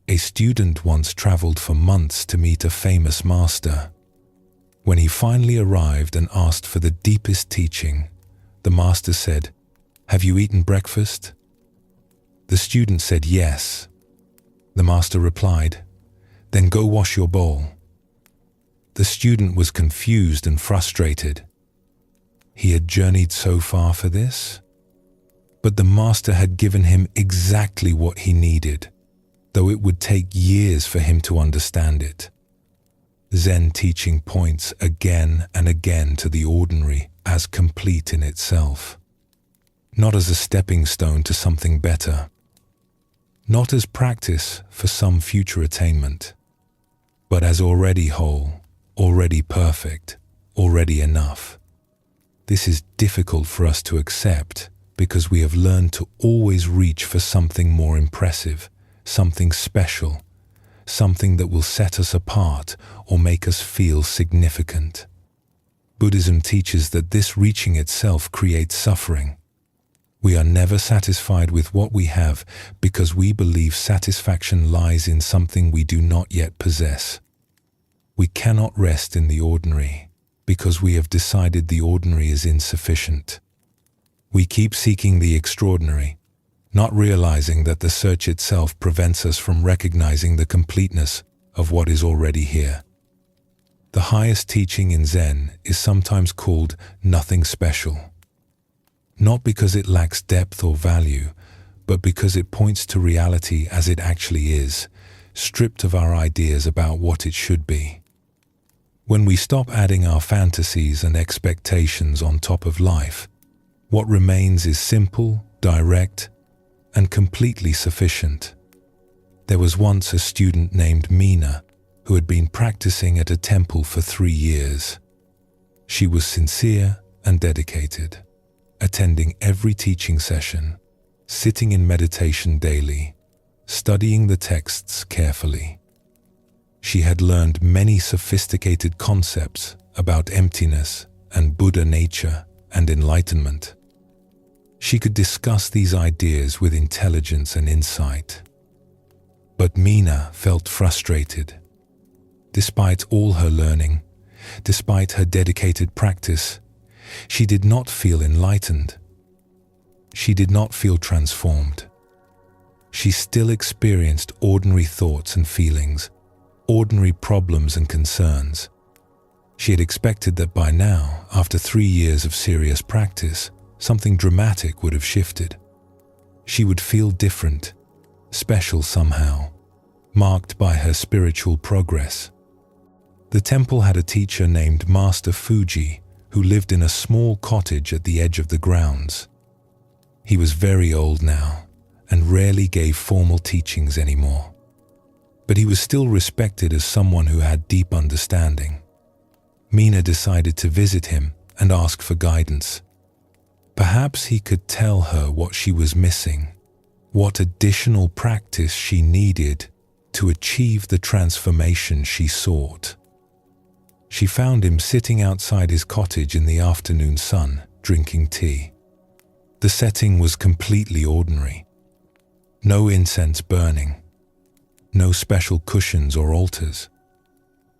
A student once traveled for months to meet a famous master. When he finally arrived and asked for the deepest teaching, the master said, "Have you eaten breakfast?" The student said yes. The master replied, "Then go wash your bowl." The student was confused and frustrated. He had journeyed so far for this, but the master had given him exactly what he needed, though it would take years for him to understand it. Zen teaching points again and again to the ordinary as complete in itself, not as a stepping stone to something better, not as practice for some future attainment, but as already whole, already perfect, already enough. This is difficult for us to accept because we have learned to always reach for something more impressive, something special, something that will set us apart or make us feel significant. Buddhism teaches that this reaching itself creates suffering. We are never satisfied with what we have because we believe satisfaction lies in something we do not yet possess. We cannot rest in the ordinary because we have decided the ordinary is insufficient. We keep seeking the extraordinary, not realizing that the search itself prevents us from recognizing the completeness of what is already here. The highest teaching in Zen is sometimes called nothing special. Not because it lacks depth or value, but because it points to reality as it actually is, stripped of our ideas about what it should be. When we stop adding our fantasies and expectations on top of life, what remains is simple, direct, and completely sufficient. There was once a student named Mina who had been practicing at a temple for 3 years. She was sincere and dedicated, attending every teaching session, sitting in meditation daily, studying the texts carefully. She had learned many sophisticated concepts about emptiness and Buddha nature and enlightenment. She could discuss these ideas with intelligence and insight. But Mina felt frustrated. Despite all her learning, despite her dedicated practice, she did not feel enlightened. She did not feel transformed. She still experienced ordinary thoughts and feelings, ordinary problems and concerns. She had expected that by now, after 3 years of serious practice, something dramatic would have shifted. She would feel different, special somehow, marked by her spiritual progress. The temple had a teacher named Master Fuji who lived in a small cottage at the edge of the grounds. He was very old now and rarely gave formal teachings anymore. But he was still respected as someone who had deep understanding. Mina decided to visit him and ask for guidance. Perhaps he could tell her what she was missing, what additional practice she needed to achieve the transformation she sought. She found him sitting outside his cottage in the afternoon sun, drinking tea. The setting was completely ordinary. No incense burning, no special cushions or altars.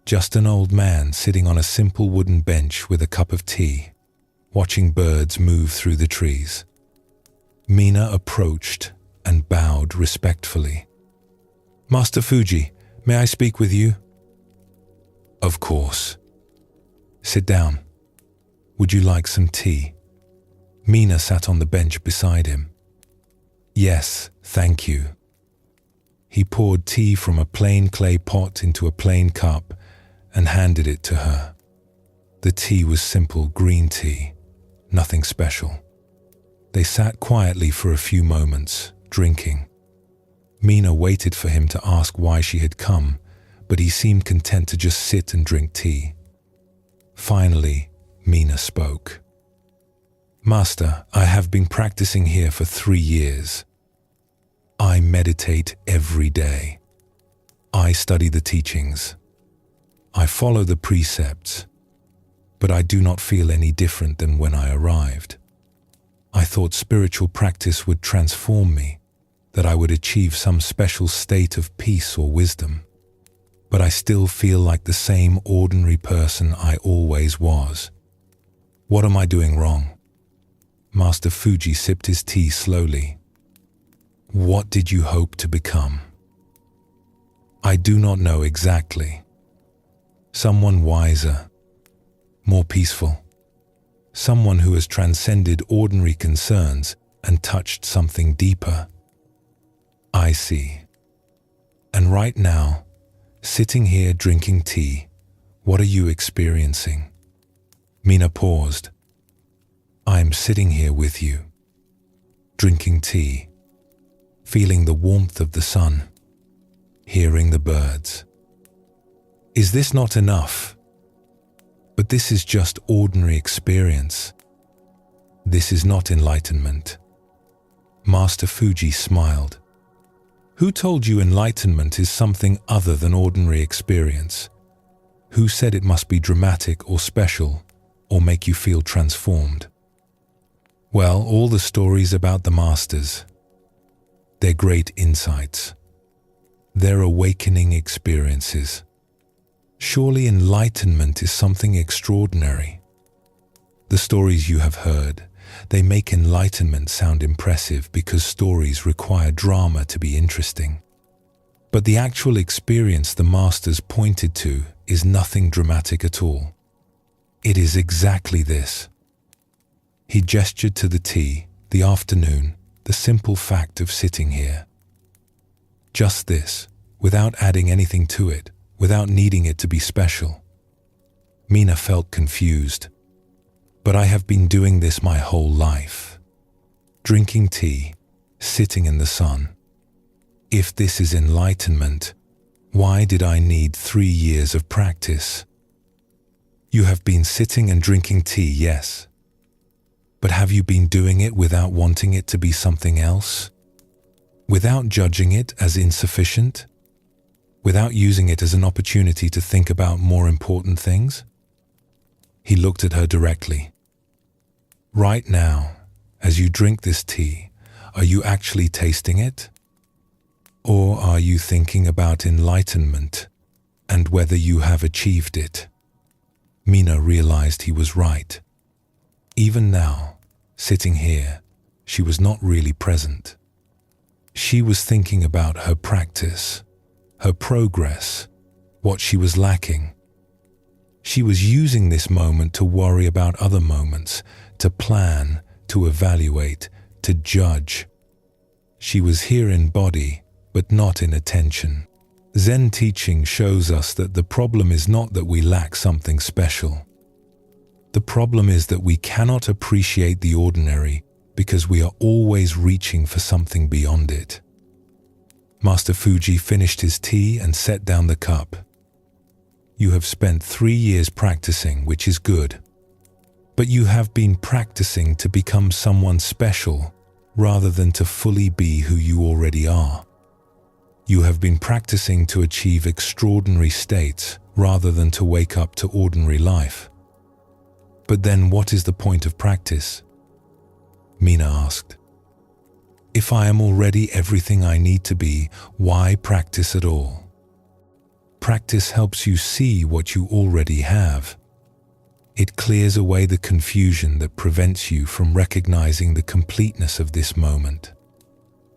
Just an old man sitting on a simple wooden bench with a cup of tea, watching birds move through the trees. Mina approached and bowed respectfully. "Master Fuji, may I speak with you?" "Of course." "Sit down. Would you like some tea?" Mina sat on the bench beside him. "Yes, thank you." He poured tea from a plain clay pot into a plain cup and handed it to her. The tea was simple green tea, nothing special. They sat quietly for a few moments, drinking. Mina waited for him to ask why she had come, but he seemed content to just sit and drink tea. Finally, Mina spoke. "Master, I have been practicing here for 3 years. I meditate every day. I study the teachings. I follow the precepts, but I do not feel any different than when I arrived. I thought spiritual practice would transform me, that I would achieve some special state of peace or wisdom. But I still feel like the same ordinary person I always was. What am I doing wrong?" Master Fuji sipped his tea slowly. "What did you hope to become?" "I do not know exactly. Someone wiser, more peaceful. Someone who has transcended ordinary concerns and touched something deeper." "I see. And right now, sitting here drinking tea, what are you experiencing?" Mina paused. "I am sitting here with you, drinking tea, feeling the warmth of the sun, hearing the birds. Is this not enough? But this is just ordinary experience. This is not enlightenment." Master Fuji smiled. "Who told you enlightenment is something other than ordinary experience? Who said it must be dramatic or special or make you feel transformed?" "Well, all the stories about the masters. They're great insights. They're awakening experiences. Surely enlightenment is something extraordinary. The stories you have heard, they make enlightenment sound impressive because stories require drama to be interesting. But the actual experience the masters pointed to is nothing dramatic at all. It is exactly this." He gestured to the tea, the afternoon, the simple fact of sitting here. Just this, without adding anything to it, without needing it to be special. Mina felt confused. "But I have been doing this my whole life. Drinking tea, sitting in the sun. If this is enlightenment, why did I need 3 years of practice?" "You have been sitting and drinking tea, yes. But have you been doing it without wanting it to be something else? Without judging it as insufficient? Without using it as an opportunity to think about more important things?" He looked at her directly. "Right now, as you drink this tea, are you actually tasting it? Or are you thinking about enlightenment and whether you have achieved it?" Mina realized he was right. Even now, sitting here, she was not really present. She was thinking about her practice, her progress, what she was lacking. She was using this moment to worry about other moments, to plan, to evaluate, to judge. She was here in body, but not in attention. Zen teaching shows us that the problem is not that we lack something special. The problem is that we cannot appreciate the ordinary because we are always reaching for something beyond it. Master Fuji finished his tea and set down the cup. You have spent 3 years practicing, which is good. But you have been practicing to become someone special rather than to fully be who you already are. You have been practicing to achieve extraordinary states rather than to wake up to ordinary life. But then what is the point of practice? Meena asked. If I am already everything I need to be, why practice at all? Practice helps you see what you already have. It clears away the confusion that prevents you from recognizing the completeness of this moment.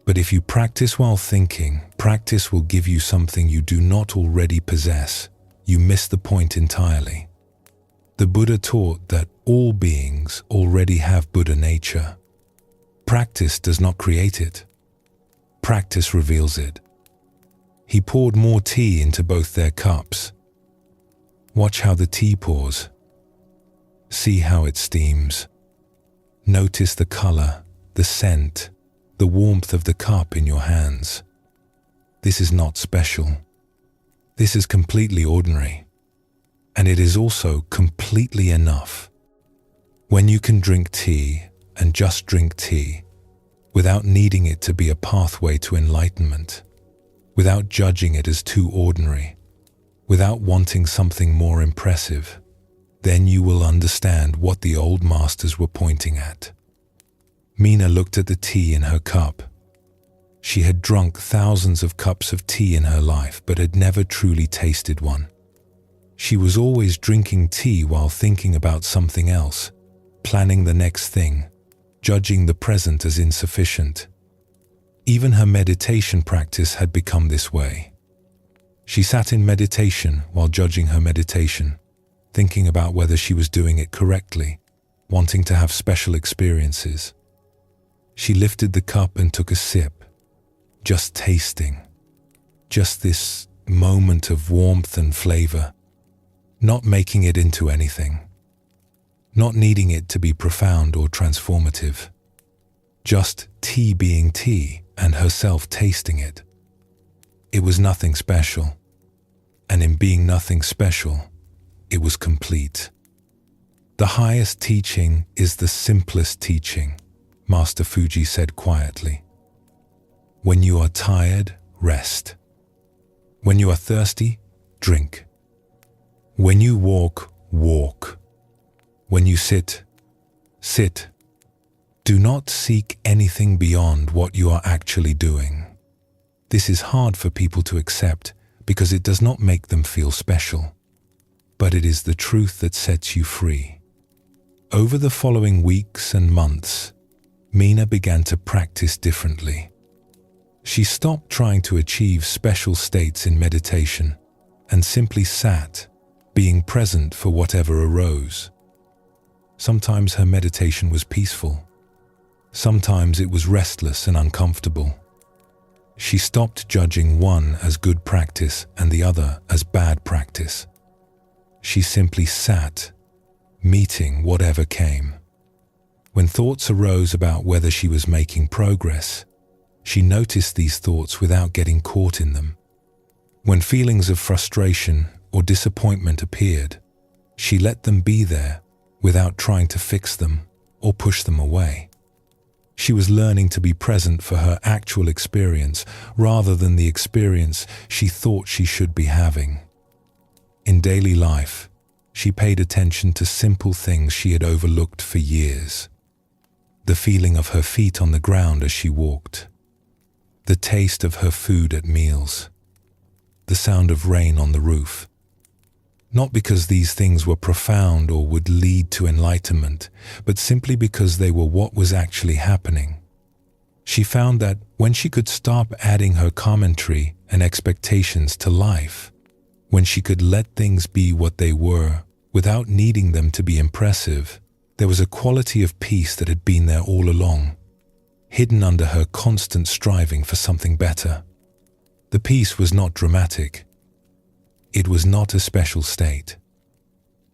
But if you practice while thinking, practice will give you something you do not already possess. You miss the point entirely. The Buddha taught that all beings already have Buddha nature. Practice does not create it. Practice reveals it. He poured more tea into both their cups. Watch how the tea pours. See how it steams. Notice the color, the scent, the warmth of the cup in your hands. This is not special. This is completely ordinary. And it is also completely enough. When you can drink tea and just drink tea, without needing it to be a pathway to enlightenment, without judging it as too ordinary, without wanting something more impressive, then you will understand what the old masters were pointing at. Meena looked at the tea in her cup. She had drunk thousands of cups of tea in her life, but had never truly tasted one. She was always drinking tea while thinking about something else, planning the next thing, judging the present as insufficient. Even her meditation practice had become this way. She sat in meditation while judging her meditation, thinking about whether she was doing it correctly, wanting to have special experiences. She lifted the cup and took a sip, just tasting, just this moment of warmth and flavor, not making it into anything, not needing it to be profound or transformative, just tea being tea and herself tasting it. It was nothing special, and in being nothing special, it was complete. The highest teaching is the simplest teaching, Master Fuji said quietly. When you are tired, rest. When you are thirsty, drink. When you walk, walk. When you sit, sit. Do not seek anything beyond what you are actually doing. This is hard for people to accept because it does not make them feel special. But it is the truth that sets you free. Over the following weeks and months, Meena began to practice differently. She stopped trying to achieve special states in meditation and simply sat, being present for whatever arose. Sometimes her meditation was peaceful. Sometimes it was restless and uncomfortable. She stopped judging one as good practice and the other as bad practice. She simply sat, meeting whatever came. When thoughts arose about whether she was making progress, she noticed these thoughts without getting caught in them. When feelings of frustration or disappointment appeared, she let them be there without trying to fix them or push them away. She was learning to be present for her actual experience rather than the experience she thought she should be having. In daily life, she paid attention to simple things she had overlooked for years. The feeling of her feet on the ground as she walked, the taste of her food at meals, the sound of rain on the roof. Not because these things were profound or would lead to enlightenment, but simply because they were what was actually happening. She found that when she could stop adding her commentary and expectations to life, when she could let things be what they were without needing them to be impressive, there was a quality of peace that had been there all along, hidden under her constant striving for something better. The peace was not dramatic. It was not a special state.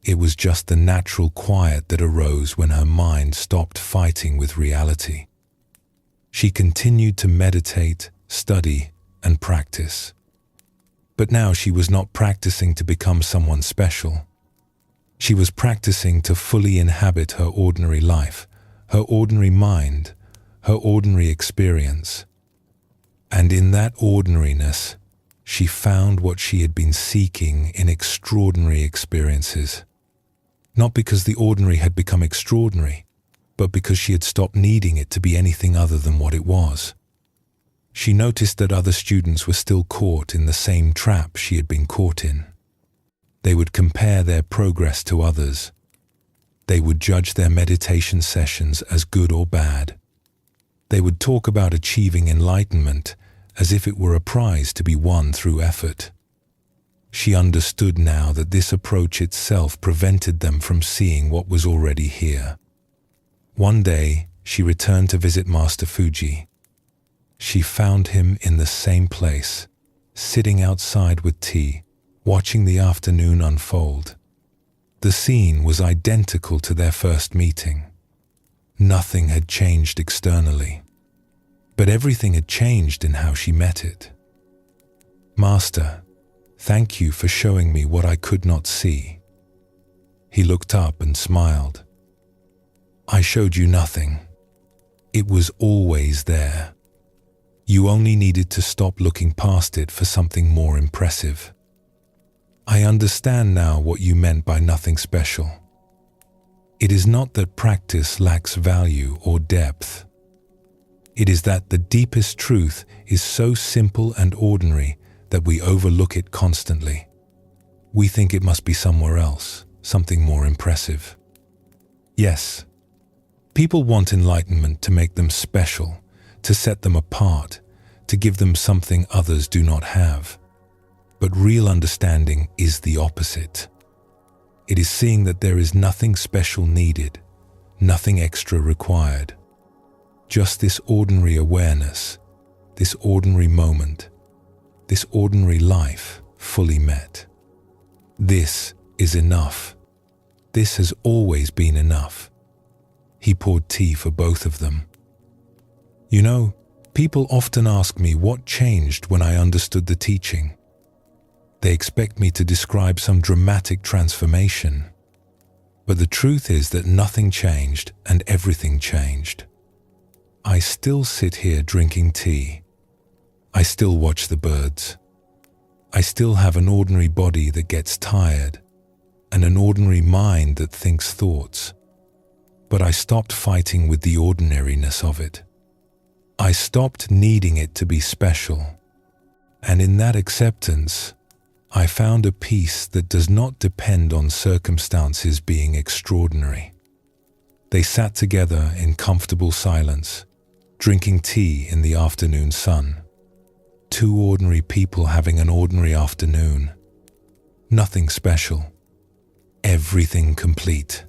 It was just the natural quiet that arose when her mind stopped fighting with reality. She continued to meditate, study, and practice. But now she was not practicing to become someone special. She was practicing to fully inhabit her ordinary life, her ordinary mind, her ordinary experience. And in that ordinariness, she found what she had been seeking in extraordinary experiences. Not because the ordinary had become extraordinary, but because she had stopped needing it to be anything other than what it was. She noticed that other students were still caught in the same trap she had been caught in. They would compare their progress to others. They would judge their meditation sessions as good or bad. They would talk about achieving enlightenment as if it were a prize to be won through effort. She understood now that this approach itself prevented them from seeing what was already here. One day, she returned to visit Master Fuji. She found him in the same place, sitting outside with tea, watching the afternoon unfold. The scene was identical to their first meeting. Nothing had changed externally, but everything had changed in how she met it. "Master, thank you for showing me what I could not see." He looked up and smiled. "I showed you nothing. It was always there. You only needed to stop looking past it for something more impressive. I understand now what you meant by nothing special. It is not that practice lacks value or depth. It is that the deepest truth is so simple and ordinary that we overlook it constantly. We think it must be somewhere else, something more impressive. Yes, people want enlightenment to make them special, to set them apart, to give them something others do not have. But real understanding is the opposite. It is seeing that there is nothing special needed, nothing extra required. Just this ordinary awareness, this ordinary moment, this ordinary life fully met. This is enough. This has always been enough." He poured tea for both of them. "You know, people often ask me what changed when I understood the teaching. They expect me to describe some dramatic transformation. But the truth is that nothing changed and everything changed. I still sit here drinking tea. I still watch the birds. I still have an ordinary body that gets tired and an ordinary mind that thinks thoughts. But I stopped fighting with the ordinariness of it. I stopped needing it to be special. And in that acceptance, I found a peace that does not depend on circumstances being extraordinary." They sat together in comfortable silence, drinking tea in the afternoon sun. Two ordinary people having an ordinary afternoon. Nothing special. Everything complete.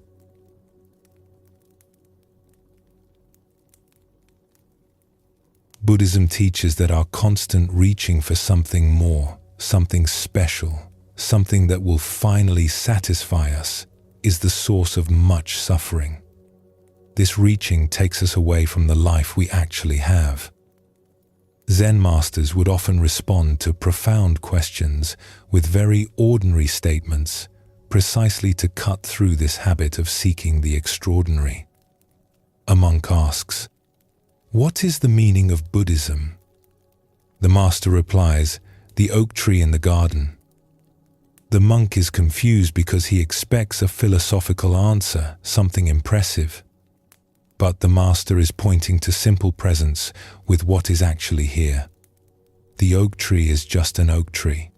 Buddhism teaches that our constant reaching for something more, something special, something that will finally satisfy us, is the source of much suffering. This reaching takes us away from the life we actually have. Zen masters would often respond to profound questions with very ordinary statements, precisely to cut through this habit of seeking the extraordinary. A monk asks, "What is the meaning of Buddhism?" The master replies, "The oak tree in the garden." The monk is confused because he expects a philosophical answer, something impressive. But the master is pointing to simple presence with what is actually here. The oak tree is just an oak tree.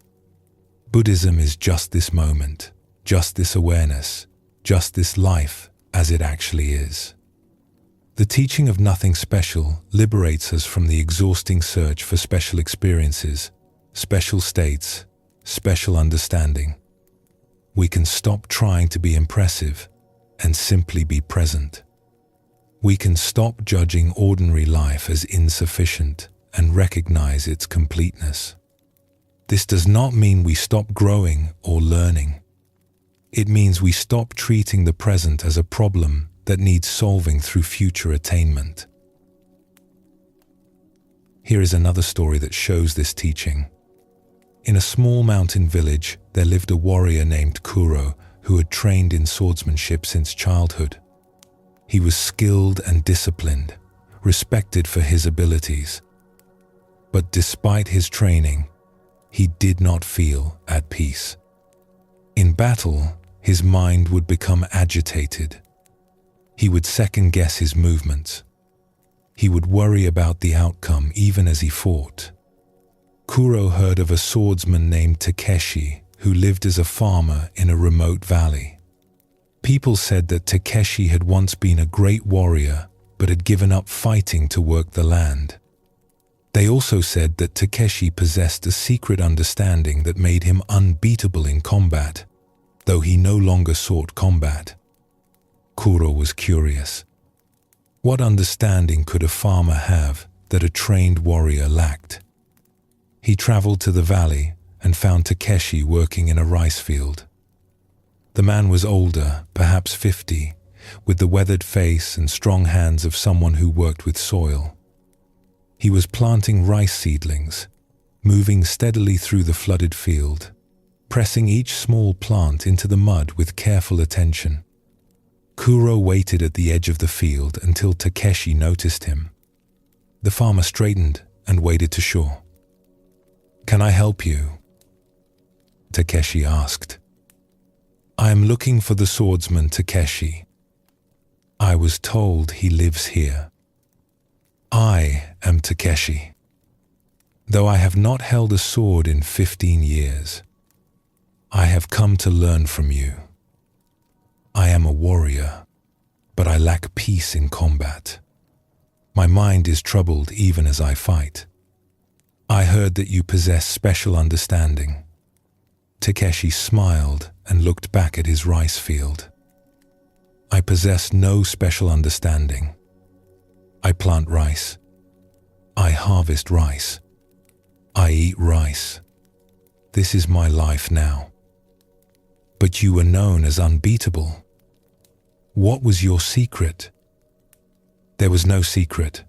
Buddhism is just this moment, just this awareness, just this life as it actually is. The teaching of nothing special liberates us from the exhausting search for special experiences, special states, special understanding. We can stop trying to be impressive and simply be present. We can stop judging ordinary life as insufficient and recognize its completeness. This does not mean we stop growing or learning. It means we stop treating the present as a problem that needs solving through future attainment. Here is another story that shows this teaching. In a small mountain village, there lived a warrior named Kuro who had trained in swordsmanship since childhood. He was skilled and disciplined, respected for his abilities. But despite his training, he did not feel at peace. In battle, his mind would become agitated. He would second-guess his movements. He would worry about the outcome even as he fought. Kuro heard of a swordsman named Takeshi who lived as a farmer in a remote valley. People said that Takeshi had once been a great warrior but had given up fighting to work the land. They also said that Takeshi possessed a secret understanding that made him unbeatable in combat, though he no longer sought combat. Kuro was curious. What understanding could a farmer have that a trained warrior lacked? He traveled to the valley and found Takeshi working in a rice field. The man was older, perhaps 50, with the weathered face and strong hands of someone who worked with soil. He was planting rice seedlings, moving steadily through the flooded field, pressing each small plant into the mud with careful attention. Kuro waited at the edge of the field until Takeshi noticed him. The farmer straightened and waded to shore. "Can I help you?" Takeshi asked. "I am looking for the swordsman Takeshi. I was told he lives here." "I am Takeshi. Though I have not held a sword in 15 years, I have come to learn from you. I am a warrior, but I lack peace in combat. My mind is troubled even as I fight. I heard that you possess special understanding." Takeshi smiled and looked back at his rice field. "I possess no special understanding. I plant rice. I harvest rice. I eat rice. This is my life now. But you were known as unbeatable. What was your secret?" "There was no secret.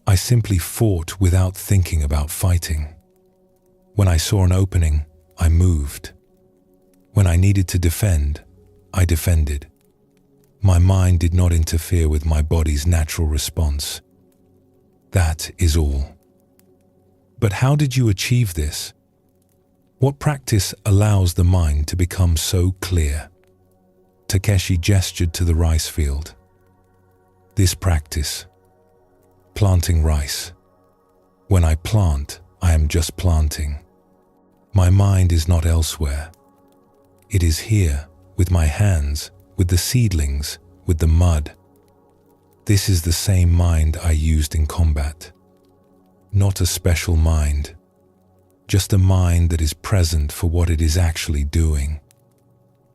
I simply fought without thinking about fighting. When I saw an opening, I moved. When I needed to defend, I defended. My mind did not interfere with my body's natural response. That is all." "But how did you achieve this? What practice allows the mind to become so clear?" Takeshi gestured to the rice field. "This practice, planting rice. When I plant, I am just planting. My mind is not elsewhere. It is here, with my hands, with the seedlings, with the mud. This is the same mind I used in combat. Not a special mind, just a mind that is present for what it is actually doing."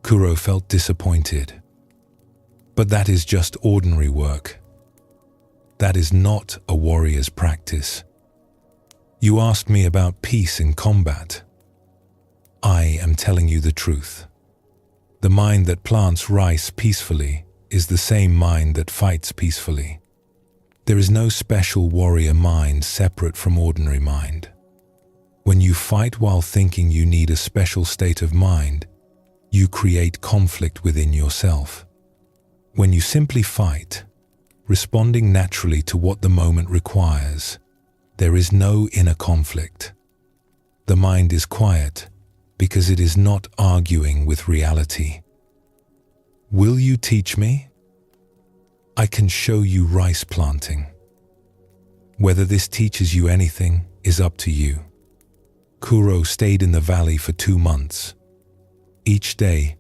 Kuro felt disappointed. "But that is just ordinary work. That is not a warrior's practice. You asked me about peace in combat. I am telling you the truth. The mind that plants rice peacefully is the same mind that fights peacefully. There is no special warrior mind separate from ordinary mind. When you fight while thinking you need a special state of mind, you create conflict within yourself. When you simply fight, responding naturally to what the moment requires, there is no inner conflict. The mind is quiet because it is not arguing with reality. Will you teach me? I can show you rice planting. Whether this teaches you anything is up to you." Kuro stayed in the valley for 2 months. Each day,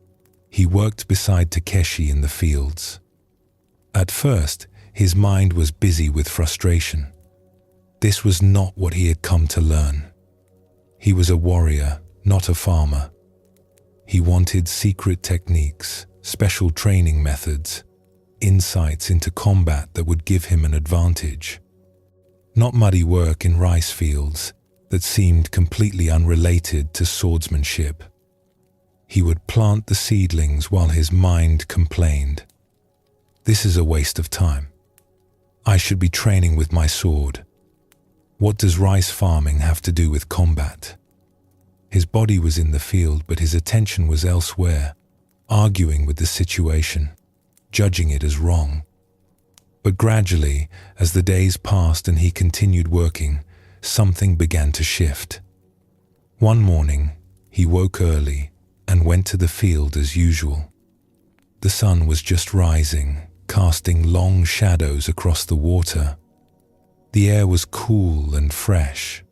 he worked beside Takeshi in the fields. At first, his mind was busy with frustration. This was not what he had come to learn. He was a warrior, not a farmer. He wanted secret techniques, special training methods, insights into combat that would give him an advantage. Not muddy work in rice fields that seemed completely unrelated to swordsmanship. He would plant the seedlings while his mind complained. "This is a waste of time. I should be training with my sword. What does rice farming have to do with combat?" His body was in the field, but his attention was elsewhere, arguing with the situation, judging it as wrong. But gradually, as the days passed and he continued working, something began to shift. One morning, he woke early and went to the field as usual. The sun was just rising, casting long shadows across the water. The air was cool and fresh.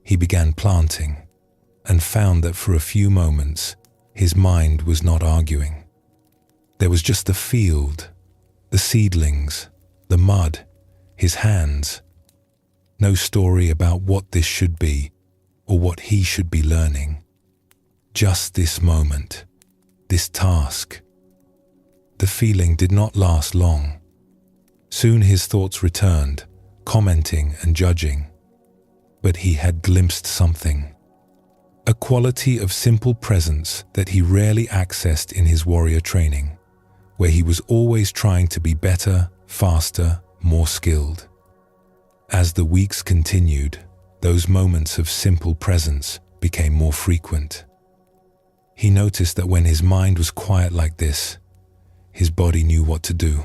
He began planting and found that for a few moments, his mind was not arguing. There was just the field, the seedlings, the mud, his hands. No story about what this should be or what he should be learning. Just this moment, this task. The feeling did not last long. Soon his thoughts returned, commenting and judging. But he had glimpsed something. A quality of simple presence that he rarely accessed in his warrior training, where he was always trying to be better, faster, more skilled. As the weeks continued, those moments of simple presence became more frequent. He noticed that when his mind was quiet like this, his body knew what to do.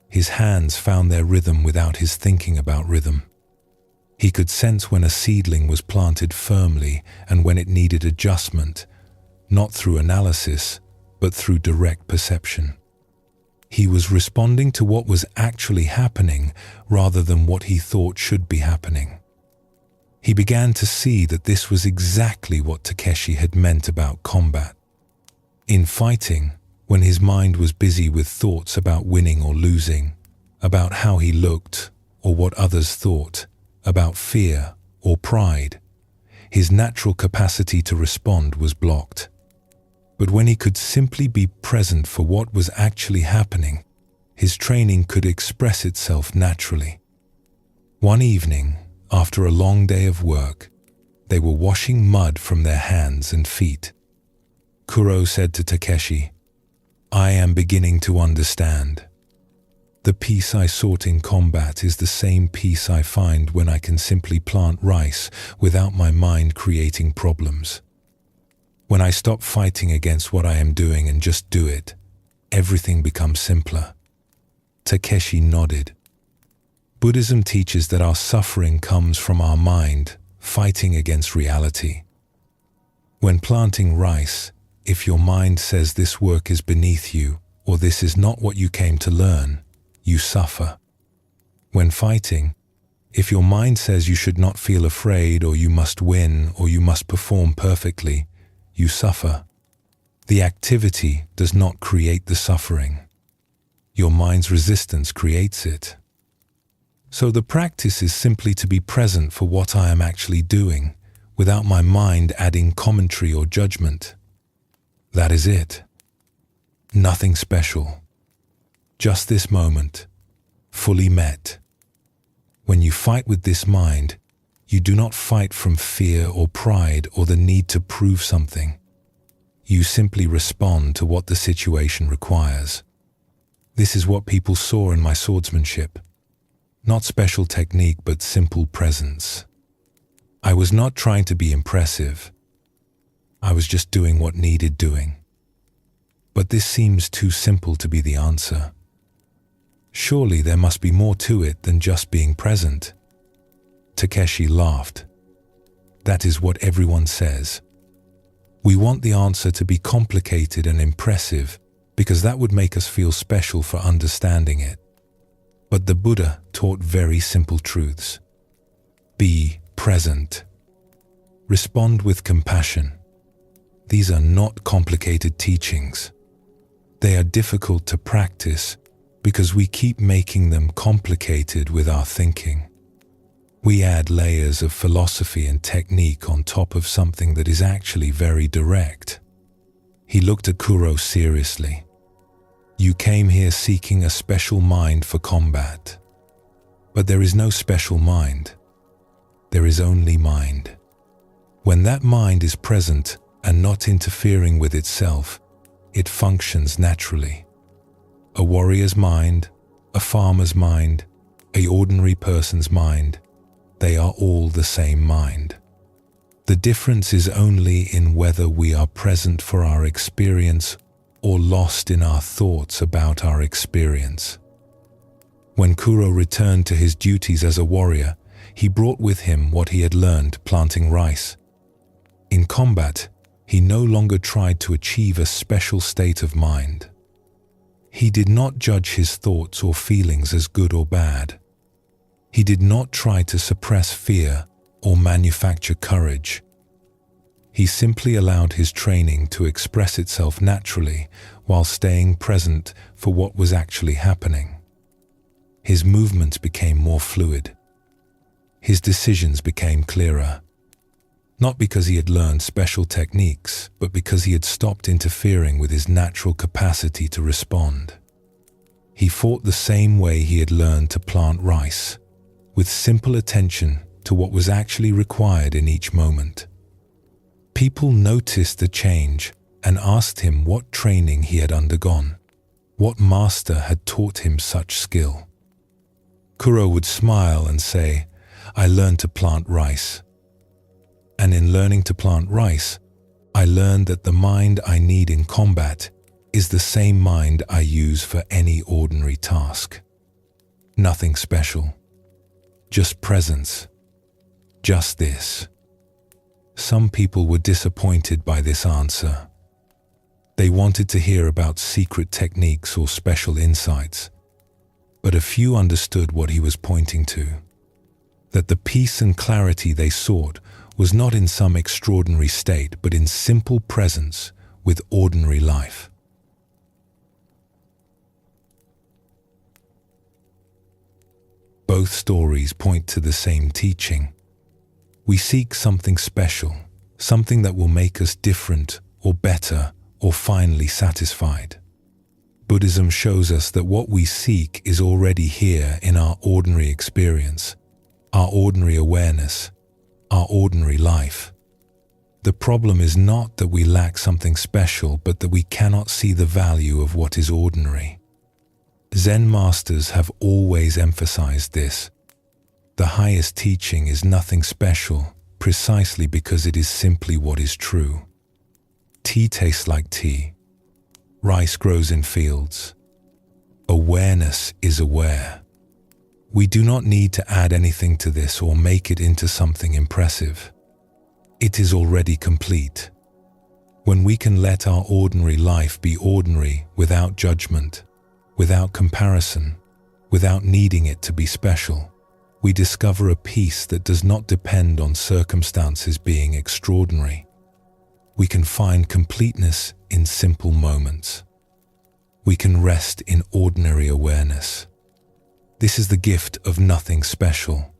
His hands found their rhythm without his thinking about rhythm. He could sense when a seedling was planted firmly and when it needed adjustment, not through analysis, but through direct perception. He was responding to what was actually happening rather than what he thought should be happening. He began to see that this was exactly what Takeshi had meant about combat. In fighting, when his mind was busy with thoughts about winning or losing, about how he looked or what others thought, about fear or pride, his natural capacity to respond was blocked. But when he could simply be present for what was actually happening, his training could express itself naturally. One evening, after a long day of work, they were washing mud from their hands and feet. Kuro said to Takeshi, "I am beginning to understand. The peace I sought in combat is the same peace I find when I can simply plant rice without my mind creating problems. When I stop fighting against what I am doing and just do it, everything becomes simpler." Takeshi nodded. Buddhism teaches that our suffering comes from our mind fighting against reality. When planting rice, if your mind says this work is beneath you or this is not what you came to learn, you suffer. When fighting, if your mind says you should not feel afraid or you must win or you must perform perfectly, you suffer. The activity does not create the suffering. Your mind's resistance creates it. So the practice is simply to be present for what I am actually doing, without my mind adding commentary or judgment. That is it. Nothing special. Just this moment, fully met. When you fight with this mind, you do not fight from fear or pride or the need to prove something. You simply respond to what the situation requires. This is what people saw in my swordsmanship. Not special technique, but simple presence. I was not trying to be impressive. I was just doing what needed doing. But this seems too simple to be the answer. Surely there must be more to it than just being present. Takeshi laughed. That is what everyone says. We want the answer to be complicated and impressive because that would make us feel special for understanding it. But the Buddha taught very simple truths. Be present. Respond with compassion. These are not complicated teachings. They are difficult to practice because we keep making them complicated with our thinking. We add layers of philosophy and technique on top of something that is actually very direct. He looked at Kuro seriously. You came here seeking a special mind for combat. But there is no special mind. There is only mind. When that mind is present and not interfering with itself, it functions naturally. A warrior's mind, a farmer's mind, an ordinary person's mind, they are all the same mind. The difference is only in whether we are present for our experience or lost in our thoughts about our experience. When Kuro returned to his duties as a warrior, he brought with him what he had learned planting rice. In combat, he no longer tried to achieve a special state of mind. He did not judge his thoughts or feelings as good or bad. He did not try to suppress fear or manufacture courage. He simply allowed his training to express itself naturally while staying present for what was actually happening. His movements became more fluid. His decisions became clearer. Not because he had learned special techniques, but because he had stopped interfering with his natural capacity to respond. He fought the same way he had learned to plant rice, with simple attention to what was actually required in each moment. People noticed the change and asked him what training he had undergone, what master had taught him such skill. Kuro would smile and say, "I learned to plant rice. And in learning to plant rice, I learned that the mind I need in combat is the same mind I use for any ordinary task. Nothing special. Just presence. Just this." Some people were disappointed by this answer. They wanted to hear about secret techniques or special insights, but a few understood what he was pointing to, that the peace and clarity they sought was not in some extraordinary state, but in simple presence with ordinary life. Both stories point to the same teaching. We seek something special, something that will make us different or better or finally satisfied. Buddhism shows us that what we seek is already here in our ordinary experience, our ordinary awareness, our ordinary life. The problem is not that we lack something special, but that we cannot see the value of what is ordinary. Zen masters have always emphasized this. The highest teaching is nothing special, precisely because it is simply what is true. Tea tastes like tea. Rice grows in fields. Awareness is aware. We do not need to add anything to this or make it into something impressive. It is already complete. When we can let our ordinary life be ordinary without judgment, without comparison, without needing it to be special, we discover a peace that does not depend on circumstances being extraordinary. We can find completeness in simple moments. We can rest in ordinary awareness. This is the gift of nothing special.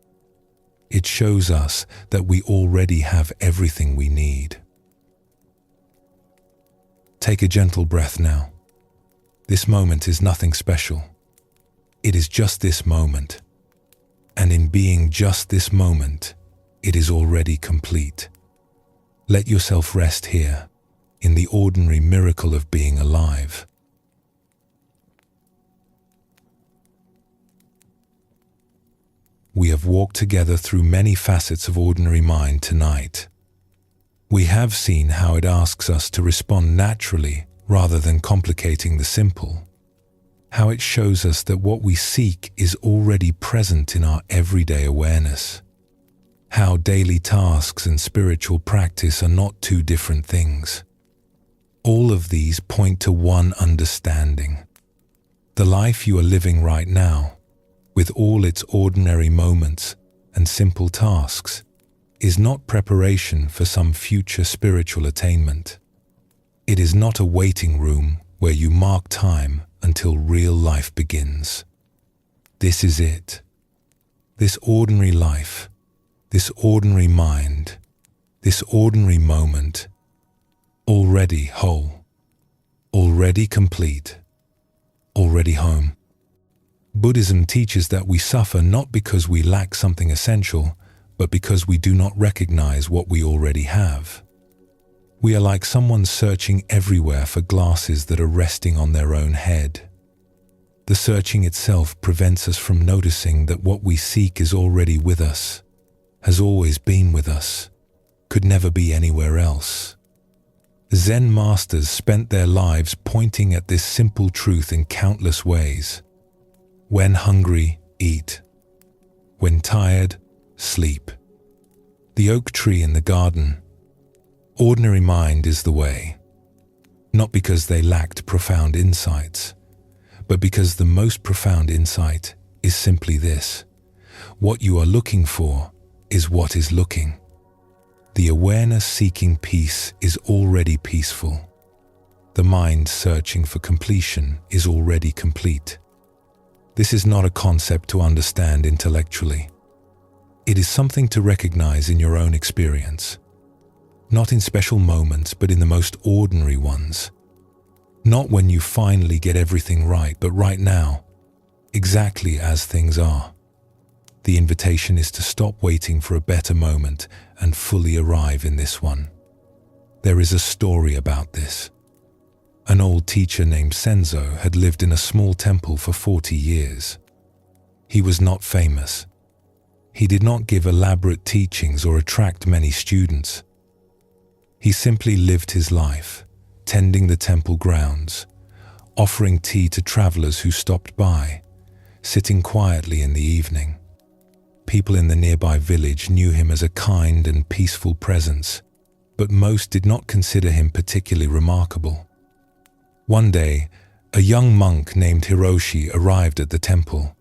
It shows us that we already have everything we need. Take a gentle breath now. This moment is nothing special. It is just this moment. And in being just this moment, it is already complete. Let yourself rest here, in the ordinary miracle of being alive. We have walked together through many facets of ordinary mind tonight. We have seen how it asks us to respond naturally rather than complicating the simple. How it shows us that what we seek is already present in our everyday awareness. How daily tasks and spiritual practice are not two different things. All of these point to one understanding. The life you are living right now, with all its ordinary moments and simple tasks, is not preparation for some future spiritual attainment. It is not a waiting room where you mark time until real life begins. This is it. This ordinary life, this ordinary mind, this ordinary moment, already whole, already complete, already home. Buddhism teaches that we suffer not because we lack something essential, but because we do not recognize what we already have. We are like someone searching everywhere for glasses that are resting on their own head. The searching itself prevents us from noticing that what we seek is already with us, has always been with us. could never be anywhere else. Zen masters spent their lives pointing at this simple truth in countless ways. When hungry, eat. When tired, sleep. The oak tree in the garden. Ordinary mind is the way. Not because they lacked profound insights, but because the most profound insight is simply this: what you are looking for is what is looking. The awareness seeking peace is already peaceful. The mind searching for completion is already complete. This is not a concept to understand intellectually. It is something to recognize in your own experience. Not in special moments, but in the most ordinary ones. Not when you finally get everything right, but right now, exactly as things are. The invitation is to stop waiting for a better moment and fully arrive in this one. There is a story about this. An old teacher named Senzo had lived in a small temple for 40 years. He was not famous. He did not give elaborate teachings or attract many students. He simply lived his life, tending the temple grounds, offering tea to travelers who stopped by, sitting quietly in the evening. People in the nearby village knew him as a kind and peaceful presence, but most did not consider him particularly remarkable. One day, a young monk named Hiroshi arrived at the temple.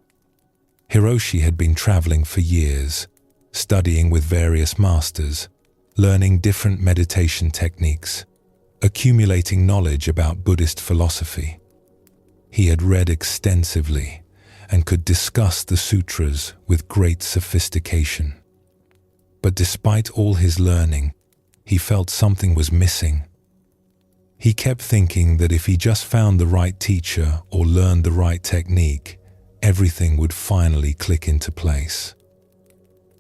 Hiroshi had been traveling for years, studying with various masters, learning different meditation techniques, accumulating knowledge about Buddhist philosophy. He had read extensively and could discuss the sutras with great sophistication. But despite all his learning, he felt something was missing. He kept thinking that if he just found the right teacher or learned the right technique, everything would finally click into place.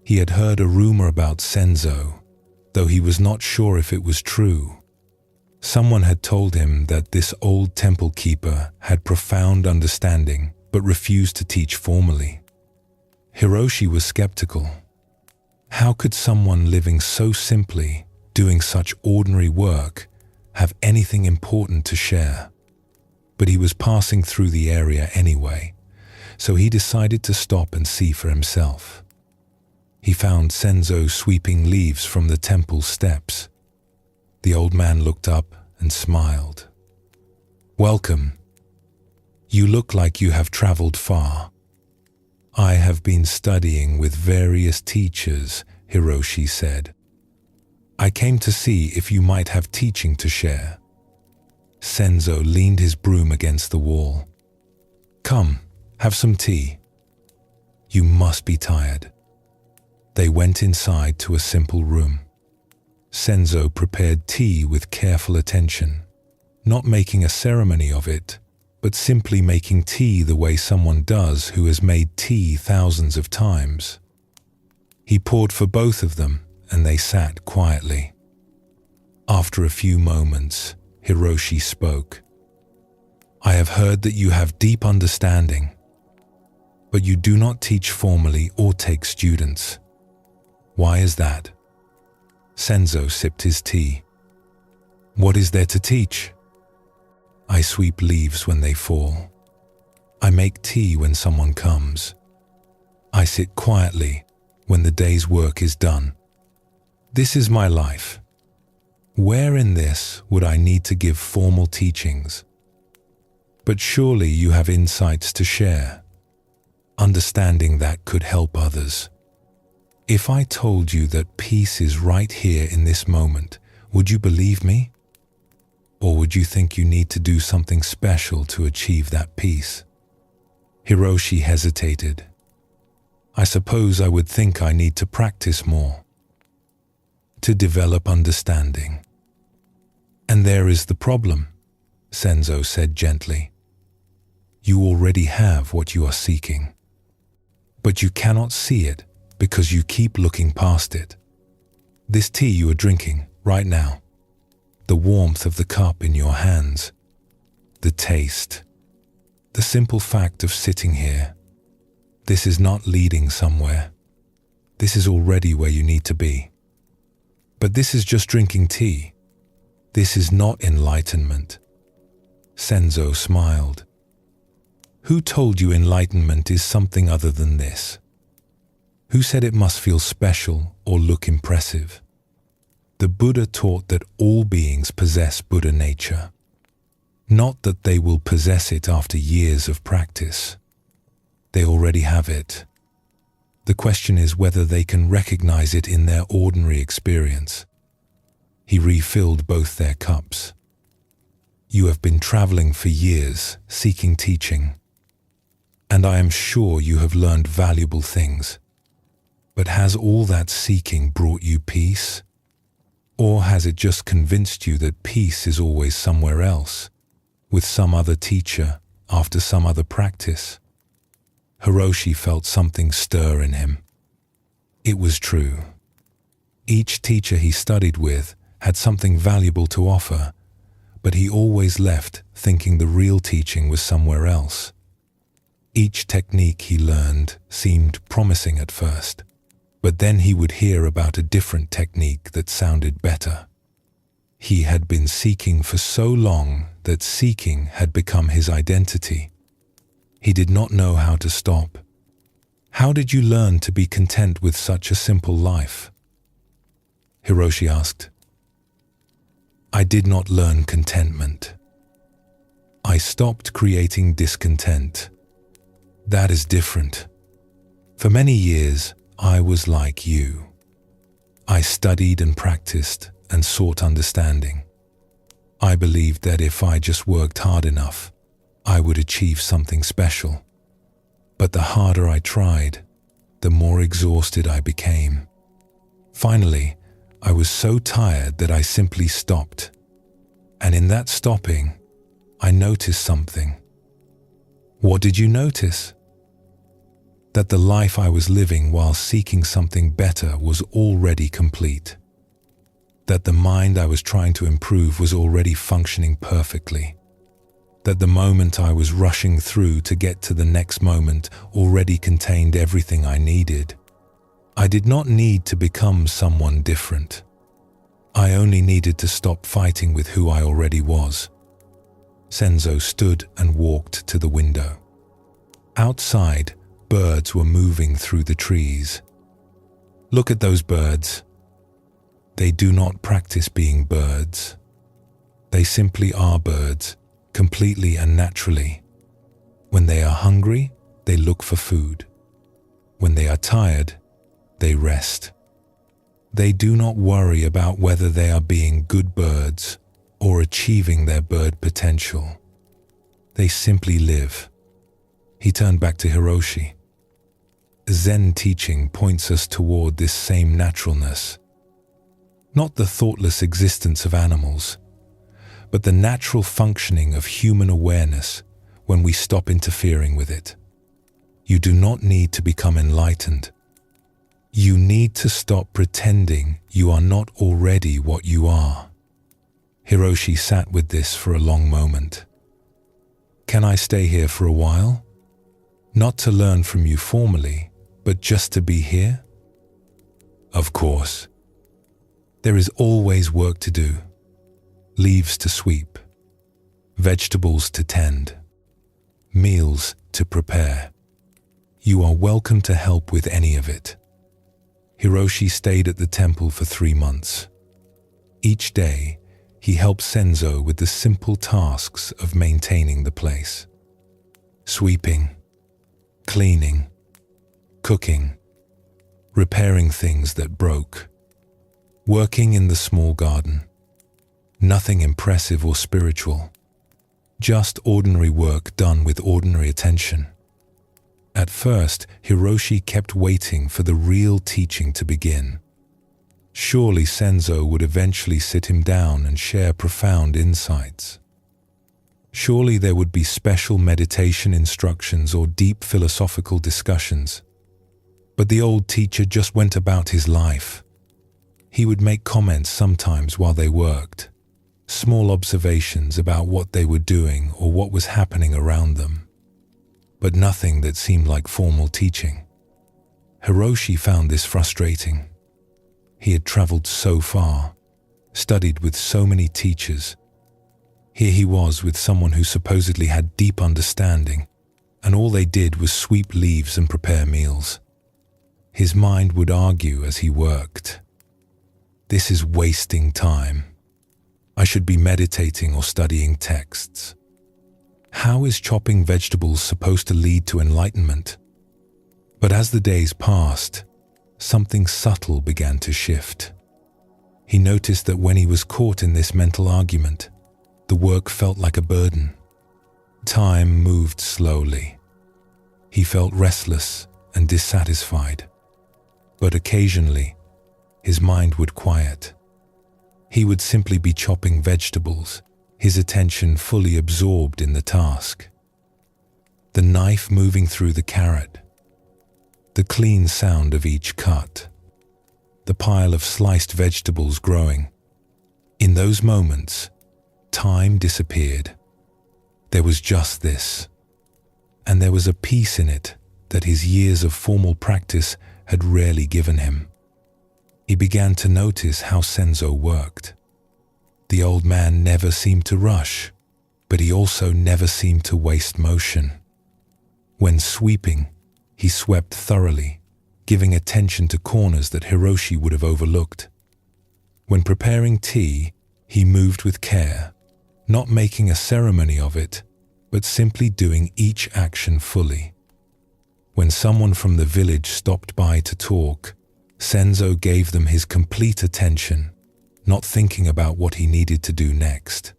He had heard a rumor about Senzo, though he was not sure if it was true. Someone had told him that this old temple keeper had profound understanding but refused to teach formally. Hiroshi was skeptical. How could someone living so simply, doing such ordinary work, have anything important to share? But he was passing through the area anyway, so he decided to stop and see for himself. He found Senzo sweeping leaves from the temple steps. The old man looked up and smiled. "Welcome. You look like you have traveled far." "I have been studying with various teachers," Hiroshi said. "I came to see if you might have teaching to share." Senzo leaned his broom against the wall. "Come, have some tea. You must be tired." They went inside to a simple room. Senzo prepared tea with careful attention, not making a ceremony of it, but simply making tea the way someone does who has made tea thousands of times. He poured for both of them, and they sat quietly. After a few moments, Hiroshi spoke. "I have heard that you have deep understanding, but you do not teach formally or take students. Why is that?" Senzo sipped his tea. "What is there to teach? I sweep leaves when they fall. I make tea when someone comes. I sit quietly when the day's work is done. This is my life. Where in this would I need to give formal teachings? But surely you have insights to share, understanding that could help others. If I told you that peace is right here in this moment, would you believe me? Or would you think you need to do something special to achieve that peace?" Hiroshi hesitated. "I suppose I would think I need to practice more, to develop understanding." "And there is the problem," Senzo said gently. "You already have what you are seeking, but you cannot see it because you keep looking past it. This tea you are drinking right now, the warmth of the cup in your hands, the taste, the simple fact of sitting here, this is not leading somewhere. This is already where you need to be. But this is just drinking tea. This is not enlightenment. Senzo smiled. Who told you enlightenment is something other than this? Who said it must feel special or look impressive? The Buddha taught that all beings possess Buddha nature. Not that they will possess it after years of practice. They already have it. The question is whether they can recognize it in their ordinary experience. He refilled both their cups. You have been traveling for years, seeking teaching. And I am sure you have learned valuable things. But has all that seeking brought you peace? Or has it just convinced you that peace is always somewhere else, with some other teacher, after some other practice? Hiroshi felt something stir in him. It was true. Each teacher he studied with had something valuable to offer, but he always left thinking the real teaching was somewhere else. Each technique he learned seemed promising at first, but then he would hear about a different technique that sounded better. He had been seeking for so long that seeking had become his identity. He did not know how to stop. How did you learn to be content with such a simple life? Hiroshi asked. I did not learn contentment. I stopped creating discontent. That is different. For many years, I was like you. I studied and practiced and sought understanding. I believed that if I just worked hard enough, I would achieve something special. But the harder I tried, the more exhausted I became. Finally, I was so tired that I simply stopped. And in that stopping, I noticed something. What did you notice? That the life I was living while seeking something better was already complete. That the mind I was trying to improve was already functioning perfectly. That the moment I was rushing through to get to the next moment already contained everything I needed. I did not need to become someone different. I only needed to stop fighting with who I already was. Senzo stood and walked to the window. Outside, birds were moving through the trees. Look at those birds. They do not practice being birds. They simply are birds, completely and naturally. When they are hungry, they look for food. When they are tired, they rest. They do not worry about whether they are being good birds or achieving their bird potential. They simply live. He turned back to Hiroshi. Zen teaching points us toward this same naturalness. Not the thoughtless existence of animals, but the natural functioning of human awareness when we stop interfering with it. You do not need to become enlightened. You need to stop pretending you are not already what you are. Hiroshi sat with this for a long moment. Can I stay here for a while? Not to learn from you formally, but just to be here? Of course. There is always work to do. Leaves to sweep. Vegetables to tend. Meals to prepare. You are welcome to help with any of it. Hiroshi stayed at the temple for 3 months. Each day, he helped Senzo with the simple tasks of maintaining the place. Sweeping, cleaning, cooking, repairing things that broke, working in the small garden. Nothing impressive or spiritual, just ordinary work done with ordinary attention. At first, Hiroshi kept waiting for the real teaching to begin. Surely Senzo would eventually sit him down and share profound insights. Surely there would be special meditation instructions or deep philosophical discussions. But the old teacher just went about his life. He would make comments sometimes while they worked, small observations about what they were doing or what was happening around them, but nothing that seemed like formal teaching. Hiroshi found this frustrating. He had traveled so far, studied with so many teachers. Here he was with someone who supposedly had deep understanding, and all they did was sweep leaves and prepare meals. His mind would argue as he worked. This is wasting time. I should be meditating or studying texts. How is chopping vegetables supposed to lead to enlightenment? But as the days passed, something subtle began to shift. He noticed that when he was caught in this mental argument, the work felt like a burden. Time moved slowly. He felt restless and dissatisfied. But occasionally, his mind would quiet. He would simply be chopping vegetables, his attention fully absorbed in the task. The knife moving through the carrot, the clean sound of each cut, the pile of sliced vegetables growing. In those moments, time disappeared. There was just this, and there was a peace in it that his years of formal practice had rarely given him. He began to notice how Senzo worked. The old man never seemed to rush, but he also never seemed to waste motion. When sweeping, he swept thoroughly, giving attention to corners that Hiroshi would have overlooked. When preparing tea, he moved with care, not making a ceremony of it, but simply doing each action fully. When someone from the village stopped by to talk, Senzo gave them his complete attention, not thinking about what he needed to do next.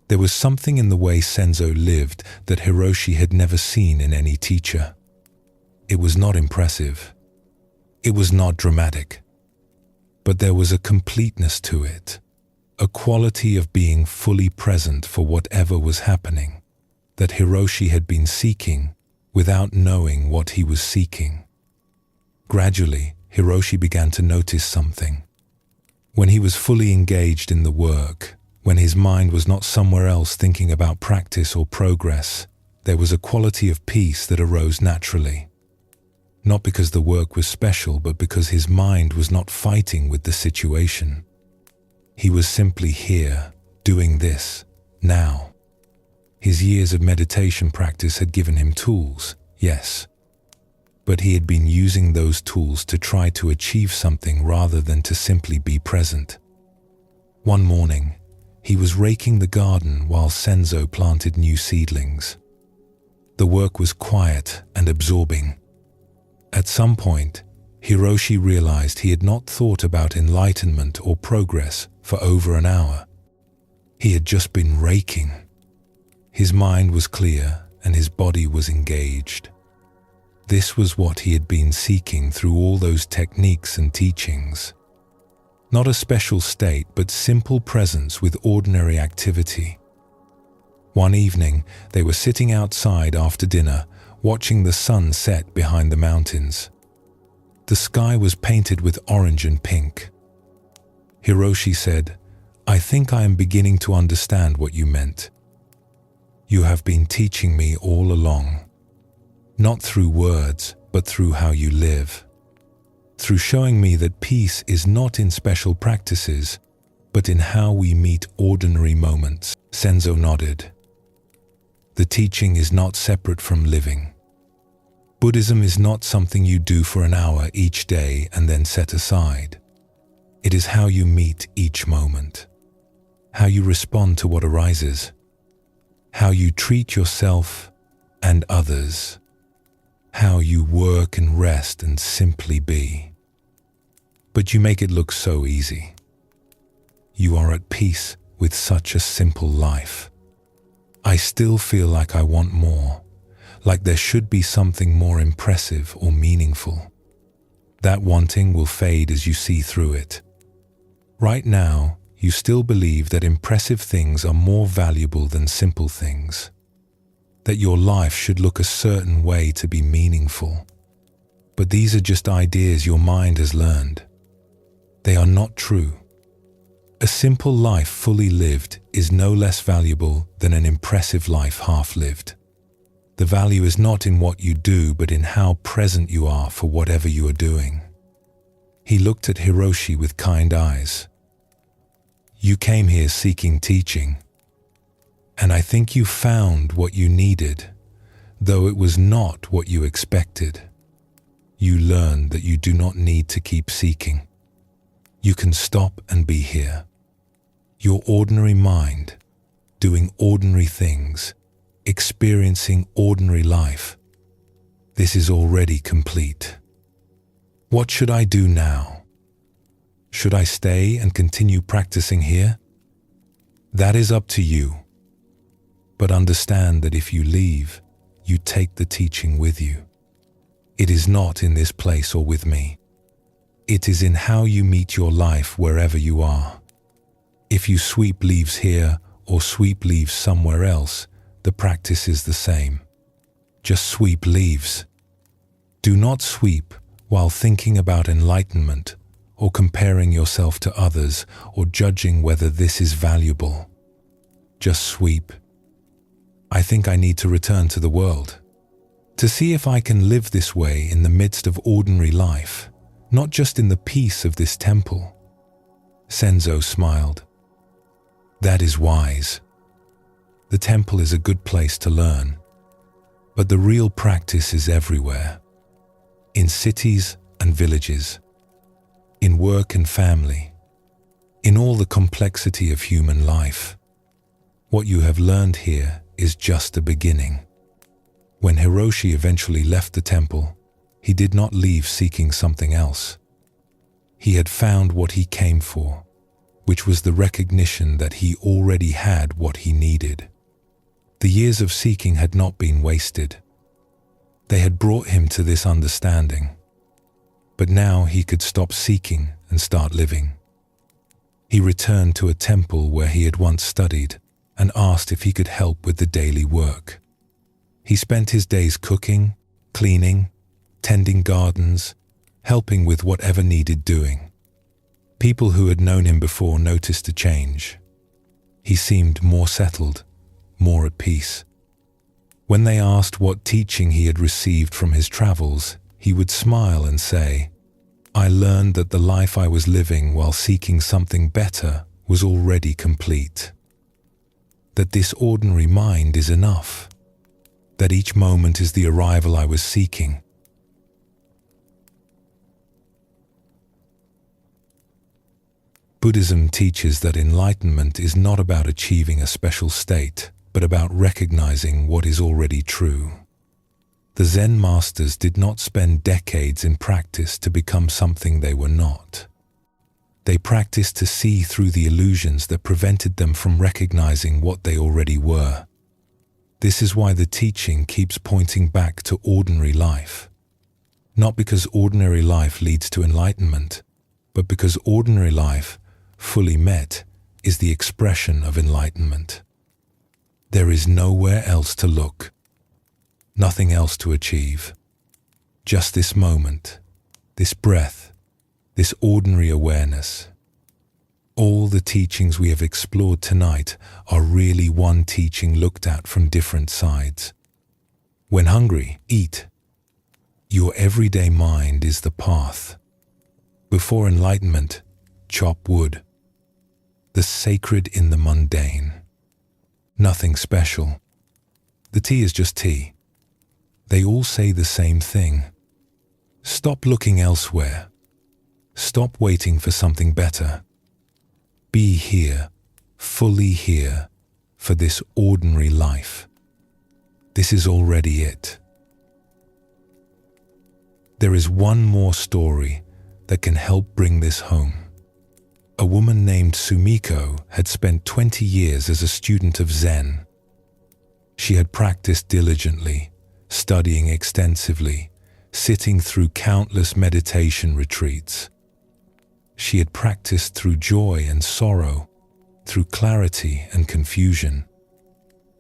There was something in the way Senzo lived that Hiroshi had never seen in any teacher. It was not impressive. It was not dramatic. But there was a completeness to it, a quality of being fully present for whatever was happening, that Hiroshi had been seeking without knowing what he was seeking. Gradually, Hiroshi began to notice something. When he was fully engaged in the work, when his mind was not somewhere else thinking about practice or progress, there was a quality of peace that arose naturally. Not because the work was special, but because his mind was not fighting with the situation. He was simply here, doing this, now. His years of meditation practice had given him tools, yes, but he had been using those tools to try to achieve something rather than to simply be present. One morning, he was raking the garden while Senzo planted new seedlings. The work was quiet and absorbing. At some point, Hiroshi realized he had not thought about enlightenment or progress for over an hour. He had just been raking. His mind was clear and his body was engaged. This was what he had been seeking through all those techniques and teachings. Not a special state, but simple presence with ordinary activity. One evening, they were sitting outside after dinner, watching the sun set behind the mountains. The sky was painted with orange and pink. Hiroshi said, "I think I am beginning to understand what you meant. You have been teaching me all along. Not through words, but through how you live. Through showing me that peace is not in special practices, but in how we meet ordinary moments." Senzo nodded. The teaching is not separate from living. Buddhism is not something you do for an hour each day and then set aside. It is how you meet each moment, how you respond to what arises, how you treat yourself and others, how you work and rest and simply be. But you make it look so easy. You are at peace with such a simple life. I still feel like I want more, like there should be something more impressive or meaningful. That wanting will fade as you see through it. Right now, you still believe that impressive things are more valuable than simple things, that your life should look a certain way to be meaningful. But these are just ideas your mind has learned. They are not true. A simple life fully lived is no less valuable than an impressive life half-lived. The value is not in what you do, but in how present you are for whatever you are doing. He looked at Hiroshi with kind eyes. "You came here seeking teaching, and I think you found what you needed, though it was not what you expected. You learned that you do not need to keep seeking. You can stop and be here. Your ordinary mind, doing ordinary things, experiencing ordinary life. This is already complete. What should I do now? Should I stay and continue practicing here? That is up to you. But understand that if you leave, you take the teaching with you. It is not in this place or with me. It is in how you meet your life wherever you are. If you sweep leaves here or sweep leaves somewhere else, the practice is the same. Just sweep leaves. Do not sweep while thinking about enlightenment or comparing yourself to others or judging whether this is valuable. Just sweep. I think I need to return to the world, to see if I can live this way in the midst of ordinary life, not just in the peace of this temple. Senzo smiled. That is wise. The temple is a good place to learn, but the real practice is everywhere. In cities and villages, in work and family, in all the complexity of human life. What you have learned here is just a beginning. When Hiroshi eventually left the temple, he did not leave seeking something else. He had found what he came for, which was the recognition that he already had what he needed. The years of seeking had not been wasted. They had brought him to this understanding. But now he could stop seeking and start living. He returned to a temple where he had once studied and asked if he could help with the daily work. He spent his days cooking, cleaning, tending gardens, helping with whatever needed doing. People who had known him before noticed a change. He seemed more settled, more at peace. When they asked what teaching he had received from his travels, he would smile and say, "I learned that the life I was living while seeking something better was already complete. That this ordinary mind is enough. That each moment is the arrival I was seeking." Buddhism teaches that enlightenment is not about achieving a special state, but about recognizing what is already true. The Zen masters did not spend decades in practice to become something they were not. They practiced to see through the illusions that prevented them from recognizing what they already were. This is why the teaching keeps pointing back to ordinary life. Not because ordinary life leads to enlightenment, but because ordinary life, fully met, is the expression of enlightenment. There is nowhere else to look, nothing else to achieve. Just this moment, this breath, this ordinary awareness. All the teachings we have explored tonight are really one teaching looked at from different sides. When hungry, eat. Your everyday mind is the path. Before enlightenment, chop wood. The sacred in the mundane. Nothing special. The tea is just tea. They all say the same thing. Stop looking elsewhere. Stop waiting for something better. Be here, fully here, for this ordinary life. This is already it. There is one more story that can help bring this home. A woman named Sumiko had spent 20 years as a student of Zen. She had practiced diligently, studying extensively, sitting through countless meditation retreats. She had practiced through joy and sorrow, through clarity and confusion.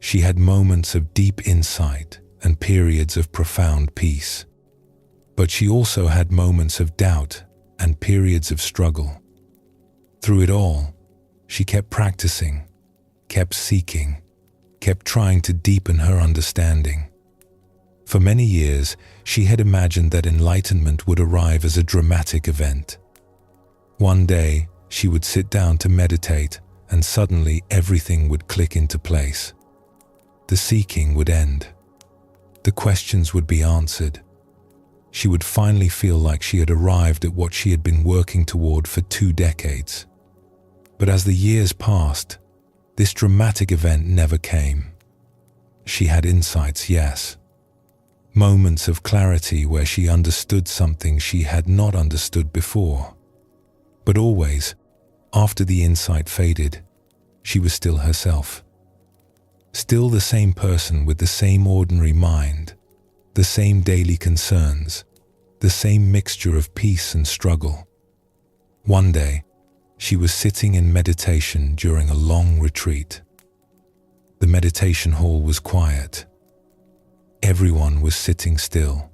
She had moments of deep insight and periods of profound peace. But she also had moments of doubt and periods of struggle. Through it all, she kept practicing, kept seeking, kept trying to deepen her understanding. For many years, she had imagined that enlightenment would arrive as a dramatic event, One day, she would sit down to meditate, and suddenly everything would click into place. The seeking would end. The questions would be answered. She would finally feel like she had arrived at what she had been working toward for 2 decades. But as the years passed, this dramatic event never came. She had insights, yes. Moments of clarity where she understood something she had not understood before. But always, after the insight faded, she was still herself. Still the same person with the same ordinary mind, the same daily concerns, the same mixture of peace and struggle. One day, she was sitting in meditation during a long retreat. The meditation hall was quiet. Everyone was sitting still.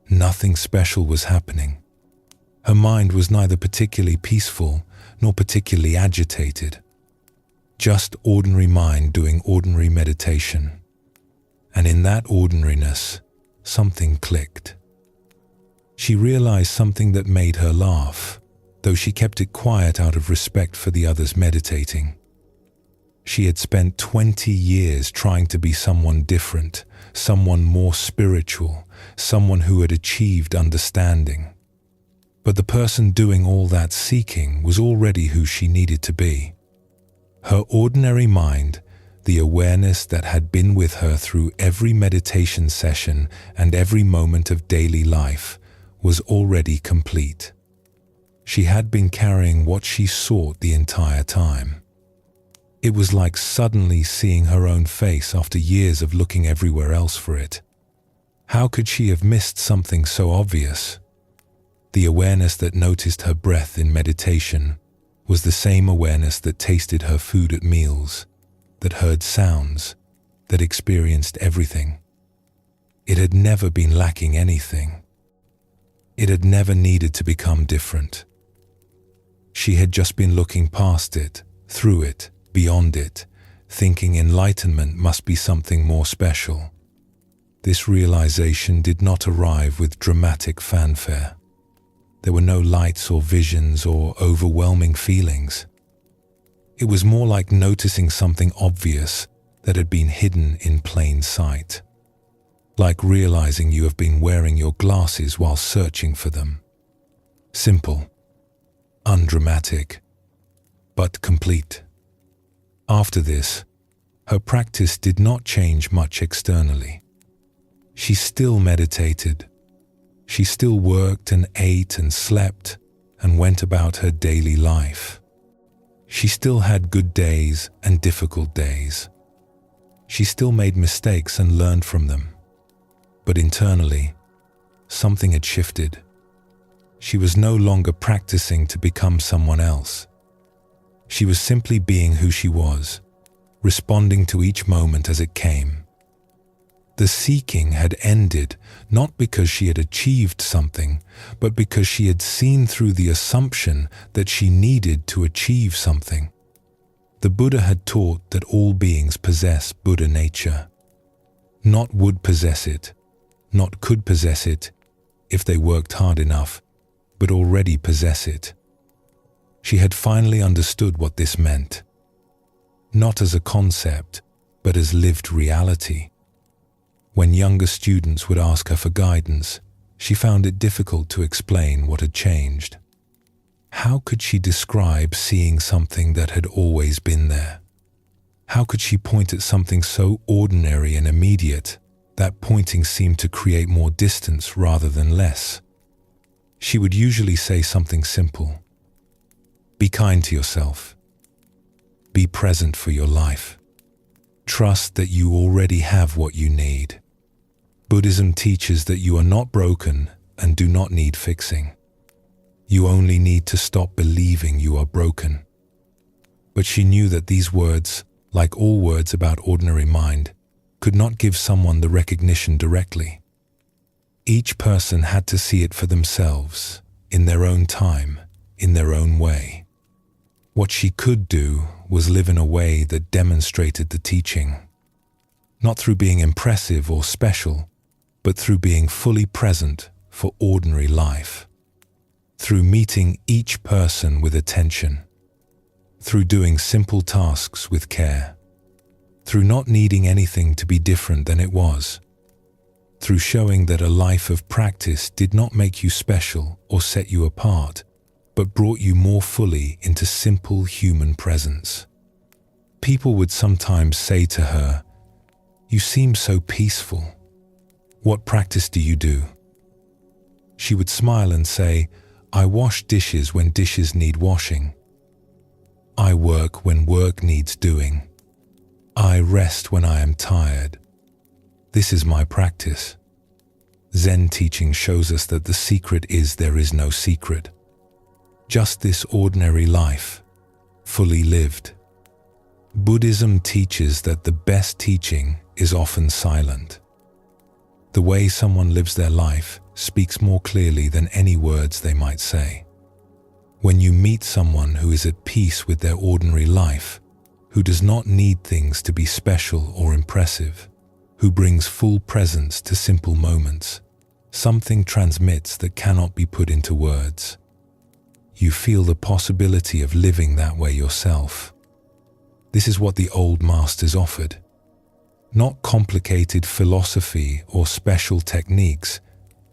Nothing special was happening. Her mind was neither particularly peaceful nor particularly agitated. Just ordinary mind doing ordinary meditation. And in that ordinariness, something clicked. She realized something that made her laugh, though she kept it quiet out of respect for the others meditating. She had spent 20 years trying to be someone different, someone more spiritual, someone who had achieved understanding. But the person doing all that seeking was already who she needed to be. Her ordinary mind, the awareness that had been with her through every meditation session and every moment of daily life, was already complete. She had been carrying what she sought the entire time. It was like suddenly seeing her own face after years of looking everywhere else for it. How could she have missed something so obvious? The awareness that noticed her breath in meditation was the same awareness that tasted her food at meals, that heard sounds, that experienced everything. It had never been lacking anything. It had never needed to become different. She had just been looking past it, through it, beyond it, thinking enlightenment must be something more special. This realization did not arrive with dramatic fanfare. There were no lights or visions or overwhelming feelings. It was more like noticing something obvious that had been hidden in plain sight. Like realizing you have been wearing your glasses while searching for them. Simple, undramatic, but complete. After this, her practice did not change much externally. She still meditated. She still worked and ate and slept and went about her daily life. She still had good days and difficult days. She still made mistakes and learned from them. But internally, something had shifted. She was no longer practicing to become someone else. She was simply being who she was, responding to each moment as it came. The seeking had ended not because she had achieved something, but because she had seen through the assumption that she needed to achieve something. The Buddha had taught that all beings possess Buddha nature. Not would possess it, not could possess it if they worked hard enough, but already possess it. She had finally understood what this meant. Not as a concept, but as lived reality. When younger students would ask her for guidance, she found it difficult to explain what had changed. How could she describe seeing something that had always been there? How could she point at something so ordinary and immediate that pointing seemed to create more distance rather than less? She would usually say something simple. Be kind to yourself. Be present for your life. Trust that you already have what you need. Buddhism teaches that you are not broken and do not need fixing. You only need to stop believing you are broken. But she knew that these words, like all words about ordinary mind, could not give someone the recognition directly. Each person had to see it for themselves, in their own time, in their own way. What she could do was live in a way that demonstrated the teaching. Not through being impressive or special, but through being fully present for ordinary life. through meeting each person with attention, through doing simple tasks with care, through not needing anything to be different than it was, through showing that a life of practice did not make you special or set you apart, but brought you more fully into simple human presence. People would sometimes say to her, "You seem so peaceful. What practice do you do?" She would smile and say, "I wash dishes when dishes need washing. I work when work needs doing. I rest when I am tired. This is my practice." Zen teaching shows us that the secret is there is no secret. Just this ordinary life, fully lived. Buddhism teaches that the best teaching is often silent. The way someone lives their life speaks more clearly than any words they might say. When you meet someone who is at peace with their ordinary life, who does not need things to be special or impressive, who brings full presence to simple moments, something transmits that cannot be put into words. You feel the possibility of living that way yourself. This is what the old masters offered. Not complicated philosophy or special techniques,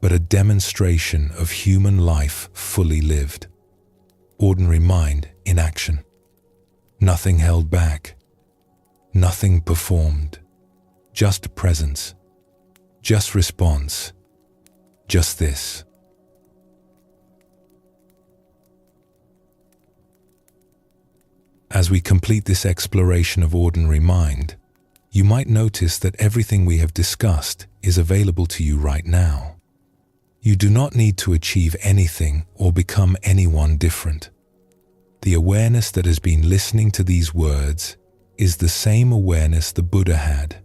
but a demonstration of human life fully lived. Ordinary mind in action. Nothing held back. Nothing performed. Just presence. Just response. Just this. As we complete this exploration of ordinary mind, you might notice that everything we have discussed is available to you right now. You do not need to achieve anything or become anyone different. The awareness that has been listening to these words is the same awareness the Buddha had,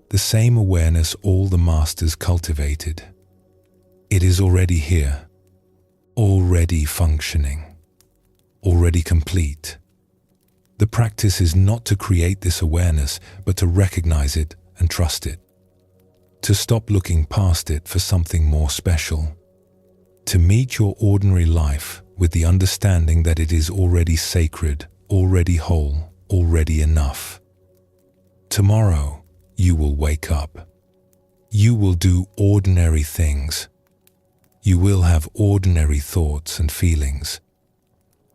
the same awareness all the masters cultivated. It is already here, already functioning, already complete. The practice is not to create this awareness, but to recognize it and trust it. To stop looking past it for something more special. To meet your ordinary life with the understanding that it is already sacred, already whole, already enough. Tomorrow, you will wake up. You will do ordinary things. You will have ordinary thoughts and feelings.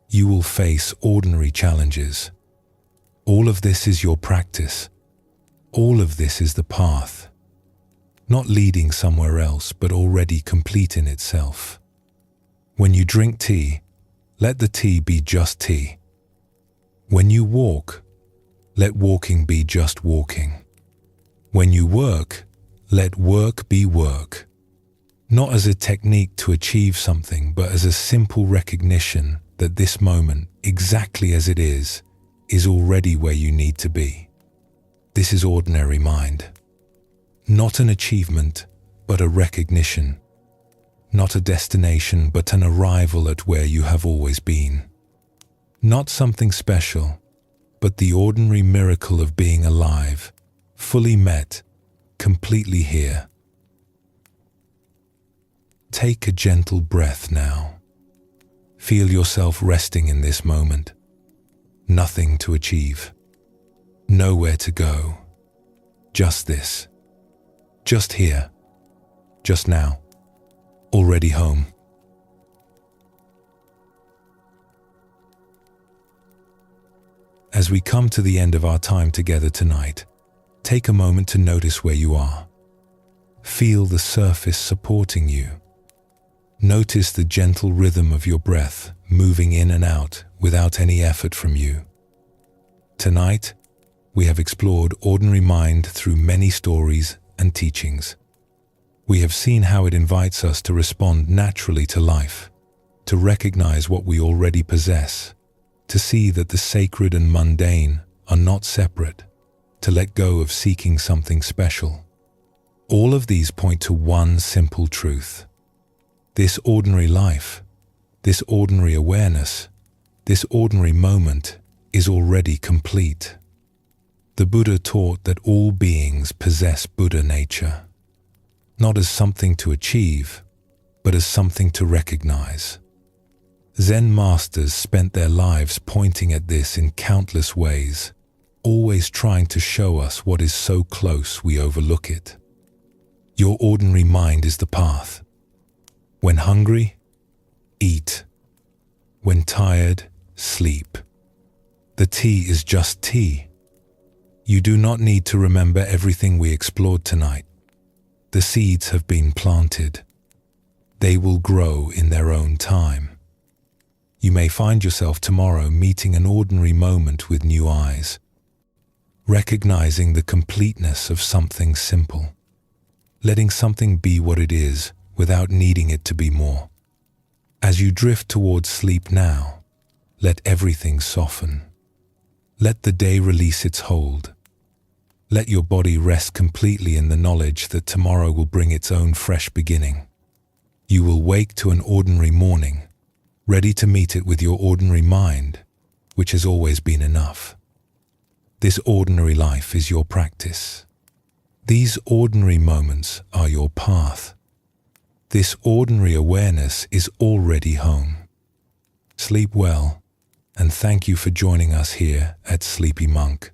You will face ordinary challenges. All of this is your practice. All of this is the path. Not leading somewhere else, but already complete in itself. When you drink tea, let the tea be just tea. When you walk, let walking be just walking. When you work, let work be work. Not as a technique to achieve something, but as a simple recognition that this moment, exactly as it is already where you need to be. This is ordinary mind. Not an achievement, but a recognition. Not a destination, but an arrival at where you have always been. Not something special, but the ordinary miracle of being alive, fully met, completely here. Take a gentle breath now. Feel yourself resting in this moment. Nothing to achieve. Nowhere to go. Just this. Just here. Just now. Already home. As we come to the end of our time together tonight, take a moment to notice where you are. Feel the surface supporting you. Notice the gentle rhythm of your breath moving in and out without any effort from you. Tonight, we have explored ordinary mind through many stories and teachings. We have seen how it invites us to respond naturally to life, to recognize what we already possess, to see that the sacred and mundane are not separate, to let go of seeking something special. All of these point to one simple truth. This ordinary life, this ordinary awareness, this ordinary moment is already complete. The Buddha taught that all beings possess Buddha nature, not as something to achieve, but as something to recognize. Zen masters spent their lives pointing at this in countless ways, always trying to show us what is so close we overlook it. Your ordinary mind is the path. When hungry, eat. When tired, sleep. The tea is just tea. You do not need to remember everything we explored tonight. The seeds have been planted. They will grow in their own time. You may find yourself tomorrow meeting an ordinary moment with new eyes, recognizing the completeness of something simple, letting something be what it is without needing it to be more. As you drift towards sleep now, let everything soften. Let the day release its hold. Let your body rest completely in the knowledge that tomorrow will bring its own fresh beginning. You will wake to an ordinary morning, ready to meet it with your ordinary mind, which has always been enough. This ordinary life is your practice. These ordinary moments are your path. This ordinary awareness is already home. Sleep well, and thank you for joining us here at Sleepy Monk.